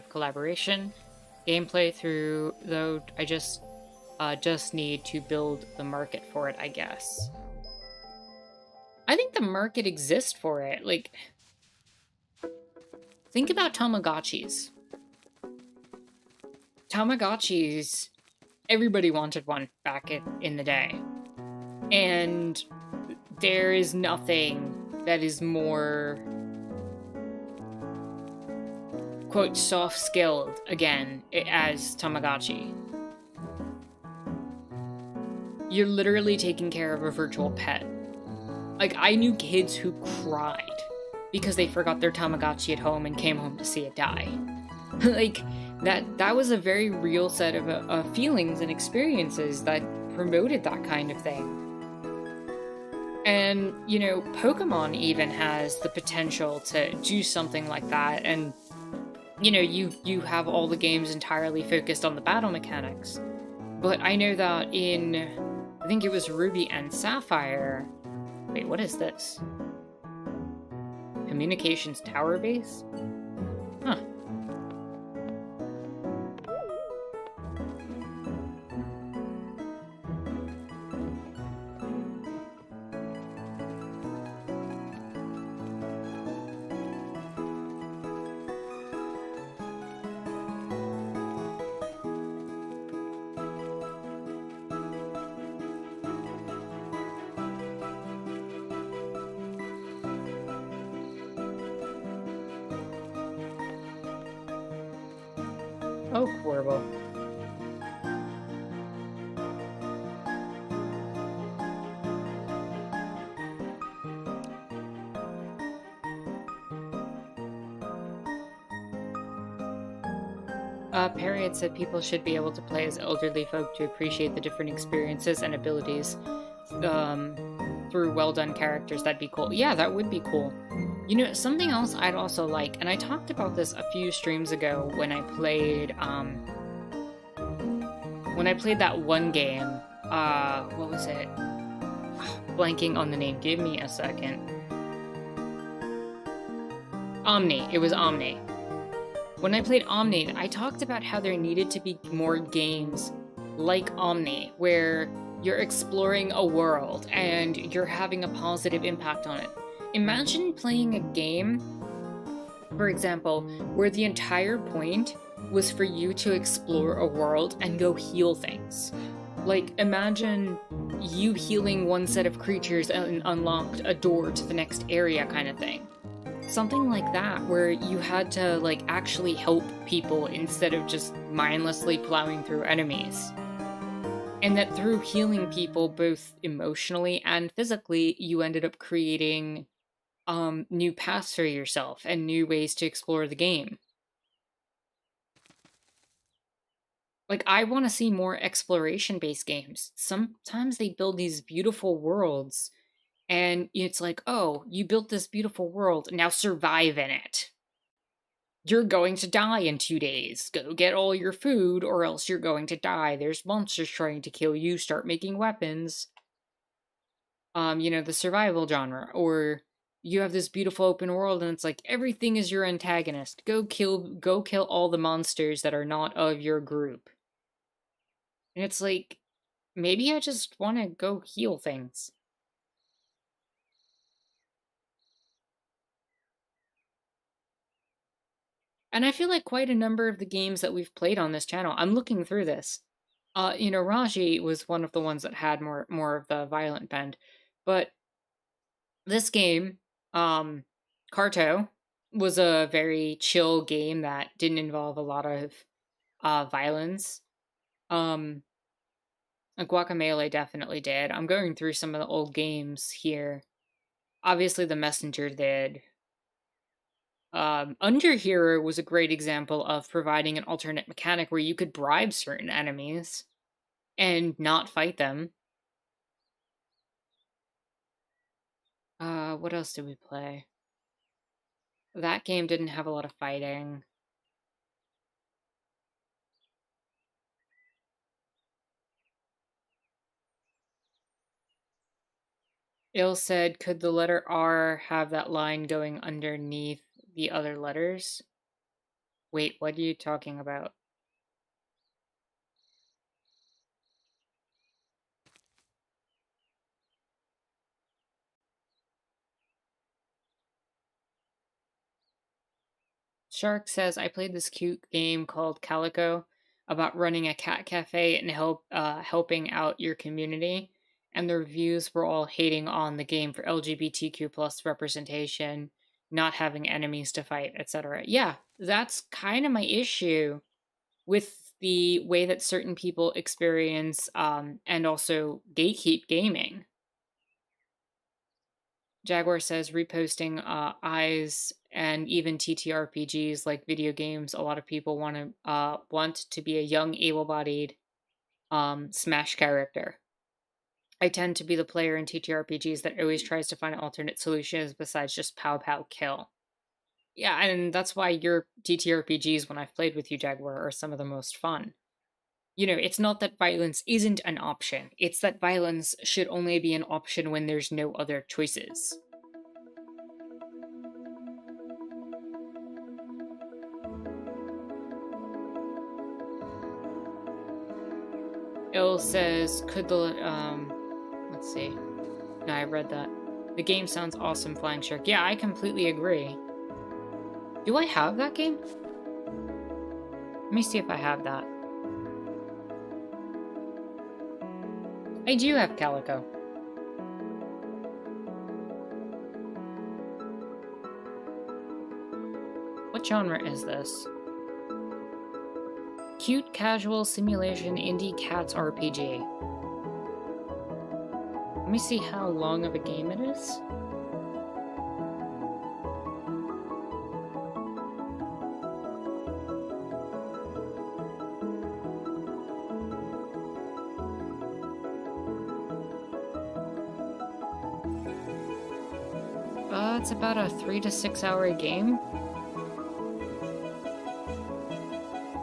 collaboration. Gameplay through, though, I just need to build the market for it, I guess. I think the market exists for it. Like, think about Tamagotchis. Tamagotchis, everybody wanted one back in the day. And there is nothing that is more, quote, soft-skilled, again, as Tamagotchi. You're literally taking care of a virtual pet. Like, I knew kids who cried because they forgot their Tamagotchi at home and came home to see it die. Like, that was a very real set of feelings and experiences that promoted that kind of thing. And, you know, Pokemon even has the potential to do something like that. And, you know, you have all the games entirely focused on the battle mechanics. But I know that in, I think it was Ruby and Sapphire. Wait, what is this? Communications tower base? Huh. Oh, horrible. Perry had said people should be able to play as elderly folk to appreciate the different experiences and abilities through well-done characters. That'd be cool. Yeah, that would be cool. You know, something else I'd also like, and I talked about this a few streams ago when I played that one game, what was it? Blanking on the name. Give me a second. Omni. It was Omni. When I played Omni, I talked about how there needed to be more games like Omni, where you're exploring a world and you're having a positive impact on it. Imagine playing a game, for example, where the entire point was for you to explore a world and go heal things. Like, imagine you healing one set of creatures and unlocked a door to the next area kind of thing. Something like that, where you had to, like, actually help people instead of just mindlessly plowing through enemies. And that through healing people, both emotionally and physically, you ended up creating new paths for yourself and new ways to explore the game. Like, I want to see more exploration-based games. Sometimes they build these beautiful worlds, and it's like, oh, you built this beautiful world, now survive in it. You're going to die in 2 days. Go get all your food, or else you're going to die. There's monsters trying to kill you. Start making weapons. You know, the survival genre. Or you have this beautiful open world, and it's like, everything is your antagonist. Go kill all the monsters that are not of your group. And it's like, maybe I just want to go heal things. And I feel like quite a number of the games that we've played on this channel, I'm looking through this. You know, Raji was one of the ones that had more of the violent bend. But this game, Carto, was a very chill game that didn't involve a lot of violence. Guacamelee definitely did. I'm going through some of the old games here. Obviously, The Messenger did. Underhero was a great example of providing an alternate mechanic where you could bribe certain enemies and not fight them. What else did we play? That game didn't have a lot of fighting. Il said, could the letter R have that line going underneath the other letters? Wait, what are you talking about? Shark says, I played this cute game called Calico about running a cat cafe and helping out your community. And the reviews were all hating on the game for LGBTQ plus representation, not having enemies to fight, etc. Yeah, that's kind of my issue with the way that certain people experience and also gatekeep gaming. Jaguar says reposting eyes and even TTRPGs like video games. A lot of people want to be a young, able-bodied Smash character. I tend to be the player in TTRPGs that always tries to find alternate solutions besides just pow pow kill. Yeah, and that's why your TTRPGs, when I've played with you, Jaguar, are some of the most fun. You know, it's not that violence isn't an option. It's that violence should only be an option when there's no other choices. Il says, could the, let's see. No, I read that. The game sounds awesome, Flying Shark. Yeah, I completely agree. Do I have that game? Let me see if I have that. I do have Calico. What genre is this? Cute casual simulation indie cats RPG. Let me see how long of a game it is. It's about a 3 to 6 hour game.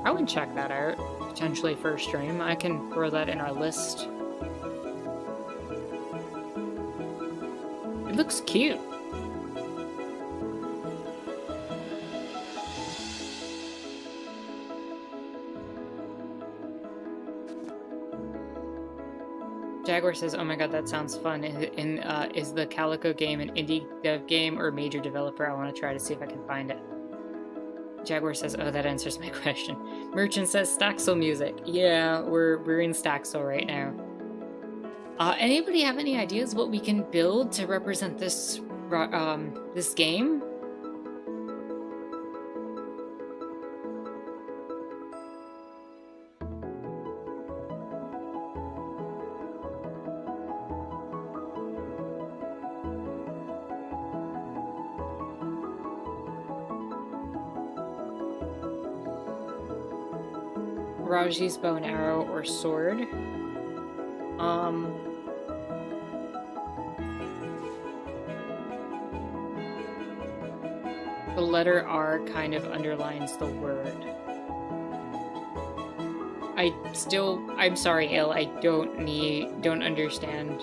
I would check that out, potentially for a stream. I can throw that in our list. It looks cute. Jaguar says, oh my god, that sounds fun. Is the Calico game an indie dev game or major developer? I want to try to see if I can find it. Jaguar says, oh, that answers my question. Merchant says, Staxel music. Yeah, we're in Staxel right now. Anybody have any ideas what we can build to represent this this game? Raji's bow and arrow or sword. The letter R kind of underlines the word. I'm sorry, Il, I don't understand.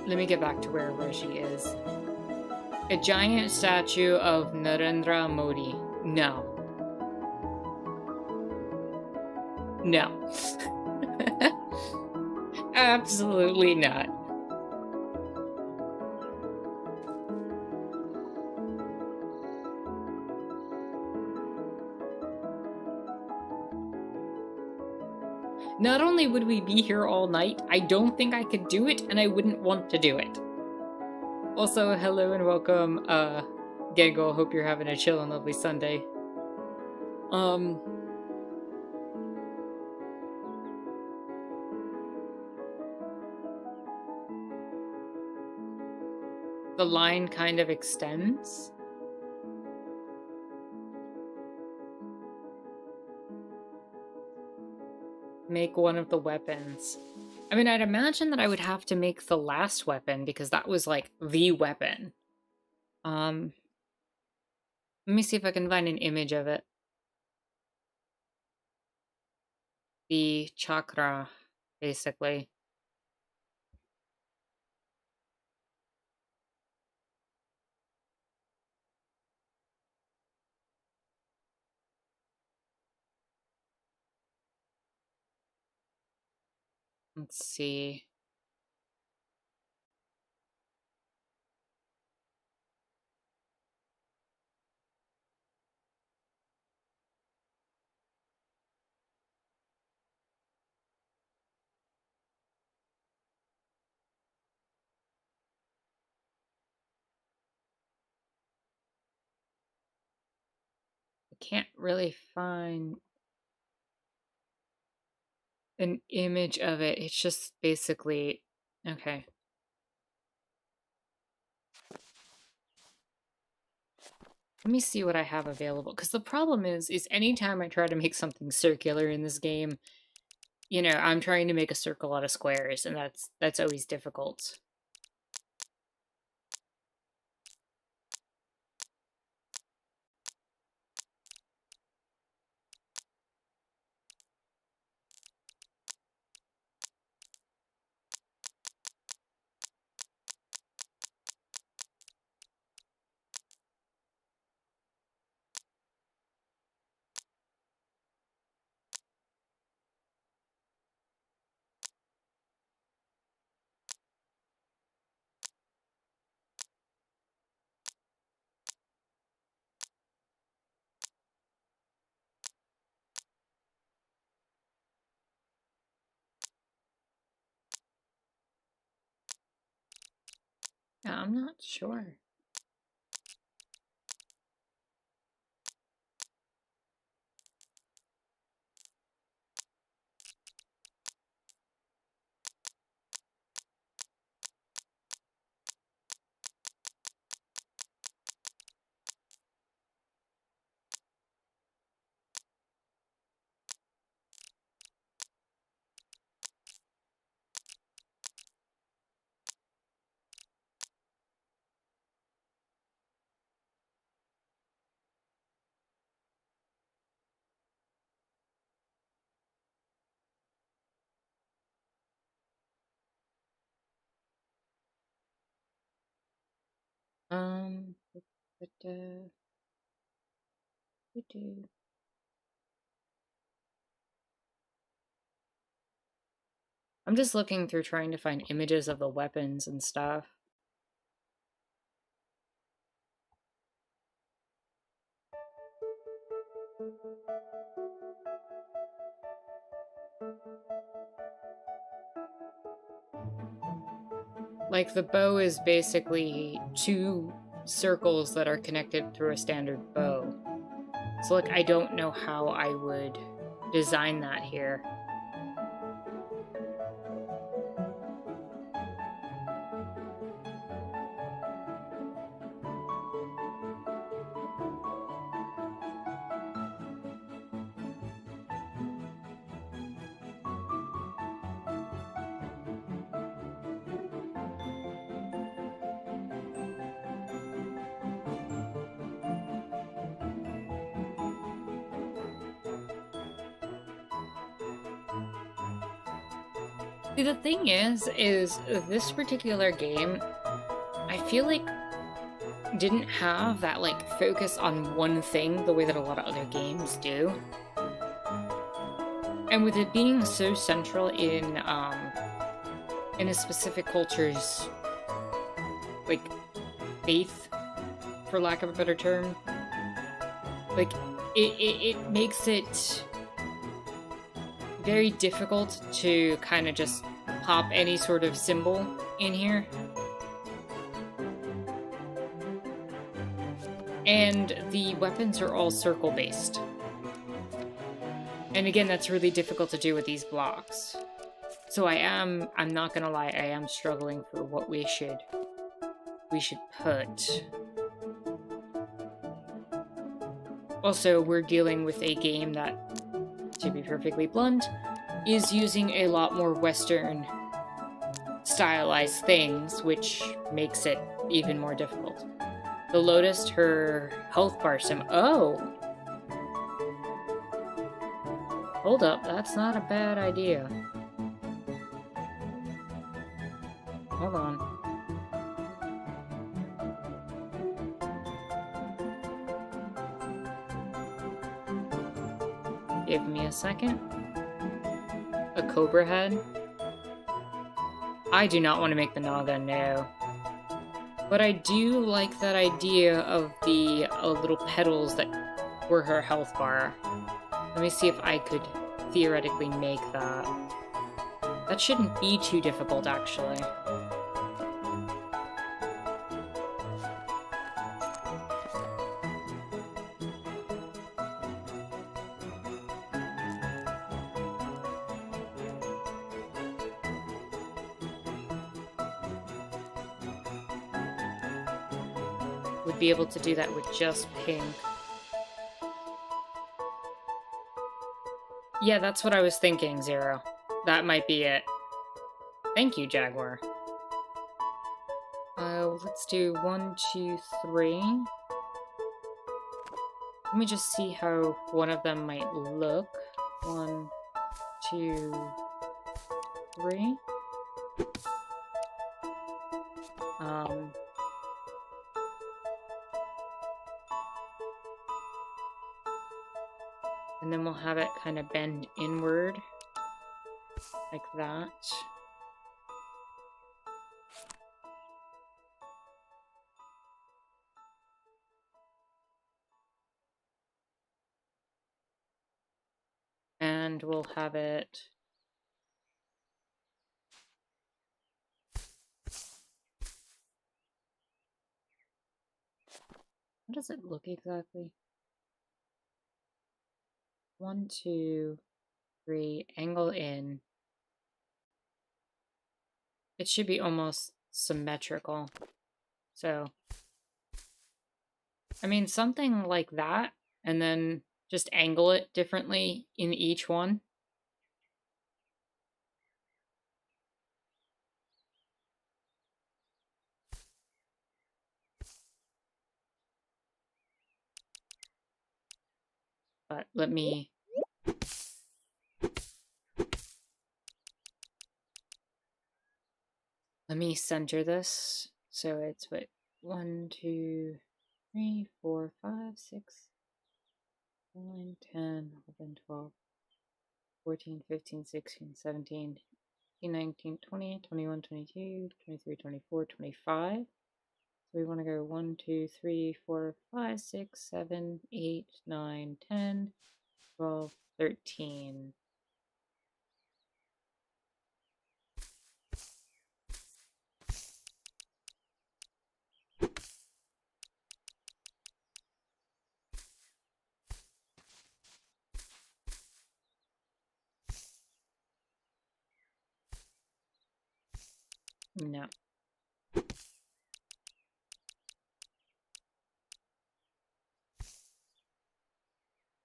Let me get back to where Raji is. A giant statue of Narendra Modi. No. No. Absolutely not. Not only would we be here all night, I don't think I could do it, and I wouldn't want to do it. Also, hello and welcome, Gangle. Hope you're having a chill and lovely Sunday. The line kind of extends. Make one of the weapons. I mean, I'd imagine that I would have to make the last weapon because that was like the weapon. Let me see if I can find an image of it. The chakra, basically. Let's see. I can't really find an image of it. It's just basically okay. Let me see what I have available. Because the problem is anytime I try to make something circular in this game, you know, I'm trying to make a circle out of squares, and that's always difficult. Yeah, I'm not sure. But, do-do. I'm just looking through trying to find images of the weapons and stuff. Like, the bow is basically two circles that are connected through a standard bow. So, like, I don't know how I would design that here. See, the thing is this particular game, I feel like didn't have that, like, focus on one thing the way that a lot of other games do. And with it being so central in a specific culture's, like, faith, for lack of a better term, like, it makes it very difficult to kind of just pop any sort of symbol in here. And the weapons are all circle based. And again, that's really difficult to do with these blocks. So I'm not gonna lie, I am struggling for what we should put. Also, we're dealing with a game that, to be perfectly blunt, is using a lot more Western stylized things, which makes it even more difficult. The Lotus, her health bar sim. Oh! Hold up, that's not a bad idea. Hold on. Give me a second. A cobra head? I do not want to make the Naga, no. But I do like that idea of the little petals that were her health bar. Let me see if I could theoretically make that. That shouldn't be too difficult, actually. Would be able to do that with just pink. Yeah, that's what I was thinking, Zero. That might be it. Thank you, Jaguar. Let's do 1, 2, 3. Let me just see how one of them might look. 1, 2, 3. And then we'll have it kind of bend inward, like that. And we'll have it... How does it look exactly? 1, 2, 3, angle in. It should be almost symmetrical. So, I mean, something like that, and then just angle it differently in each one. But let me center this. So it's what, 1, 2, 3, 4, 5, 6, 9, 10, 11, 12, 14, 15, 16, 17, 18, 19, 20, 21, 22, 23, 24, 25. So we want to go 1, 2, 3, 4, 5, 6, 7, 8, 9, 10, 12, 13. No.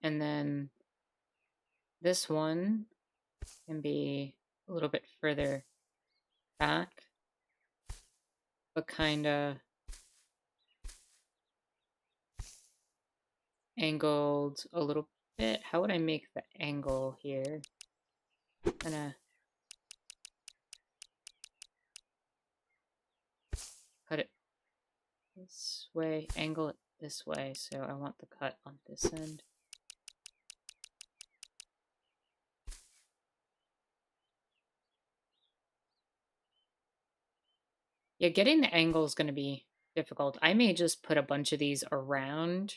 And then this one can be a little bit further back, but kind of angled a little bit. How would I make the angle here? Kind of cut it this way, angle it this way, so I want the cut on this end. Yeah, getting the angle is going to be difficult. I may just put a bunch of these around,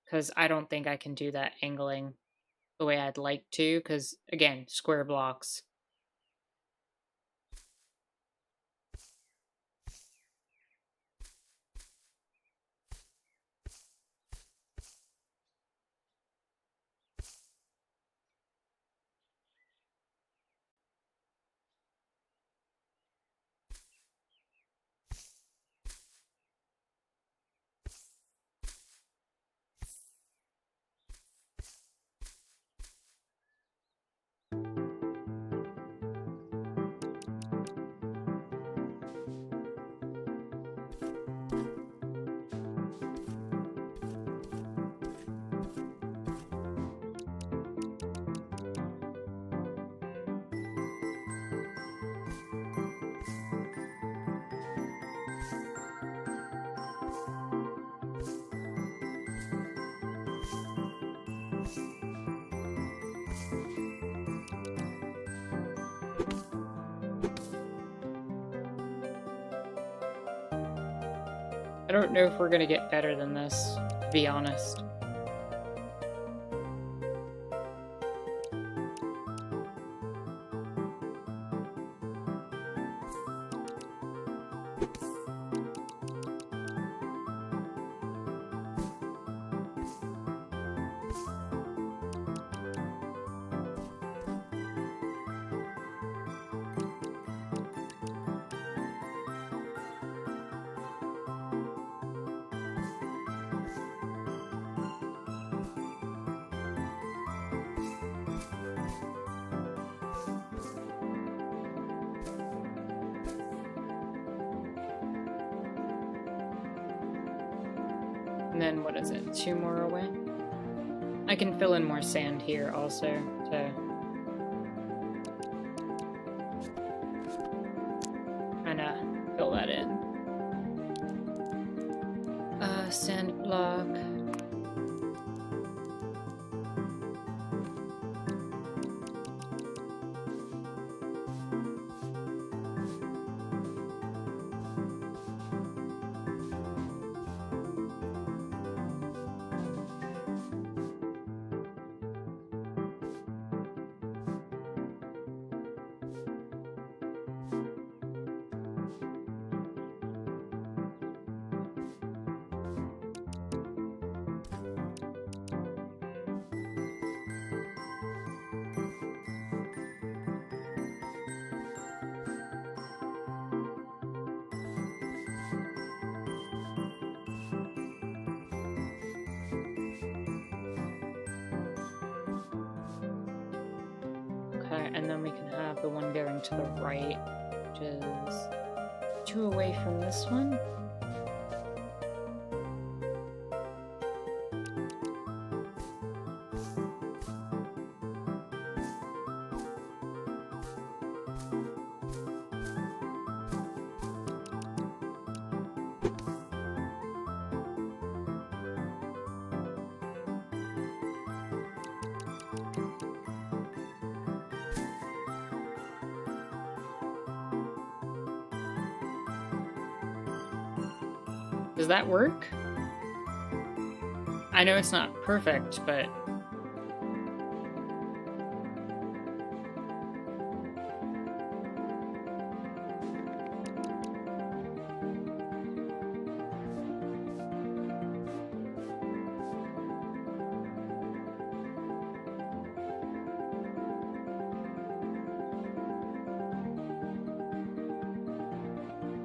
because I don't think I can do that angling the way I'd like to, because, again, square blocks. don't know if we're gonna get better than this, to be honest. And then, what is it? 2 more away? I can fill in more sand here also to kind of fill that in. Sand block. Okay, and then we can have the one going to the right, which is 2 away from this one. Does that work? I know it's not perfect, but...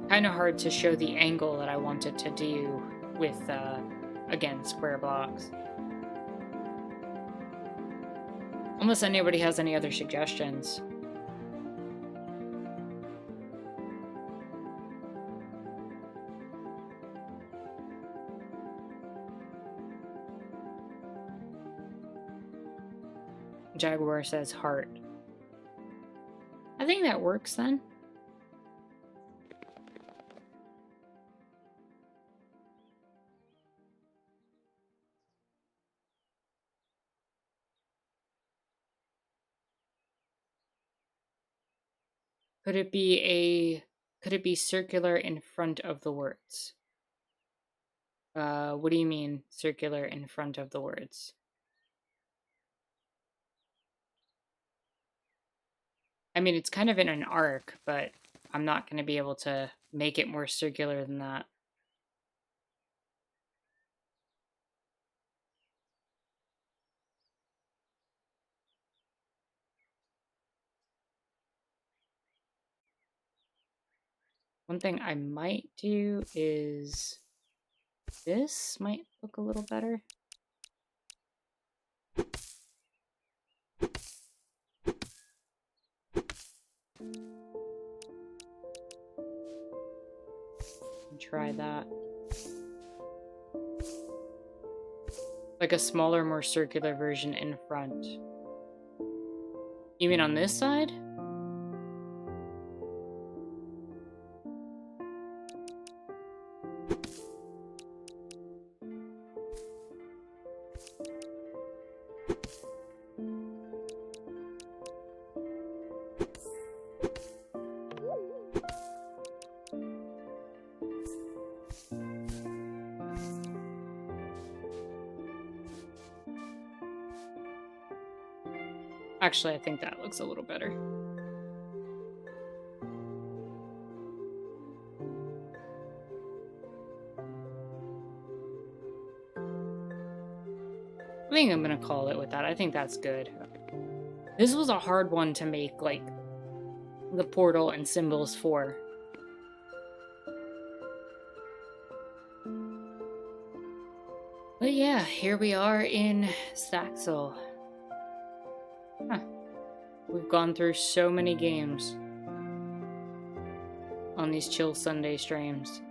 kind of hard to show the angle that I wanted to do with, again, square blocks. Unless anybody has any other suggestions. Jaguar says heart. I think that works then. Could it be circular in front of the words? What do you mean circular in front of the words? I mean, it's kind of in an arc, but I'm not going to be able to make it more circular than that. One thing I might do is this might look a little better. Try that. Like a smaller, more circular version in front. You mean on this side? Actually, I think that looks a little better. I think I'm gonna call it with that. I think that's good. This was a hard one to make, like, the portal and symbols for. But yeah, here we are in Staxel. Huh. We've gone through so many games on these Chill Sunday streams.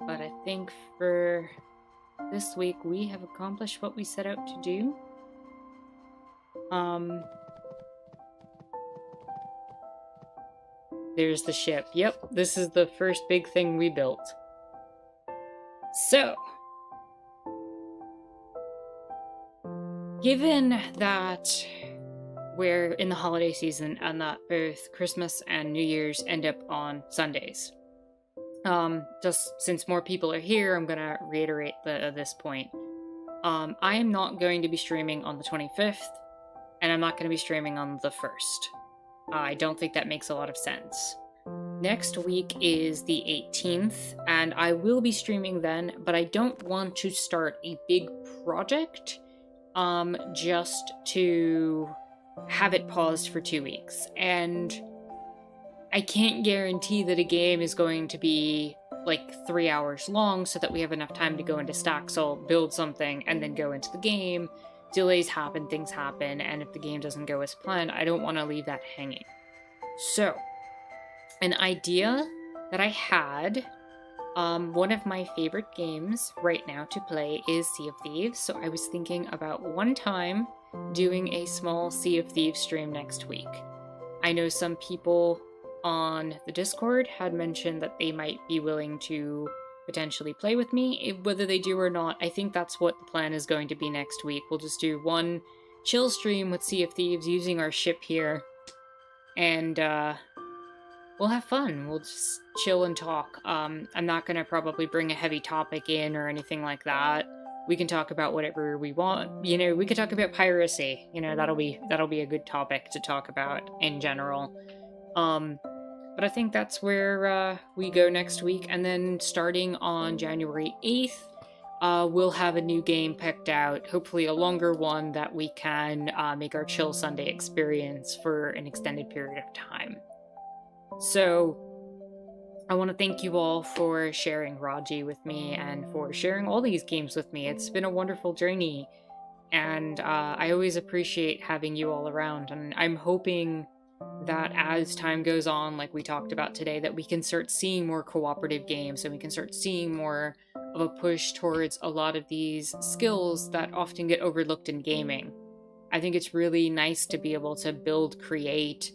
But I think for this week we have accomplished what we set out to do. There's the ship. Yep, this is the first big thing we built. So, given that we're in the holiday season and that both Christmas and New Year's end up on Sundays, just since more people are here, I'm gonna reiterate this point. I am not going to be streaming on the 25th, and I'm not going to be streaming on the 1st. I don't think that makes a lot of sense. Next week is the 18th, and I will be streaming then, but I don't want to start a big project, just to have it paused for 2 weeks. And I can't guarantee that a game is going to be like 3 hours long so that we have enough time to go into Staxel, build something, and then go into the game. Delays happen, things happen, and if the game doesn't go as planned, I don't want to leave that hanging. So, an idea that I had, one of my favorite games right now to play is Sea of Thieves, so I was thinking about one time doing a small Sea of Thieves stream next week. I know some people on the Discord had mentioned that they might be willing to potentially play with me. Whether they do or not, I think that's what the plan is going to be next week. We'll just do one chill stream with Sea of Thieves using our ship here, and we'll have fun. We'll just chill and talk. I'm not gonna probably bring a heavy topic in or anything like that. We can talk about whatever we want. You know, we could talk about piracy. You know, that'll be a good topic to talk about in general. But I think that's where we go next week, and then starting on January 8th, we'll have a new game picked out, hopefully a longer one that we can make our Chill Sunday experience for an extended period of time. So, I want to thank you all for sharing Raji with me and for sharing all these games with me. It's been a wonderful journey, and I always appreciate having you all around, and I'm hoping that as time goes on, like we talked about today, that we can start seeing more cooperative games and we can start seeing more of a push towards a lot of these skills that often get overlooked in gaming. I think it's really nice to be able to build, create,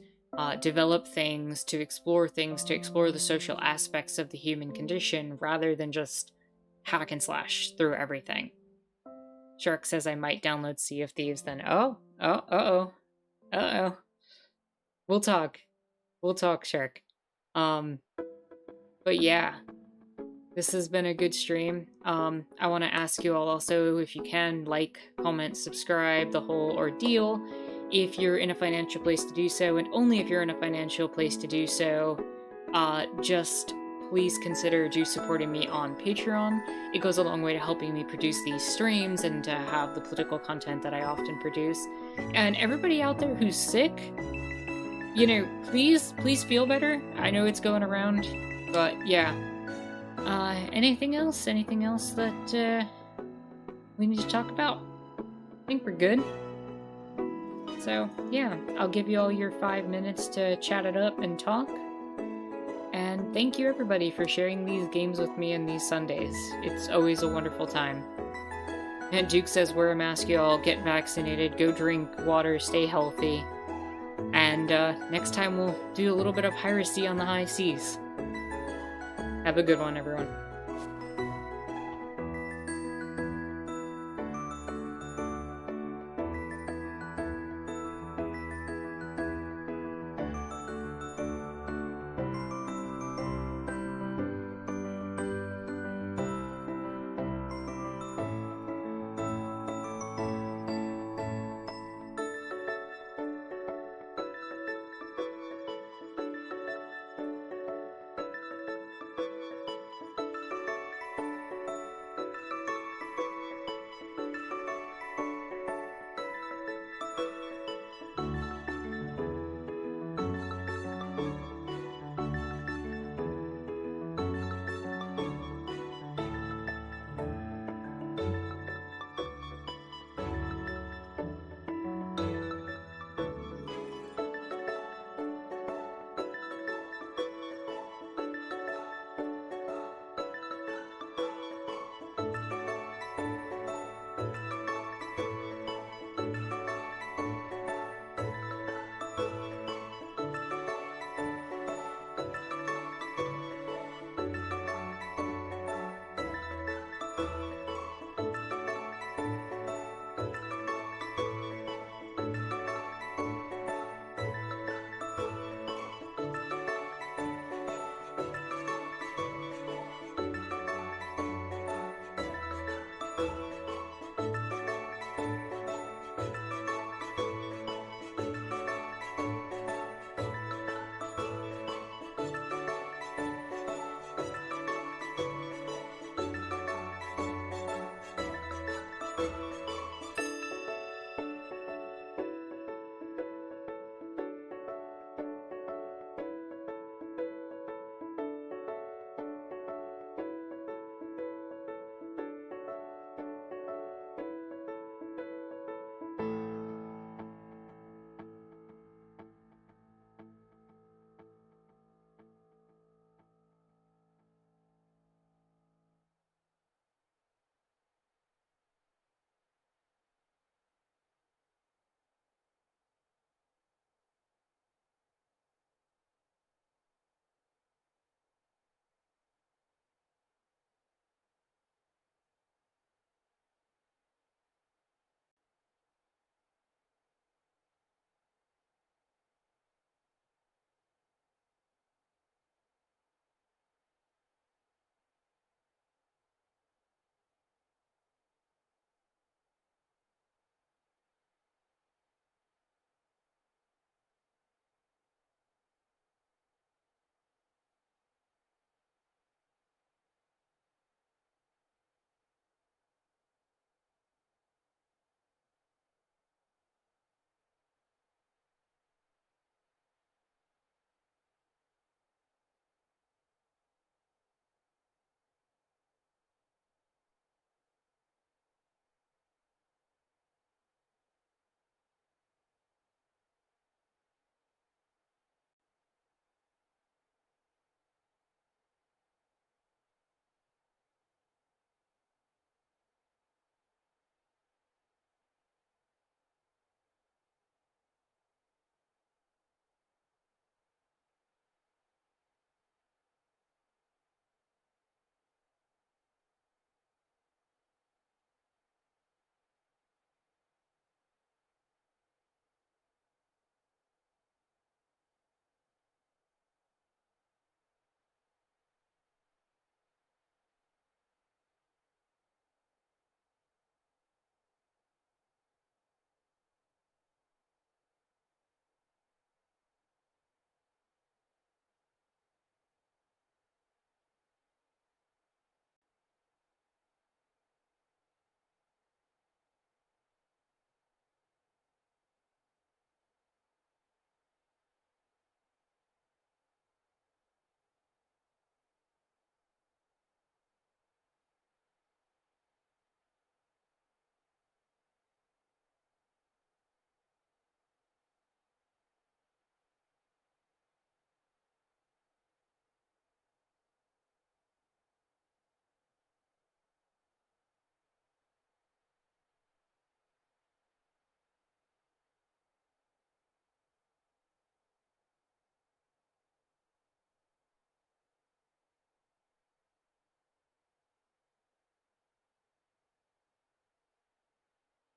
develop things, to explore the social aspects of the human condition rather than just hack and slash through everything. Shark says I might download Sea of Thieves then. Uh-oh. We'll talk, Shark. But yeah, this has been a good stream. I want to ask you all also, if you can, like, comment, subscribe, the whole ordeal. If you're in a financial place to do so, and only if you're in a financial place to do so, just please consider supporting me on Patreon. It goes a long way to helping me produce these streams and to have the political content that I often produce. And everybody out there who's sick, you know, please feel better. I know it's going around, but yeah. Anything else that we need to talk about? I think we're good. So yeah, I'll give you all your 5 minutes to chat it up and talk. And thank you everybody for sharing these games with me on these Sundays. It's always a wonderful time. And Duke says wear a mask, y'all, get vaccinated, go drink water, stay healthy. And next time we'll do a little bit of piracy on the high seas. Have a good one, everyone.